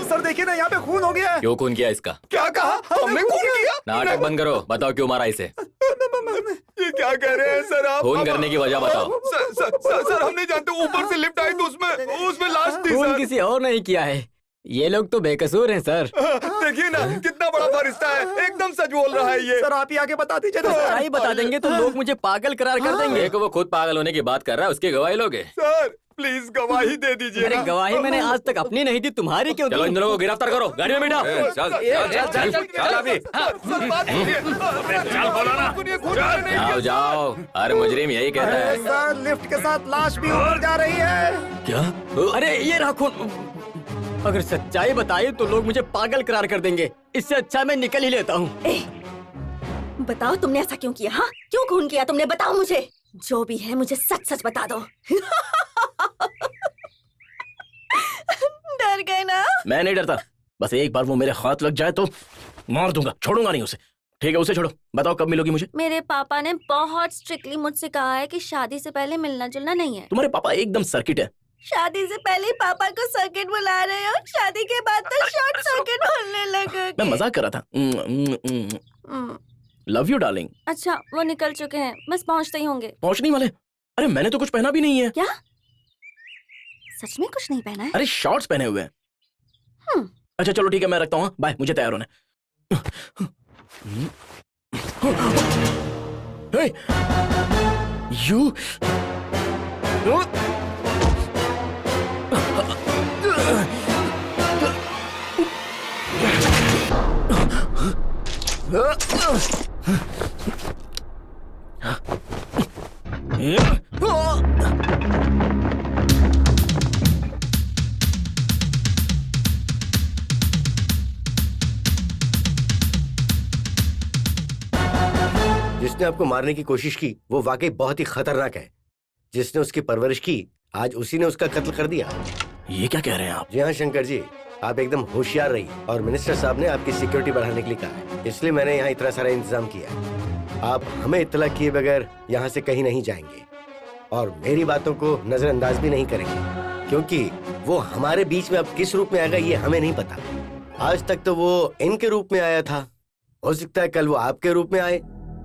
सर देखिए ना, यहाँ पे खून हो गया है। क्यों खून किया इसका? क्या कहा? हमने खून किया? नाटक बंद करो, बताओ क्यों मारा इसे? ये क्या कह रहे हैं सर आप? खून करने की वजह बताओ। सर हम नहीं जानते, ऊपर से लिफ्ट आई तो उसमें लाश थी खून सर। किसी और नहीं किया है, ये लोग तो बेकसूर हैं सर। देखिए ना कितना बड़ा फरिश्ता है, एकदम सच बोल रहा है ये। सर आप ही आगे बता दीजिए। सच्चाई बता देंगे तो लोग मुझे पागल करार कर देंगे। देखो, वो खुद पागल होने की बात कर रहा है, उसकी गवाही लोगे? सर प्लीज गवाही दे दीजिए अरे ना। गवाही मैंने आज तक अपनी नहीं दी, तुम्हारी क्यों? चलो इन दोनों को गिरफ्तार करो, गाड़ी में बैठाओ। चल अभी। सर, बात सुनिए। चल बोलो ना। जाओ जाओ, अरे मुजरिम यही कहता है। सर लिफ्ट के साथ लाश भी ऊपर जा रही है। क्या? अरे ये रहा खून। अगर सच्चाई बताई तो लोग मुझे पागल करार कर देंगे। इससे अच्छा मैं निकल ही लेता हूँ। बताओ तुमने ऐसा क्यों किया? हाँ, क्यों खून किया तुमने? बताओ मुझे, जो भी है मुझे सच सच बता दो। डर गए ना? मैं नहीं डरता, बस एक बार वो मेरे हाथ लग जाए तो मार दूंगा, छोड़ूंगा नहीं उसे। ठीक है, उसे छोड़ो। बताओ कब मिलोगी मुझे? मेरे पापा ने बहुत स्ट्रिक्टली मुझसे कहा है कि शादी से पहले मिलना जुलना नहीं है। तुम्हारे पापा एकदम सर्किट है। शादी से पहले पापा को सर्किट बुला रहे हैं और शादी के बाद तो शॉर्ट सर्किट बोलने लगे। मैं मजाक कर रहा था। Love you darling. अच्छा, वो निकल चुके हैं, बस पहुंचते ही होंगे। पहुंचने वाले? अरे मैंने तो कुछ पहना भी नहीं है। क्या सच में कुछ नहीं पहना है? अरे शॉर्ट्स पहने हुए हैं। अच्छा चलो ठीक है, मैं रखता हूँ। बाय, मुझे तैयार होना है। Hey! You! जिसने आपको मारने की कोशिश की वो वाकई बहुत ही खतरनाक है। जिसने उसकी परवरिश की आज उसी ने उसका कत्ल कर दिया। ये क्या कह रहे हैं आप? जी हाँ शंकर जी, आप एकदम होशियार रहिए। और मिनिस्टर साहब ने आपकी सिक्योरिटी बढ़ाने के लिए कहा है, इसलिए मैंने यहाँ इतना सारा इंतजाम किया है। आप हमें इत्तला किए बगैर यहाँ से कहीं नहीं जाएंगे और मेरी बातों को नजरअंदाज भी नहीं करेंगे, क्योंकि वो हमारे बीच में अब किस रूप में आएगा ये हमें नहीं पता। आज तक तो वो इनके रूप में आया था, हो सकता है कल वो आपके रूप में आए।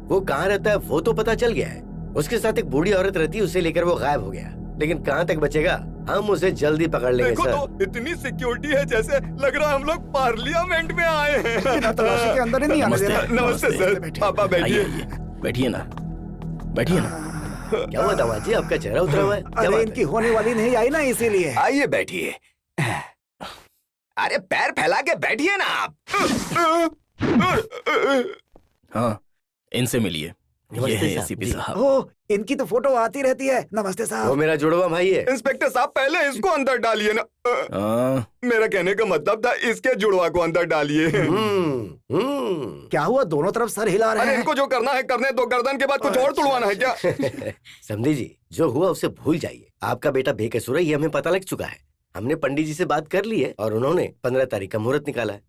वो कहाँ रहता है वो तो पता चल गया है। उसके साथ एक बूढ़ी औरत रहती है, उसे लेकर वो गायब हो गया, लेकिन कहाँ तक बचेगा हम उसे जल्दी पकड़ लेंगे। देखो सर तो इतनी सिक्योरिटी है जैसे लग रहा है हम लोग पार्लियामेंट में आए हैं। बिना तलाशी के अंदर ही नहीं आने देता। नमस्ते सर। पापा आइए बैठिए। आइए, बैठिए ना, बैठिए ना। क्या हुआ दामाद जी, आपका चेहरा उतरा हुआ है? क्या अरे बात इनकी है? होने वाली नहीं आई ना, इसीलिए। आइए बैठिए। अरे पैर फैला के बैठिए ना आप। हाँ, इनसे मिलिए। ये नमस्ते है साहब, एसीपी जी। साहब। ओ, इनकी तो फोटो आती रहती है। नमस्ते वो साहब। मेरा जुड़वा भाई है। इंस्पेक्टर साहब पहले इसको अंदर डालिए ना। हाँ, मेरा कहने का मतलब था इसके जुड़वा को अंदर डालिए। क्या हुआ, दोनों तरफ सर हिला रहे अरे हैं? इनको जो करना है करने दो, गर्दन के बाद कुछ और तुड़वाना है क्या? समझी जी, जो हुआ उसे भूल जाइए। आपका बेटा बेकसूर है, ये हमें पता लग चुका है। हमने पंडित जी से बात कर ली है और उन्होंने 15 तारीख का मुहूर्त निकाला है।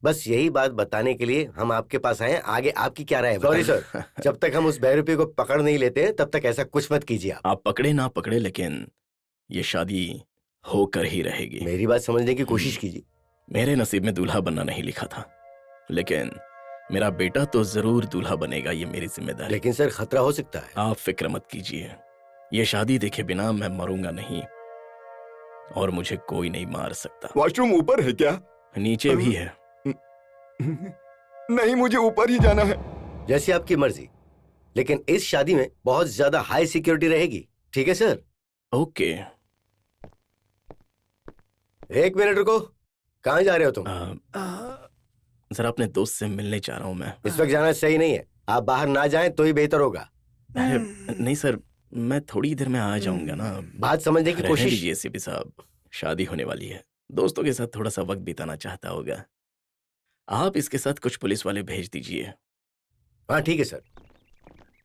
बस यही बात बताने के लिए हम आपके पास आए हैं। आगे आपकी क्या राय है? सॉरी सर, जब तक हम उस बहरूपी को पकड़ नहीं लेते तब तक ऐसा कुछ मत कीजिए आप। आप पकड़े ना पकड़े, लेकिन ये शादी होकर ही रहेगी। मेरी बात समझने की कोशिश कीजिए। मेरे नसीब में दूल्हा बनना नहीं लिखा था, लेकिन मेरा बेटा तो जरूर दूल्हा बनेगा, ये मेरी जिम्मेदारी। लेकिन सर खतरा हो सकता है। आप फिक्र मत कीजिए, ये शादी देखे बिना मैं मरूंगा नहीं और मुझे कोई नहीं मार सकता। वॉशरूम ऊपर है क्या? नीचे भी है। नहीं, मुझे ऊपर ही जाना है। जैसी आपकी मर्जी, लेकिन इस शादी में बहुत ज्यादा हाई सिक्योरिटी रहेगी। ठीक है सर? ओके। एक मिनट रुको, कहाँ जा रहे हो तुम? जरा अपने दोस्त से मिलने जा रहा हूँ मैं। इस वक्त जाना सही नहीं है, आप बाहर ना जाएं तो ही बेहतर होगा। अरे नहीं सर, मैं थोड़ी देर में आ जाऊंगा ना। बात समझने की रहने कोशिश। दीजिए सीपी साहब, शादी होने वाली है, दोस्तों के साथ थोड़ा सा वक्त बिताना चाहता होगा। आप इसके साथ कुछ पुलिस वाले भेज दीजिए। हाँ ठीक है सर।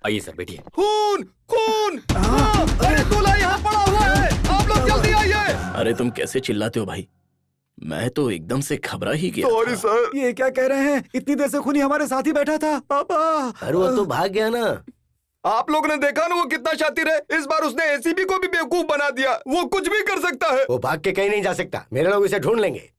आइए सर बैठिए। खून खून! अरे दूल्हा यहाँ पड़ा हुआ है, आप लोग जल्दी आइए। अरे तुम कैसे चिल्लाते हो भाई, मैं तो एकदम से घबरा ही गया। Sorry sir. ये क्या कह रहे हैं? इतनी देर से खूनी हमारे साथ ही बैठा था। पापा, अरे वो तो भाग गया ना। आप लोग ने देखा ना वो कितना शातिर है। इस बार उसने एसीपी को भी बेवकूफ बना दिया। वो कुछ भी कर सकता है। वो भाग के कहीं नहीं जा सकता, मेरे लोग इसे ढूंढ लेंगे।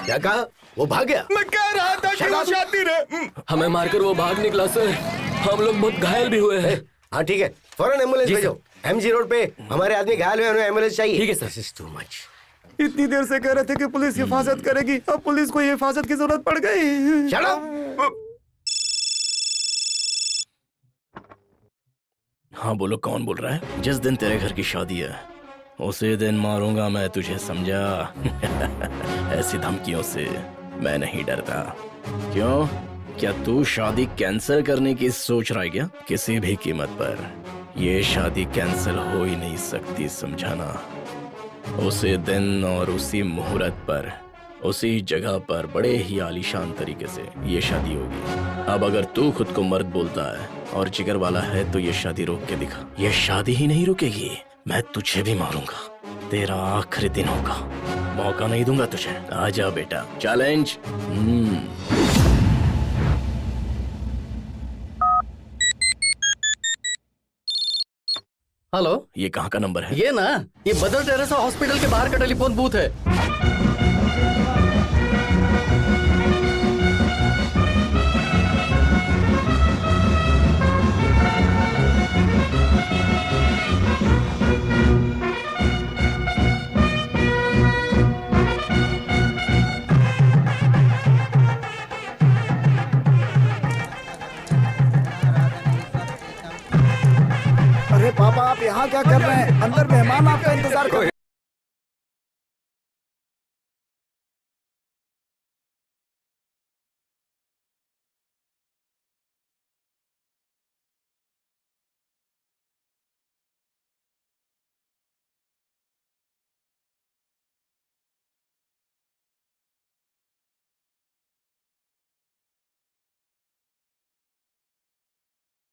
क्या कहा? वो भाग गया? मैं कह रहा था कि वो शातिर है। हमें मारकर वो भाग निकला सर, हम लोग बहुत घायल भी हुए हैं। हाँ ठीक है, फौरन एम्बुलेंस भेजो। एमजी रोड पे हमारे आदमी घायल हुए, उन्हें एम्बुलेंस चाहिए। ठीक है sir. This is too much. इतनी देर से कह रहे थे कि पुलिस हिफाजत करेगी, अब पुलिस को हिफाजत की जरूरत पड़ गई। Shut up! हाँ बोलो, कौन बोल रहा है? जिस दिन तेरे घर की शादी है उसी दिन मारूंगा मैं तुझे, समझा? ऐसी धमकियों से मैं नहीं डरता। क्यों? क्या तू शादी कैंसिल करने की सोच रहा है क्या? किसी भी कीमत पर ये शादी कैंसिल हो ही नहीं सकती, समझाना? उसी दिन और उसी मुहूर्त पर उसी जगह पर बड़े ही आलीशान तरीके से ये शादी होगी। अब अगर तू खुद को मर्द बोलता है और जिगर वाला है तो ये शादी रोक के दिखा। ये शादी ही नहीं रुकेगी, मैं तुझे भी मारूंगा। तेरा आखिरी दिन होगा, मौका नहीं दूंगा तुझे। आजा बेटा, चैलेंज। हेलो, ये कहाँ का नंबर है? ये ना, ये मदर टेरेसा हॉस्पिटल के बाहर का टेलीफोन बूथ है। अरे पापा, आप यहाँ क्या कर रहे हैं? अंदर मेहमान आपका इंतजार कर रहे हैं।